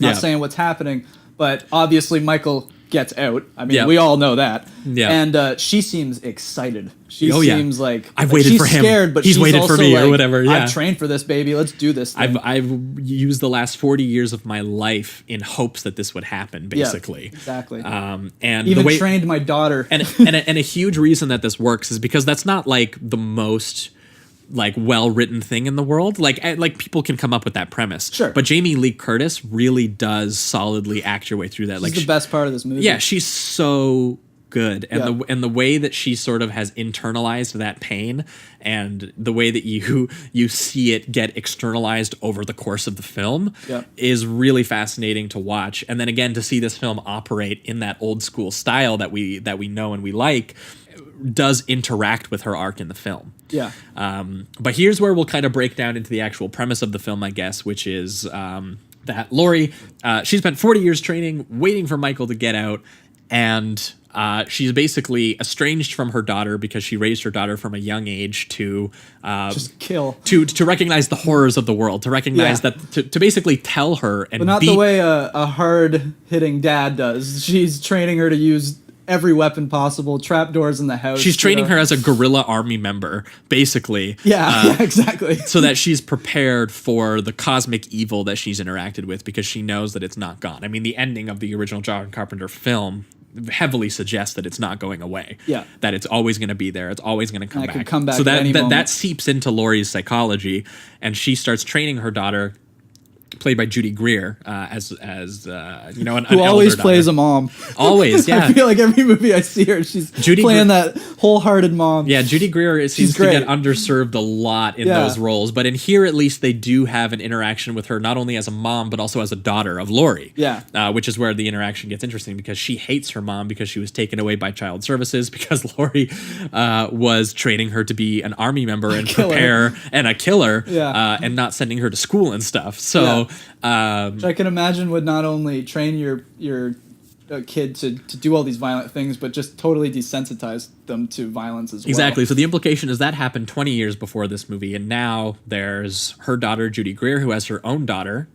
not saying what's happening, but obviously Michael gets out. I mean, we all know that. Yeah. And she seems excited. She seems like I've waited for him. She's scared, but he's waited for me, like, or whatever. Yeah. I've trained for this, baby. Let's do this thing. I've used the last 40 years of my life in hopes that this would happen, basically. Yeah, exactly. And even trained my daughter. and a huge reason that this works is because that's not like the most like well-written thing in the world. Like people can come up with that premise. Sure. But Jamie Lee Curtis really does solidly act your way through that. She's the best part of this movie. Yeah, she's so good. And the way that she sort of has internalized that pain, and the way that you see it get externalized over the course of the film is really fascinating to watch. And then again, to see this film operate in that old school style that we know and we like, does interact with her arc in the film. Yeah. But here's where we'll kind of break down into the actual premise of the film, I guess, which is that Laurie, she spent 40 years training, waiting for Michael to get out, and she's basically estranged from her daughter because she raised her daughter from a young age to just kill, to recognize the horrors of the world, to recognize that, to basically tell her, and but not the way a hard hitting dad does. She's training her to use every weapon possible, trapdoors in the house. She's training her as a guerrilla army member, basically. Yeah, exactly. So that she's prepared for the cosmic evil that she's interacted with, because she knows that it's not gone. I mean, the ending of the original John Carpenter film heavily suggests that it's not going away. Yeah. That it's always going to be there. It's always going to come back. Could come back so at any moment. that seeps into Laurie's psychology, and she starts training her daughter, played by Judy Greer, as you know, who always plays a mom. Always, yeah. I feel like every movie I see her, she's playing that wholehearted mom. Yeah, Judy Greer seems to get underserved a lot in those roles, but in here at least they do have an interaction with her, not only as a mom but also as a daughter of Laurie. Yeah, which is where the interaction gets interesting, because she hates her mom because she was taken away by child services because Laurie was training her to be an army member and a killer, and not sending her to school and stuff. So. Which I can imagine would not only train your kid to do all these violent things, but just totally desensitize them to violence as well. Exactly. So the implication is that happened 20 years before this movie, and now there's her daughter Judy Greer, who has her own daughter,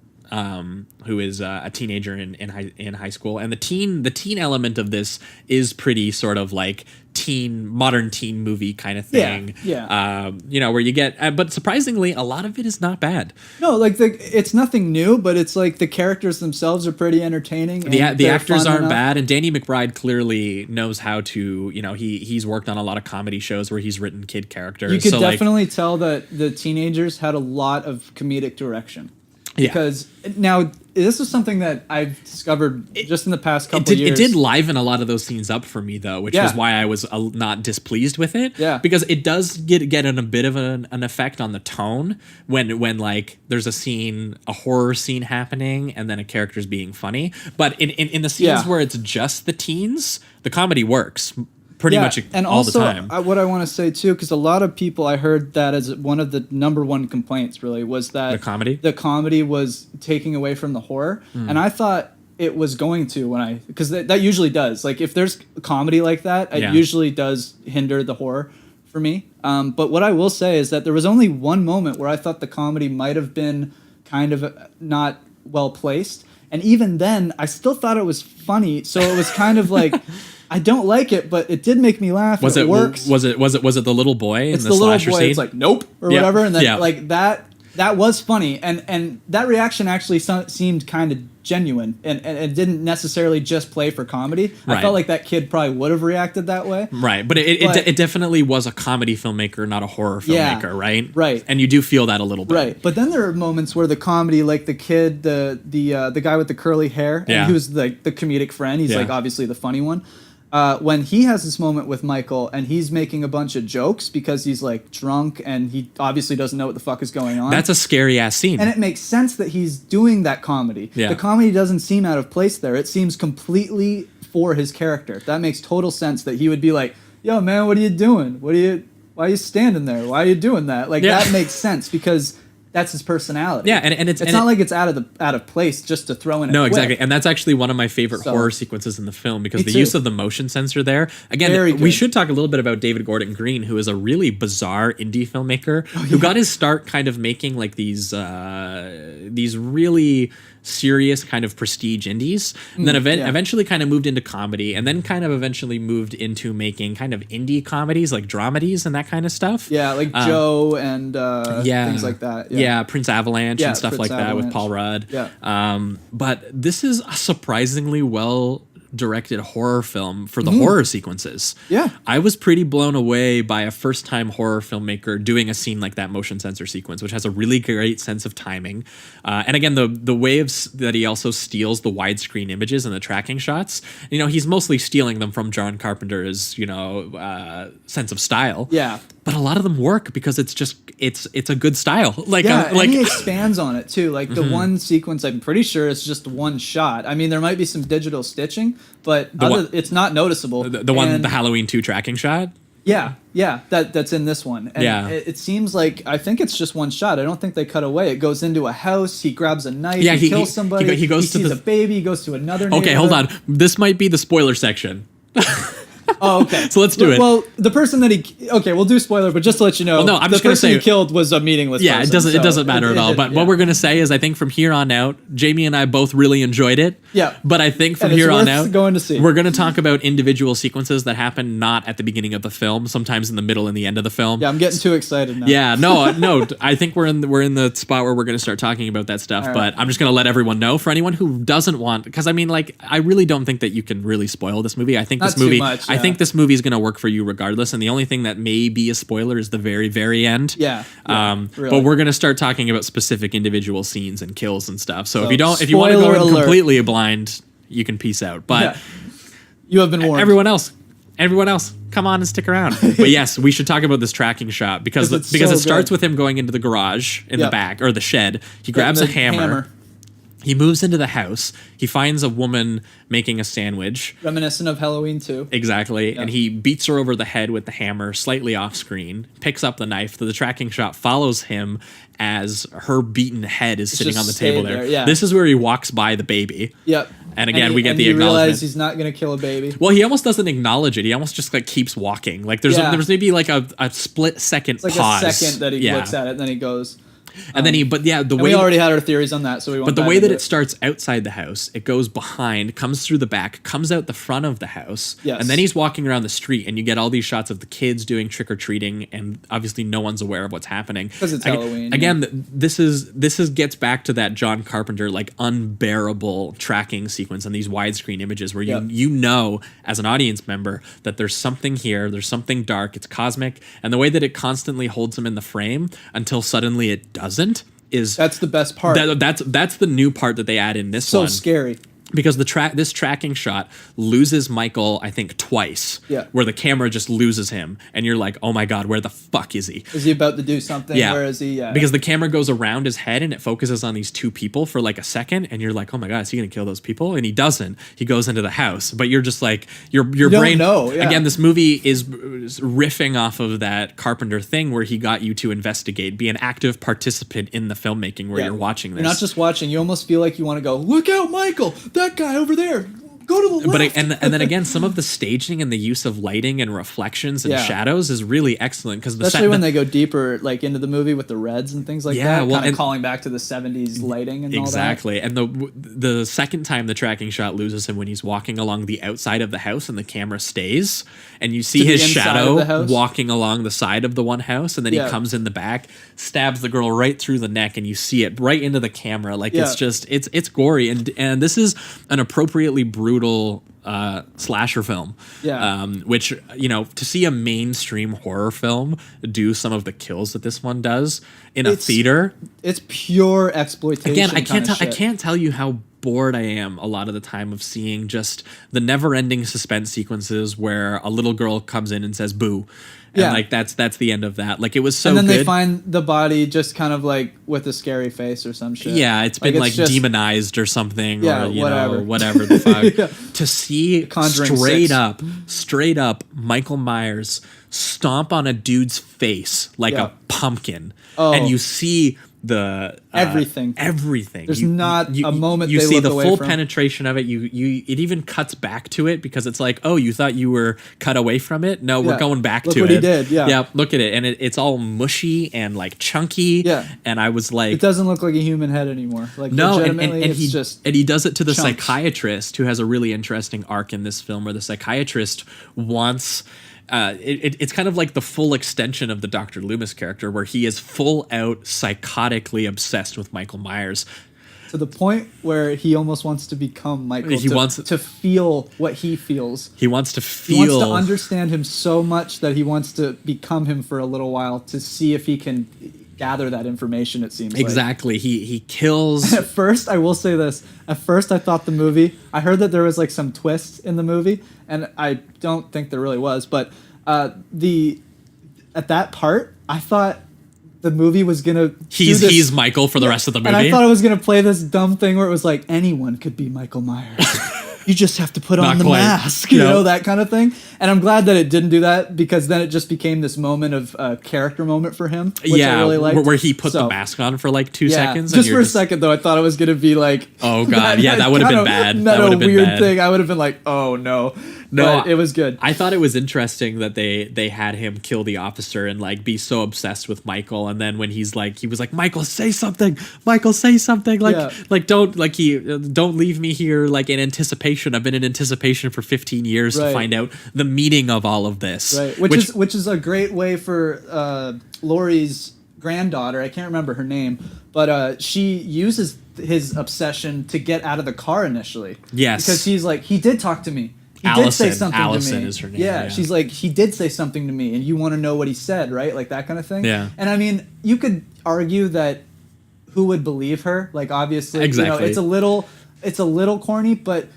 who is a teenager in high school, and the teen element of this is pretty sort of like modern teen movie kind of thing. Yeah. Where you get, but surprisingly, a lot of it is not bad. No, like it's nothing new, but it's like the characters themselves are pretty entertaining. The actors aren't bad, and Danny McBride clearly knows how to. He's worked on a lot of comedy shows where he's written kid characters. You could definitely tell that the teenagers had a lot of comedic direction. Because now this is something that I've discovered just in the past couple years. It did liven a lot of those scenes up for me, though, which is why I was not displeased with it. Yeah, because it does get in a bit of an effect on the tone when like there's a horror scene happening and then a character's being funny. But in the scenes where it's just the teens, the comedy works pretty much and all also, the time. What I want to say too, because a lot of people, I heard that as one of the number one complaints really was that the comedy was taking away from the horror, and I thought it was going to because that usually does. Like if there's comedy like that, it usually does hinder the horror for me. But what I will say is that there was only one moment where I thought the comedy might have been kind of not well placed, and even then, I still thought it was funny. So it was kind of like. I don't like it, but it did make me laugh. It works. Was it the little boy in the slasher scene? It's like nope or whatever, and then like that was funny, and that reaction actually seemed kind of genuine, and it didn't necessarily just play for comedy. Right. I felt like that kid probably would have reacted that way. Right, but it definitely was a comedy filmmaker, not a horror filmmaker, right? Right, and you do feel that a little bit. Right, but then there are moments where the comedy, like the kid, the guy with the curly hair, and he was like the comedic friend. He's like obviously the funny one. When he has this moment with Michael and he's making a bunch of jokes because he's like drunk and he obviously doesn't know what the fuck is going on. That's a scary ass scene. And it makes sense that he's doing that comedy. Yeah. The comedy doesn't seem out of place there. It seems completely for his character. That makes total sense that he would be like, yo man, what are you doing? Why are you standing there? Why are you doing that? Like that makes sense because that's his personality. Yeah, and it's not like it's out of place just to throw in. No, exactly, and that's actually one of my favorite horror sequences in the film because the use of the motion sensor there. Again, we should talk a little bit about David Gordon Green, who is a really bizarre indie filmmaker who got his start kind of making like these really serious kind of prestige indies, and then eventually kind of moved into comedy, and then kind of eventually moved into making kind of indie comedies like dramedies and that kind of stuff. Yeah, like Joe and things like that. Yeah, Prince Avalanche and stuff like that with Paul Rudd. Yeah. But this is a surprisingly well directed horror film for the horror sequences. Yeah. I was pretty blown away by a first-time horror filmmaker doing a scene like that motion sensor sequence, which has a really great sense of timing. And again, the way that he also steals the widescreen images and the tracking shots, he's mostly stealing them from John Carpenter's, sense of style. Yeah. But a lot of them work because it's a good style. And he expands on it too. Like the one sequence, I'm pretty sure it's just one shot. I mean, there might be some digital stitching, but it's not noticeable. The Halloween 2 tracking shot. Yeah, that's in this one. And it seems like, I think it's just one shot. I don't think they cut away. It goes into a house. He grabs a knife. He kills somebody. He goes he sees a baby. He goes to another neighborhood. Okay, hold on. This might be the spoiler section. Oh, okay. So let's do it. Well, the person that we'll do spoiler, but just to let you know, I'm just going to say he killed was a meaningless person. It doesn't matter at all. But what we're going to say is I think from here on out, Jamie and I both really enjoyed it. Yeah. But I think from here on out, going to see. We're going to talk about individual sequences that happen not at the beginning of the film, sometimes in the middle and the end of the film. Yeah, I'm getting too excited now. Yeah, no. I think we're in the spot where we're going to start talking about that stuff. All but right. I'm just going to let everyone know, for anyone who doesn't want, because I mean, like, I really don't think that you can really spoil this movie. I think not this movie, too much, I think this movie is going to work for you regardless, and the only thing that may be a spoiler is the very, very end. Really. But we're gonna start talking about specific individual scenes and kills and stuff. So if you want to go in completely blind, you can peace out. But you have been warned. Everyone else, come on and stick around. But yes, we should talk about this tracking shot because it starts with him going into the garage in the back, or the shed. He grabs a hammer. He moves into the house. He finds a woman making a sandwich. Reminiscent of Halloween 2. Exactly. Yeah. And he beats her over the head with the hammer, slightly off screen, picks up the knife. The tracking shot follows him as her beaten head is sitting on the table there. Yeah. This is where he walks by the baby. Yep. And again, we get the acknowledgement. You realize he's not going to kill a baby. Well, he almost doesn't acknowledge it. He almost just keeps walking. Like there's maybe like a split second pause. Like a second that he looks at it and then he goes. And then we already had our theories on that, so we won't. But the way that it starts outside the house, it goes behind, comes through the back, comes out the front of the house, and then he's walking around the street, and you get all these shots of the kids doing trick or treating, and obviously no one's aware of what's happening because it's Halloween. Again, this gets back to that John Carpenter like unbearable tracking sequence and these widescreen images where you know as an audience member that there's something here, there's something dark, it's cosmic, and the way that it constantly holds him in the frame until suddenly it doesn't that's the best part. That's the new part that they add in this one. So scary. Because this tracking shot loses Michael, I think, twice. Yeah. Where the camera just loses him, and you're like, "Oh my God, where the fuck is he? Is he about to do something? Yeah. Where is he? Yeah. Because the camera goes around his head and it focuses on these two people for like a second, and you're like, "Oh my God, is he gonna kill those people?" And he doesn't. He goes into the house, but you're just like, your brain. Don't know. Yeah. Again, this movie is riffing off of that Carpenter thing where he got you to investigate, be an active participant in the filmmaking where you're watching this. You're not just watching. You almost feel like you want to go, "Look out, Michael! That guy over there. Go to the left." But and then again, some of the staging and the use of lighting and reflections and shadows is really excellent because especially when they go deeper, like into the movie with the reds and things like that. Well, kind of calling back to the 70s lighting and all that. Exactly. And the second time the tracking shot loses him when he's walking along the outside of the house and the camera stays and you see his shadow walking along the side of the one house, and then he comes in the back, stabs the girl right through the neck, and you see it right into the camera. Like it's just it's gory, and this is an appropriately brutal slasher film. Which, to see a mainstream horror film do some of the kills that this one does in a theater, it's pure exploitation. Again, I can't tell you how bored I am a lot of the time of seeing just the never-ending suspense sequences where a little girl comes in and says boo. And like that's the end of that. Like it was so good. And then they find the body just kind of like with a scary face or some shit. Yeah, it's been like demonized or something, or whatever the fuck. To see straight up Michael Myers stomp on a dude's face like a pumpkin, and you see the everything. There's not a moment you they see look the away full from. penetration of it. It even cuts back to it because it's like, oh, you thought you were cut away from it. No, we're going back look to what it. He did. Yeah, look at it, and it's all mushy and like chunky. Yeah, and I was like, it doesn't look like a human head anymore. Like legitimately, and he does it to the chunks. Psychiatrist, who has a really interesting arc in this film where the psychiatrist wants. It's kind of like the full extension of the Dr. Loomis character, where he is full out psychotically obsessed with Michael Myers. to the point where he almost wants to become Michael. He wants to feel what he feels. He wants to feel. He wants to understand him so much that he wants to become him for a little while to see if he can gather that information. It seems exactly. He kills. At first, I will say this. At first, I thought the movie. I heard that there was like some twists in the movie, and I don't think there really was. But at that part, I thought the movie was gonna he's Michael for the rest of the movie, and I thought it was gonna play this dumb thing where it was like anyone could be Michael Myers. You just have to put on the mask, you know, that kind of thing. And I'm glad that it didn't do that, because then it just became this moment of character moment for him, which I really liked. Where he put the mask on for like 2 seconds. Just for a second, though, I thought it was going to be like... Oh, God. That would have been bad. That would have been weird thing. I would have been like, oh, no. No, but it was good. I thought it was interesting that they had him kill the officer and like be so obsessed with Michael, and then when he was like, Michael, say something, Michael, say something, don't leave me here like in anticipation. I've been in anticipation for 15 years to find out the meaning of all of this. Right, which is a great way for Laurie's granddaughter. I can't remember her name, but she uses his obsession to get out of the car initially. Yes, because he's like, he did talk to me. He did say something to me. Is her name. Yeah, she's like, he did say something to me, and you want to know what he said, right? Like that kind of thing. Yeah. And I mean, you could argue that who would believe her? Like, obviously, exactly. It's a little corny, but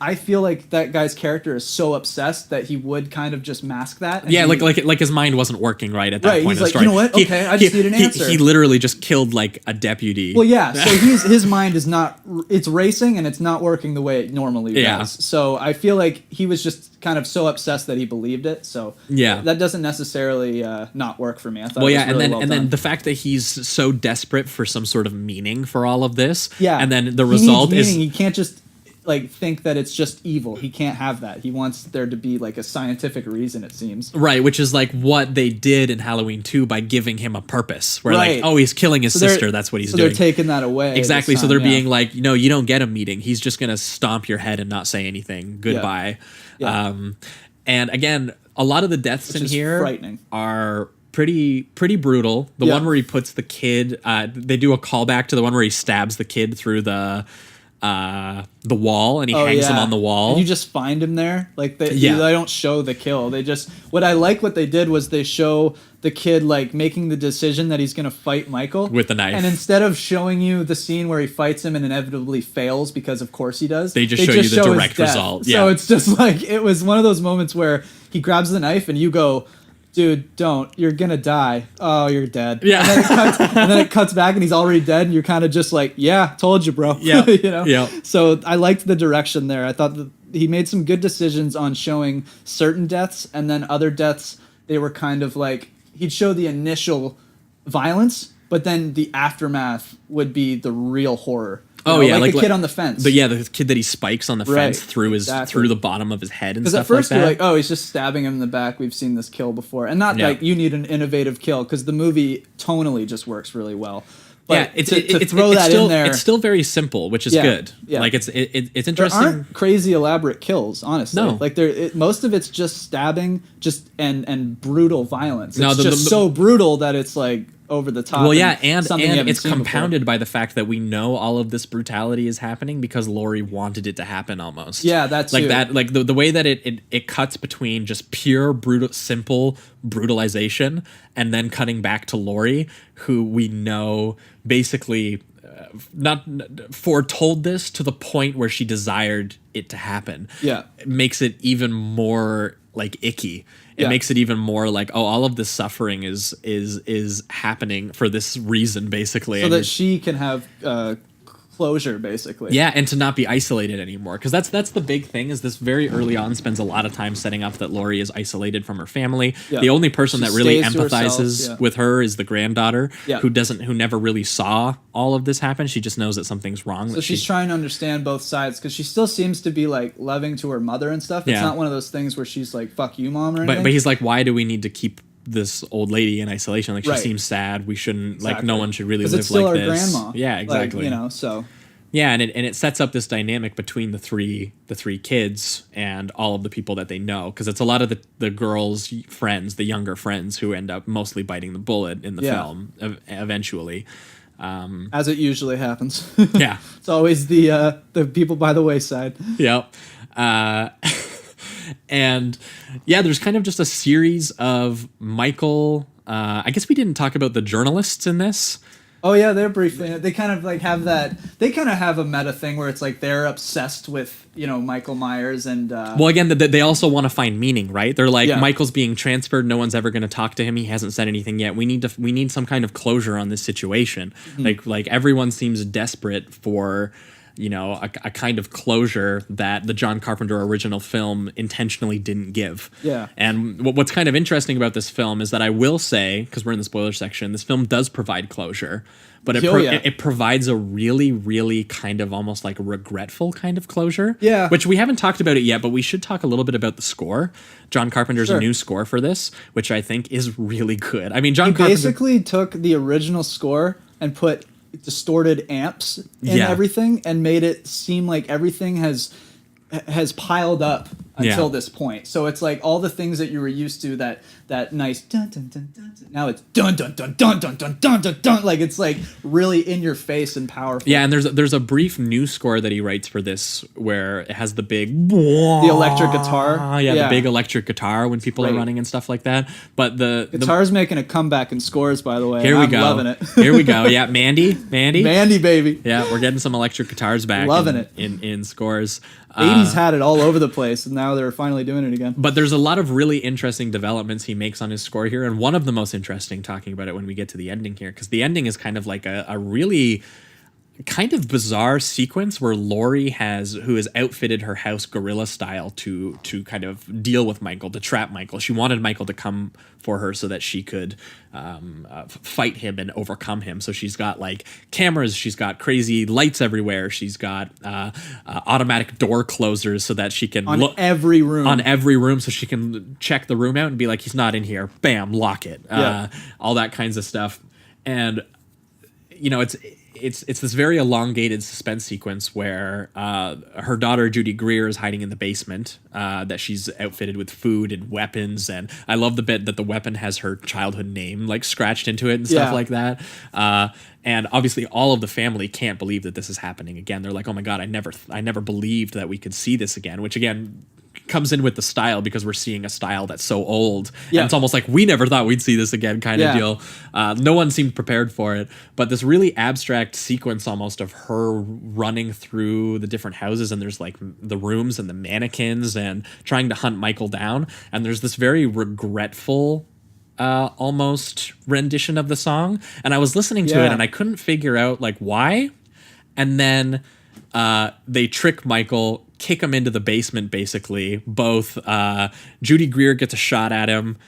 I feel like that guy's character is so obsessed that he would kind of just mask that. Yeah, like his mind wasn't working right at that point. He's in the like, story. You know what? Okay, I just need an answer. He literally just killed like a deputy. Well, yeah. So his mind is not. It's racing and it's not working the way it normally does. So I feel like he was just kind of so obsessed that he believed it. So that doesn't necessarily not work for me. I thought. Well, and then the fact that he's so desperate for some sort of meaning for all of this. Yeah. And then the result is he can't just like think that it's just evil. He can't have that. He wants there to be like a scientific reason, it seems. Right, which is like what they did in Halloween 2 by giving him a purpose. Where like, oh, he's killing his sister, that's what he's doing. So they're taking that away. Exactly. So they're being like, no, you don't get a meeting. He's just going to stomp your head and not say anything. Goodbye. Yeah. And again, a lot of the deaths in here are pretty brutal. The one where he puts the kid, they do a callback to the one where he stabs the kid through the wall, and he hangs him on the wall. And you just find him there. Like they don't show the kill. They just what they did was they show the kid like making the decision that he's gonna fight Michael with the knife. And instead of showing you the scene where he fights him and inevitably fails, because of course he does, they just show you the direct result. So it's just like it was one of those moments where he grabs the knife and you go, dude, don't. You're going to die. Oh, you're dead. Yeah. And then it cuts back and he's already dead and you're kind of just like, yeah, told you, bro. Yeah. You know? Yeah. So I liked the direction there. I thought that he made some good decisions on showing certain deaths, and then other deaths, they were kind of like, he'd show the initial violence, but then the aftermath would be the real horror. Like the kid on the fence. But yeah, the kid that he spikes on the fence through the bottom of his head and stuff like that. Because at first you're like, oh, he's just stabbing him in the back. We've seen this kill before. And not like you need an innovative kill, because the movie tonally just works really well. But it's in there. It's still very simple, which is good. Yeah. Like it's interesting. There aren't crazy elaborate kills, honestly. No. Like most of it's just stabbing, and brutal violence. It's just so brutal that it's like over the top. Well, yeah, and it's compounded by the fact that we know all of this brutality is happening because Laurie wanted it to happen almost. Yeah, that's like that. Like the way that it cuts between just pure simple brutalization, and then cutting back to Laurie, who we know basically not foretold this to the point where she desired it to happen. Yeah, it makes it even more like icky. It makes it even more like, oh, all of this suffering is happening for this reason, basically. So that she can have closure, basically. Yeah, and to not be isolated anymore. Because that's the big thing, is this very early on spends a lot of time setting up that Laurie is isolated from her family. Yeah. The only person that really empathizes with her is the granddaughter, who never really saw all of this happen. She just knows that something's wrong. So she's trying to understand both sides, because she still seems to be like loving to her mother and stuff. It's not one of those things where she's like, fuck you, mom, or anything. But he's like, why do we need to keep this old lady in isolation? Like, she seems sad. We shouldn't, like, no one should really live like this. It's still our grandma. Yeah, exactly. Like, so. Yeah, and it sets up this dynamic between the three kids and all of the people that they know, because it's a lot of the girls' friends, the younger friends, who end up mostly biting the bullet in the film eventually. As it usually happens. Yeah. It's always the people by the wayside. Yep. And yeah, there's kind of just a series of Michael. I guess we didn't talk about the journalists in this. Oh yeah, they're briefly. They kind of like have that. They kind of have a meta thing where it's like they're obsessed with Michael Myers and. Well, again, they also want to find meaning, right? They're like, Michael's being transferred. No one's ever going to talk to him. He hasn't said anything yet. We need some kind of closure on this situation. Mm-hmm. Like everyone seems desperate for. A kind of closure that the John Carpenter original film intentionally didn't give. Yeah. And what's kind of interesting about this film is that I will say, because we're in the spoiler section, this film does provide closure, but it provides a really, really kind of almost like a regretful kind of closure. Yeah. Which we haven't talked about it yet, but we should talk a little bit about the score. John Carpenter's new score for this, which I think is really good. I mean, John Carpenter basically took the original score and put distorted amps in everything and made it seem like everything has piled up until this point. So it's like all the things that you were used to, that nice dun dun dun dun, now it's dun dun dun dun dun dun dun dun dun, like it's like really in your face and powerful. Yeah, and there's a brief new score that he writes for this where it has the electric guitar. The big electric guitar when people are running and stuff like that. But the guitar's making a comeback in scores, by the way. Here we go. Loving it. Here we go. Yeah, Mandy, baby. Yeah, we're getting some electric guitars back. Loving it in scores. 80s had it all over the place, and now they're finally doing it again. But there's a lot of really interesting developments he makes on his score here, and one of the most interesting, talking about it when we get to the ending here, because the ending is kind of like a really kind of bizarre sequence where Laurie who has outfitted her house guerrilla style to kind of deal with Michael, to trap Michael. She wanted Michael to come for her so that she could fight him and overcome him. So she's got like cameras, she's got crazy lights everywhere, she's got automatic door closers so that she can look every room so she can check the room out and be like, he's not in here, bam, lock it. All that kinds of stuff. And it's this very elongated suspense sequence where her daughter Judy Greer is hiding in the basement, that she's outfitted with food and weapons, and I love the bit that the weapon has her childhood name like scratched into it and stuff like that. And obviously all of the family can't believe that this is happening again. They're like, oh my God, I never believed that we could see this again, which again comes in with the style because we're seeing a style that's so old. And it's almost like we never thought we'd see this again kind of deal. No one seemed prepared for it. But this really abstract sequence almost of her running through the different houses, and there's like the rooms and the mannequins and trying to hunt Michael down. And there's this very regretful almost rendition of the song. And I was listening to it and I couldn't figure out like why. And then they trick Michael, kick him into the basement, basically. Both Judy Greer gets a shot at him.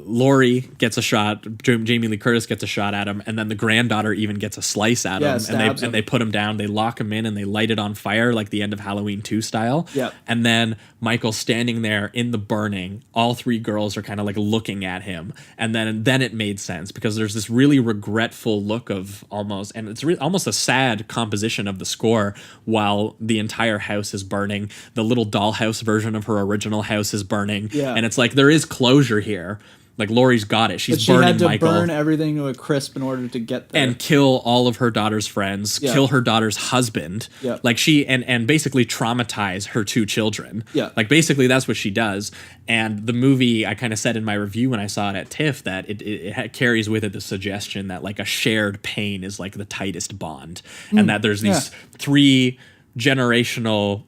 Laurie gets a shot. Jamie Lee Curtis gets a shot at him, and then the granddaughter even gets a slice at him. And they put him down. They lock him in and they light it on fire, like the end of Halloween 2 style. Yep. And then Michael's standing there in the burning. All three girls are kind of like looking at him, and then it made sense because there's this really regretful look of almost, and it's almost a sad composition of the score while the entire house is burning. The little dollhouse version of her original house is burning, and it's like there is closure here. Like Laurie's got it. She's burning Michael. She had to burn everything to a crisp in order to get there. And kill all of her daughter's friends, kill her daughter's husband. Yeah. Like and basically traumatize her 2 children. Yeah. Like basically that's what she does. And the movie, I kind of said in my review when I saw it at TIFF that it carries with it the suggestion that like a shared pain is like the tightest bond. And that there's these 3 generational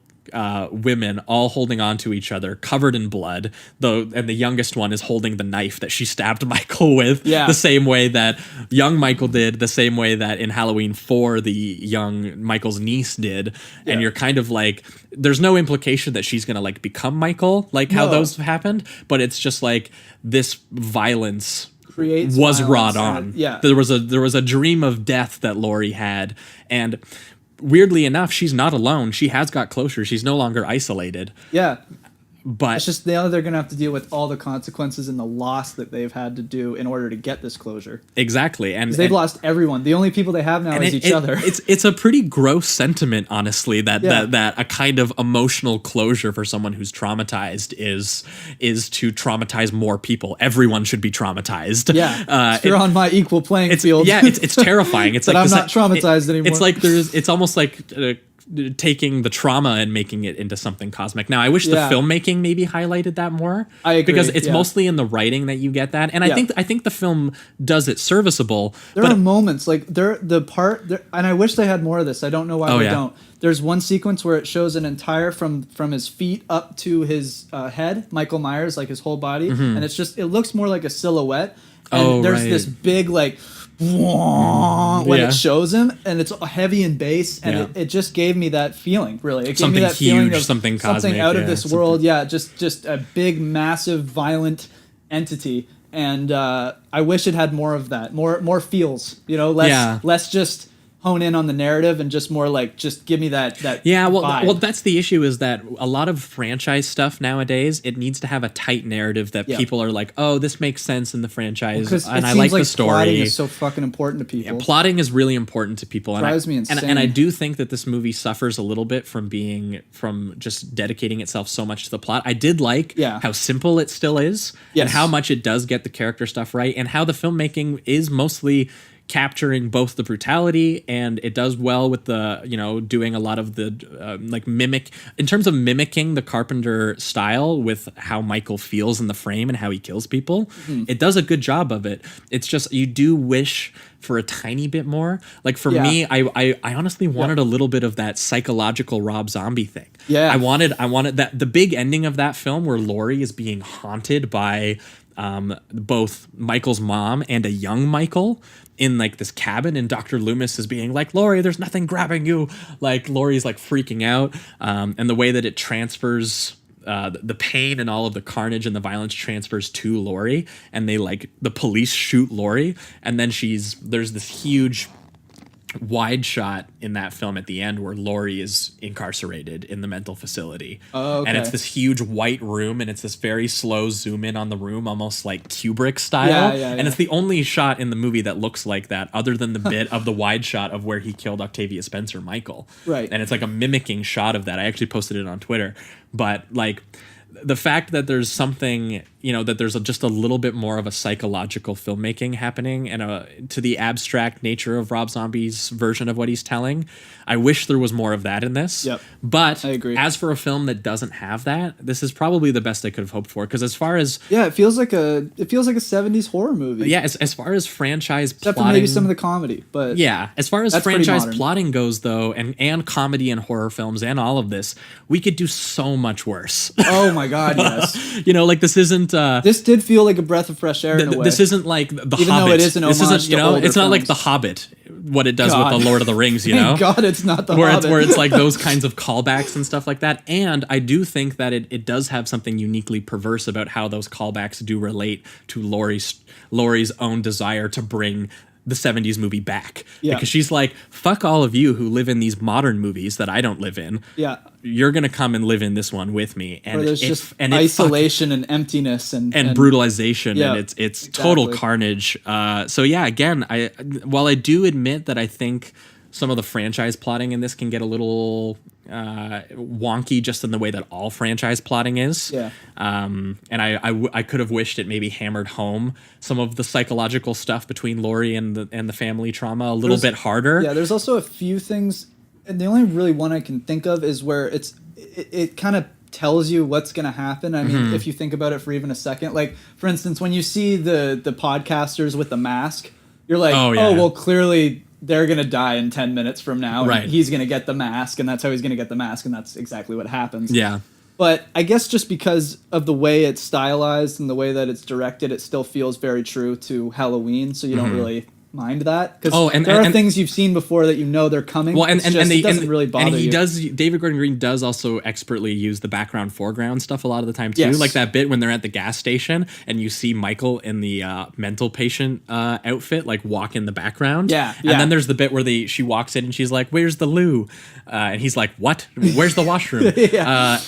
women all holding on to each other, covered in blood, and the youngest one is holding the knife that she stabbed Michael with, the same way that young Michael did, the same way that in Halloween 4 the young Michael's niece did. And you're kind of like, there's no implication that she's gonna like become Michael, like how those happened, but it's just like this violence was wrought on. There was a dream of death that Laurie had, and weirdly enough, she's not alone. She has got closure. She's no longer isolated. Yeah. But it's just now they're going to have to deal with all the consequences and the loss that they've had to do in order to get this closure. Exactly. And they've lost everyone. The only people they have now is each other. It's a pretty gross sentiment, honestly, that a kind of emotional closure for someone who's traumatized is to traumatize more people. Everyone should be traumatized. Yeah. If you're on my equal playing field. Yeah, it's terrifying. It's but like I'm not traumatized anymore. It's like it's almost like taking the trauma and making it into something cosmic. Now, I wish the filmmaking maybe highlighted that more. I agree. Because it's mostly in the writing that you get that, and I think the film does it serviceable. There are moments like and I wish they had more of this. I don't know why they don't. There's one sequence where it shows an entire from his feet up to his head, Michael Myers, like his whole body, and it looks more like a silhouette. And there's this big like. When it shows him, and it's heavy in bass, and it just gave me that feeling. Really, it gave me that huge, feeling of something cosmic, something out of this world. Yeah, just a big, massive, violent entity, and I wish it had more of that, more feels. Less just hone in on the narrative and just more like just give me that vibe. Well that's the issue, is that a lot of franchise stuff nowadays, it needs to have a tight narrative that people are like, oh, this makes sense in the franchise, and I like the story. Plotting is so fucking important to people. Plotting is really important to people. It drives me insane. And I do think that this movie suffers a little bit from just dedicating itself so much to the plot. I did like how simple it still is, and how much it does get the character stuff right, and how the filmmaking is mostly capturing both the brutality, and it does well with the doing a lot of the in terms of mimicking the Carpenter style with how Michael feels in the frame and how he kills people. It does a good job of it. It's just you do wish for a tiny bit more. Like for me, I honestly wanted a little bit of that psychological Rob Zombie thing. I wanted that, the big ending of that film where Laurie is being haunted by both Michael's mom and a young Michael in like this cabin, and Dr. Loomis is being like, Laurie, there's nothing grabbing you. Like Laurie's like freaking out. And the way that it transfers the pain and all of the carnage and the violence transfers to Laurie, and the police shoot Laurie, and then there's this huge wide shot in that film at the end where Laurie is incarcerated in the mental facility. Oh, okay. And it's this huge white room, and it's this very slow zoom in on the room, almost like Kubrick style. And it's the only shot in the movie that looks like that, other than the bit of the wide shot of where he killed Octavia Spencer Michael. Right. And it's like a mimicking shot of that. I actually posted it on Twitter. But like the fact that there's something, that there's just a little bit more of a psychological filmmaking happening, and to the abstract nature of Rob Zombie's version of what he's telling, I wish there was more of that in this. Yep. But I agree. As for a film that doesn't have that, this is probably the best I could have hoped for. Because as far as it feels like a 70s horror movie. Yeah, as far as franchise except plotting, for maybe some of the comedy, but as far as franchise plotting goes, though, and comedy and horror films and all of this, we could do so much worse. Oh my God, yes. This isn't. This did feel like a breath of fresh air in a way. This isn't like the Even Hobbit. Though it is an homage to older it's not films. like the Hobbit. What it does with the Lord of the Rings, Thank God, it's not the Hobbit. Where it's like those kinds of callbacks and stuff like that. And I do think that it does have something uniquely perverse about how those callbacks do relate to Laurie's own desire to bring the 70s movie back. Because she's like, fuck all of you who live in these modern movies that I don't live in. Yeah. You're going to come and live in this one with me. And there's just isolation and emptiness and brutalization, and it's total carnage. Again, while I do admit that I think some of the franchise plotting in this can get a little wonky, just in the way that all franchise plotting is. And I could have wished it maybe hammered home some of the psychological stuff between Laurie and the family trauma a little bit harder. Yeah, there's also a few things, and the only really one I can think of is where it kind of tells you what's going to happen. I mean, if you think about it for even a second, like for instance, when you see the podcasters with the mask, you're like, well, clearly they're going to die in 10 minutes from now, and he's going to get the mask, and that's how he's going to get the mask, and that's exactly what happens. Yeah. But I guess just because of the way it's stylized and the way that it's directed, it still feels very true to Halloween, so you don't really mind that, because there are things you've seen before that you know they're coming. Well, it doesn't really bother you. David Gordon Green does also expertly use the background foreground stuff a lot of the time too. Yes. Like that bit when they're at the gas station and you see Michael in the mental patient outfit like walk in the background. Yeah. And then there's the bit where she walks in and she's like, "Where's the loo?" And he's like, "What? Where's the washroom?"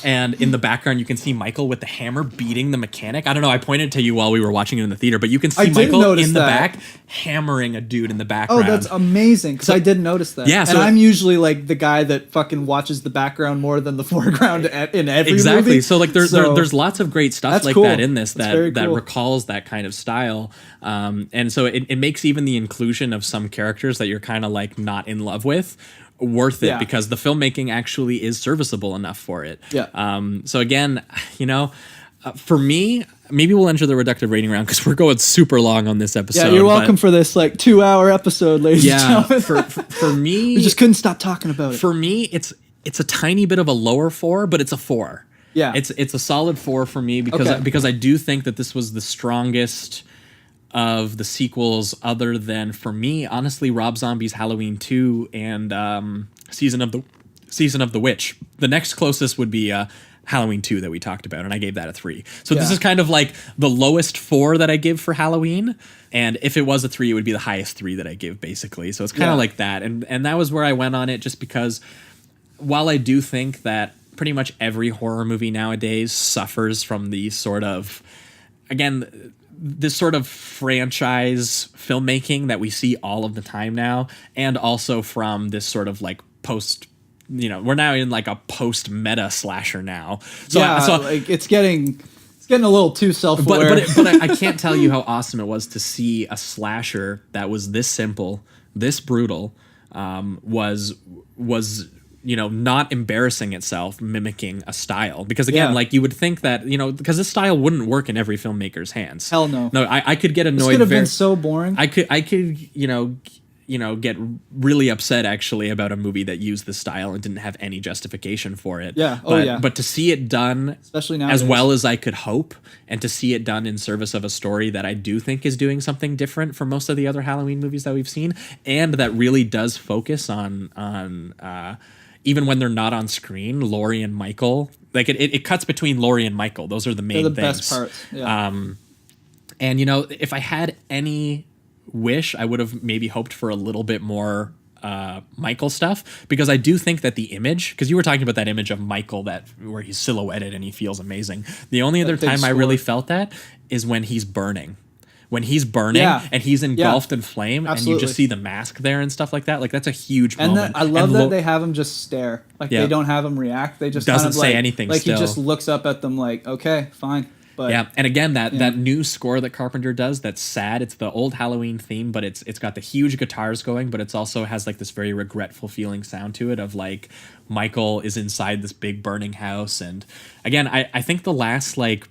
And in the background you can see Michael with the hammer beating the mechanic. I don't know. I pointed to you while we were watching it in the theater, but you can see Michael in the back hammering a dude in the background. Oh, that's amazing, because I didn't notice that. Yeah, and I'm usually like the guy that fucking watches the background more than the foreground in every movie. So like there's lots of great stuff like that in this that recalls that kind of style. And so it makes even the inclusion of some characters that you're kind of like not in love with worth it, because the filmmaking actually is serviceable enough for it. So again, for me, maybe we'll enter the reductive rating round because we're going super long on this episode. Yeah, you're welcome for this like 2-hour episode, ladies and gentlemen. For me, we just couldn't stop talking about it. For me, it's a tiny bit of a lower 4, but it's a 4. Yeah, it's a solid 4 for me because I do think that this was the strongest of the sequels, other than, for me, honestly, Rob Zombie's Halloween 2 and Season of the Witch. The next closest would be Halloween 2 that we talked about, and I gave that a 3. So this is kind of like the lowest 4 that I give for Halloween, and if it was a 3, it would be the highest 3 that I give, basically. So it's kind of like that, and that was where I went on it, just because while I do think that pretty much every horror movie nowadays suffers from the sort of, again, this sort of franchise filmmaking that we see all of the time now, and also from this sort of like post, we're now in like a post meta slasher now. So like it's getting a little too self-aware. But I can't tell you how awesome it was to see a slasher that was this simple, this brutal, was not embarrassing itself, mimicking a style. Because again, like you would think that, because this style wouldn't work in every filmmaker's hands. Hell no. No, I could get annoyed. This could have been so boring. I could get really upset actually about a movie that used the style and didn't have any justification for it. Yeah. But to see it done, especially nowadays, as well as I could hope, and to see it done in service of a story that I do think is doing something different from most of the other Halloween movies that we've seen, and that really does focus on even when they're not on screen, Laurie and Michael, like it cuts between Laurie and Michael. Those are the main things. Best parts. Yeah. And if I had any wish, I would have maybe hoped for a little bit more Michael stuff, because I do think that the image, because you were talking about that image of Michael where he's silhouetted and he feels amazing. The only other time I really felt that is when he's burning. When he's burning and he's engulfed in flame, and you just see the mask there and stuff like that. Like, that's a huge moment. I love that they have him just stare. Like, they don't have him react. They just doesn't kind of say anything. Like, he just looks up at them like, okay, fine. But, and again, that new score that Carpenter does, that's sad. It's the old Halloween theme, but it's got the huge guitars going, but it's also has like this very regretful feeling sound to it of like Michael is inside this big burning house. And again, I think the last like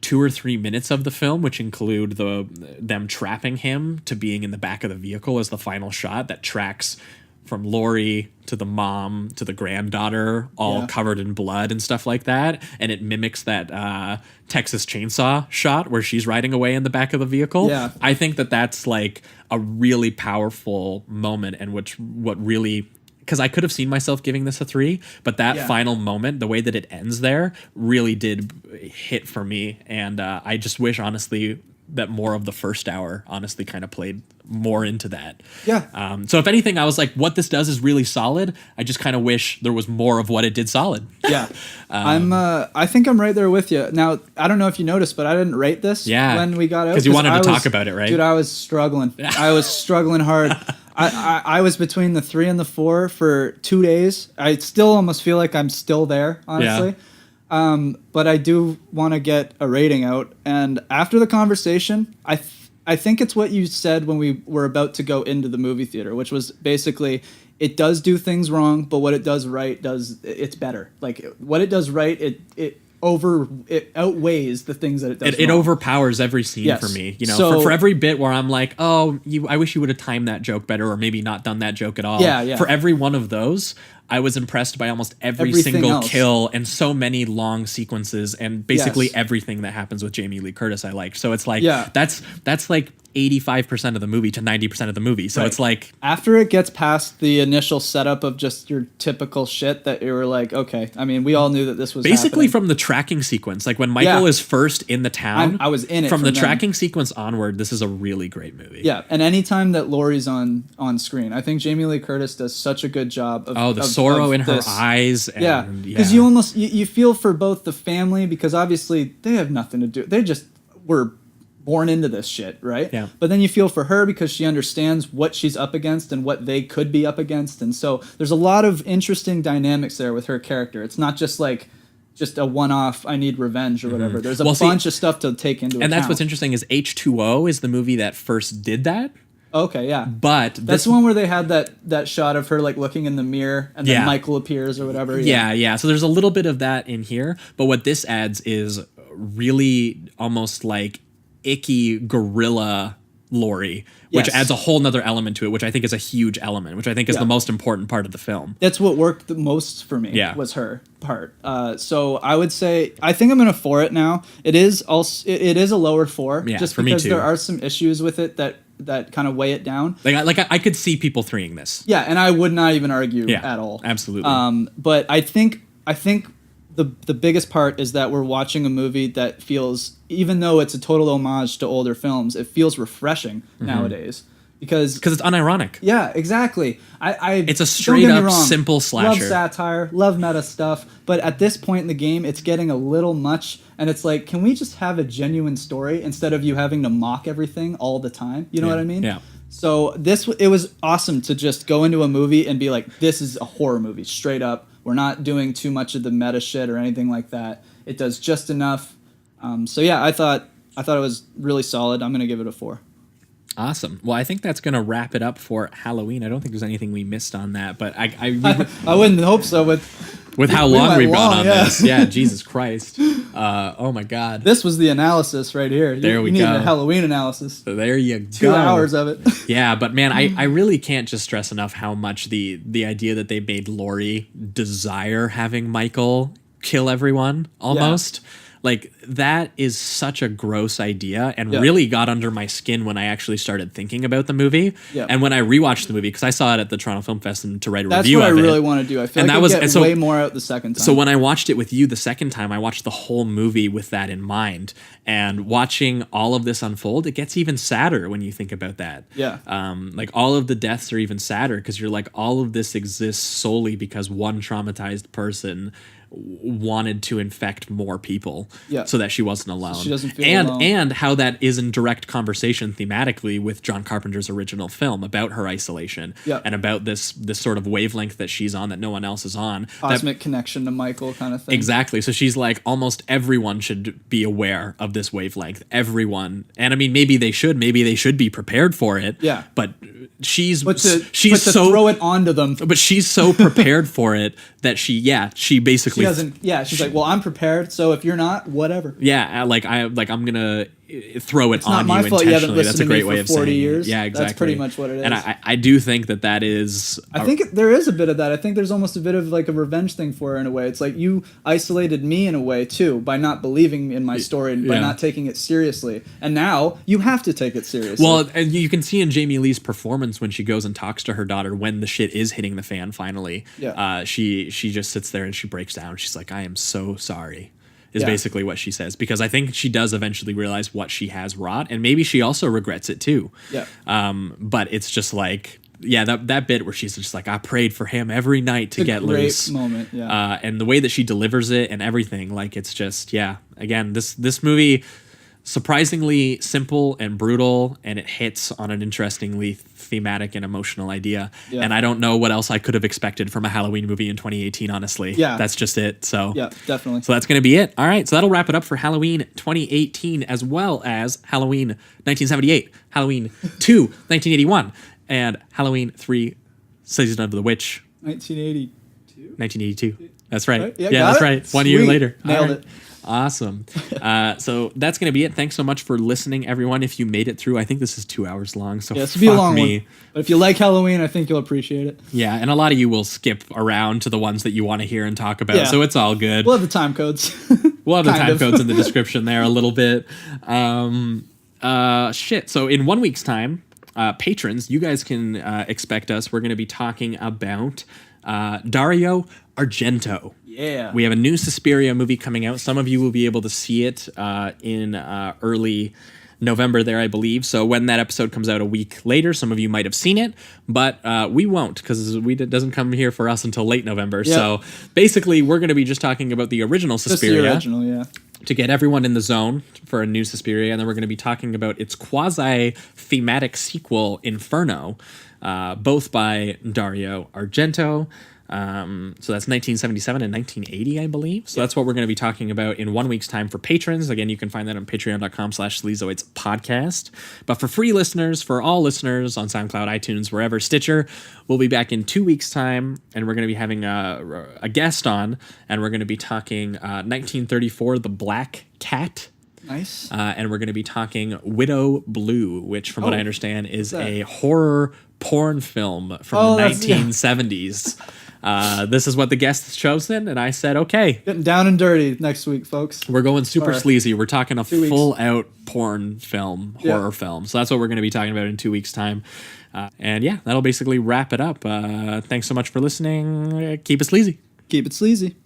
2 or 3 minutes of the film, which include them trapping him to being in the back of the vehicle, as the final shot that tracks from Laurie to the mom to the granddaughter, all covered in blood and stuff like that. And it mimics that Texas Chainsaw shot where she's riding away in the back of the vehicle. Yeah. I think that's like a really powerful moment, and what really, because I could have seen myself giving this a 3, but that final moment, the way that it ends there, really did hit for me. And I just wish, honestly, that more of the first hour honestly kind of played more into that. Yeah. So if anything, I was like, what this does is really solid. I just kind of wish there was more of what it did solid. Yeah. I think I'm right there with you. Now, I don't know if you noticed, but I didn't rate this when we got out. Because you wanted to talk about it, right? Dude, I was struggling. I was struggling hard. I was between the 3 and the 4 for 2 days. I still almost feel like I'm still there, honestly. Yeah. But I do want to get a rating out. And after the conversation, I think it's what you said when we were about to go into the movie theater, which was basically, it does do things wrong, but what it does right it's better. Like, what it does right, it outweighs the things that it does. It overpowers every scene for me. So, for every bit where I'm like, I wish you would have timed that joke better, or maybe not done that joke at all. Yeah. For every one of those, I was impressed by almost everything single else. Kill and so many long sequences, and basically everything that happens with Jamie Lee Curtis I liked. So it's like that's like 85% of the movie to 90% of the movie. So it's like after it gets past the initial setup of just your typical shit that you were like, okay, I mean, we all knew that this was basically happening. From the tracking sequence, like when Michael is first in the town. I was in it from the tracking sequence onward. This is a really great movie. Yeah, and anytime that Laurie's on screen, I think Jamie Lee Curtis does such a good job of the sorrow in her eyes. And, because you almost you feel for both the family, because obviously they have nothing to do. They just were born into this shit, right? Yeah. But then you feel for her because she understands what she's up against and what they could be up against, and so there's a lot of interesting dynamics there with her character. It's not just like just a one-off, I need revenge or whatever. There's a bunch of stuff to take into account. And that's what's interesting is H2O is the movie that first did that. Okay, yeah. But that's the one where they had that shot of her like looking in the mirror and then Michael appears or whatever. Yeah. So there's a little bit of that in here, but what this adds is really almost like icky gorilla Laurie, which adds a whole nother element to it, which I think is a huge element, which I think is the most important part of the film. That's what worked the most for me. Was her part. So I would say I think I'm gonna 4 it now. It is a lower 4, just for because me too. there are some issues with it that kind of weigh it down. Like I could see people 3ing this. Yeah, and I would not even argue at all. Absolutely. But I think the biggest part is that we're watching a movie that feels, even though it's a total homage to older films, it feels refreshing nowadays. Because it's unironic. Yeah, exactly. It's a straight up simple slasher. Love satire, love meta stuff, but at this point in the game, it's getting a little much, and it's like, can we just have a genuine story instead of you having to mock everything all the time? You know what I mean? Yeah. So it was awesome to just go into a movie and be like, this is a horror movie, straight up. We're not doing too much of the meta shit or anything like that. It does just enough. So yeah, I thought it was really solid. I'm gonna give it a 4. Awesome. Well, I think that's going to wrap it up for Halloween. I don't think there's anything we missed on that, but I wouldn't hope so with how long we've gone on this. Yeah, Jesus Christ. Oh my God. This was the analysis right here. There we go. You need a Halloween analysis. So there you go. 2 hours of it. Yeah, but man, I really can't just stress enough how much the idea that they made Laurie desire having Michael kill everyone almost. Like, that is such a gross idea and really got under my skin when I actually started thinking about the movie. Yeah. And when I rewatched the movie, because I saw it at the Toronto Film Fest and to write a review of it. That's what I really want to do. I feel like I get way more out the second time. So when I watched it with you the second time, I watched the whole movie with that in mind. And watching all of this unfold, it gets even sadder when you think about that. Yeah. Like, all of the deaths are even sadder because you're like, all of this exists solely because one traumatized person wanted to infect more people so that she wasn't alone. So she doesn't feel alone. And how that is in direct conversation thematically with John Carpenter's original film about her isolation and about this sort of wavelength that she's on that no one else is on. Cosmic connection to Michael kind of thing. Exactly. So she's like, almost everyone should be aware of this wavelength. Everyone. And I mean, maybe they should be prepared for it. Yeah. But she's to throw it onto them. But she's so prepared for it that she basically she's like, well, I'm prepared, so if you're not, whatever. Yeah, I'm gonna throw it it's on not my you fault intentionally. You That's a great way of saying 40 years. Yeah, exactly. That's pretty much what it is. And I do think that is... I think there is a bit of that. I think there's almost a bit of like a revenge thing for her in a way. It's like, you isolated me in a way too by not believing in my story and by not taking it seriously. And now you have to take it seriously. Well, and you can see in Jamie Lee's performance when she goes and talks to her daughter when the shit is hitting the fan finally. Yeah. She just sits there and she breaks down. She's like, I am so sorry. Is basically what she says, because I think she does eventually realize what she has wrought, and maybe she also regrets it too. Yeah. But it's just like, that bit where she's just like, I prayed for him every night to get loose. Great moment. Yeah. And the way that she delivers it and everything, like, it's just again, this movie, surprisingly simple and brutal, and it hits on an interestingly thematic and emotional idea. Yeah. And I don't know what else I could have expected from a Halloween movie in 2018, honestly. Yeah. That's just it. So yeah, definitely. So that's going to be it. All right. So that'll wrap it up for Halloween 2018, as well as Halloween 1978, Halloween 2, 1981, and Halloween 3, Season of the Witch. 1982. That's right. Yeah, that's right. Sweet. 1 year later. Nailed it. Awesome. So that's going to be it. Thanks so much for listening, everyone. If you made it through, I think this is 2 hours long. So this will be a long one. But if you like Halloween, I think you'll appreciate it. Yeah, and a lot of you will skip around to the ones that you want to hear and talk about. Yeah. So it's all good. We'll have the time codes. We'll have the time codes in the description there a little bit. So in 1 week's time, patrons, you guys can expect us. We're going to be talking about Dario Argento. Yeah. We have a new Suspiria movie coming out. Some of you will be able to see it in early November there, I believe. So when that episode comes out a week later, some of you might have seen it, but we won't, because it doesn't come here for us until late November. Yep. So basically, we're going to be just talking about the original Suspiria. Just the original, yeah. To get everyone in the zone for a new Suspiria, and then we're going to be talking about its quasi-thematic sequel, Inferno, both by Dario Argento. So that's 1977 and 1980, I believe. So that's what we're going to be talking about in 1 week's time for patrons. Again, you can find that on patreon.com/Sleazoids podcast. But for free listeners, for all listeners on SoundCloud, iTunes, wherever, Stitcher, we'll be back in 2 weeks' time, and we're going to be having a guest on, and we're going to be talking 1934, The Black Cat. Nice. And we're going to be talking Widow Blue, which, from what I understand, is a horror porn film from the 1970s. This is what the guest has chosen, and I said, okay. Getting down and dirty next week, folks. We're going super sleazy. We're talking a full-out porn film, horror film. So that's what we're going to be talking about in 2 weeks' time. And yeah, that'll basically wrap it up. Thanks so much for listening. Keep it sleazy. Keep it sleazy.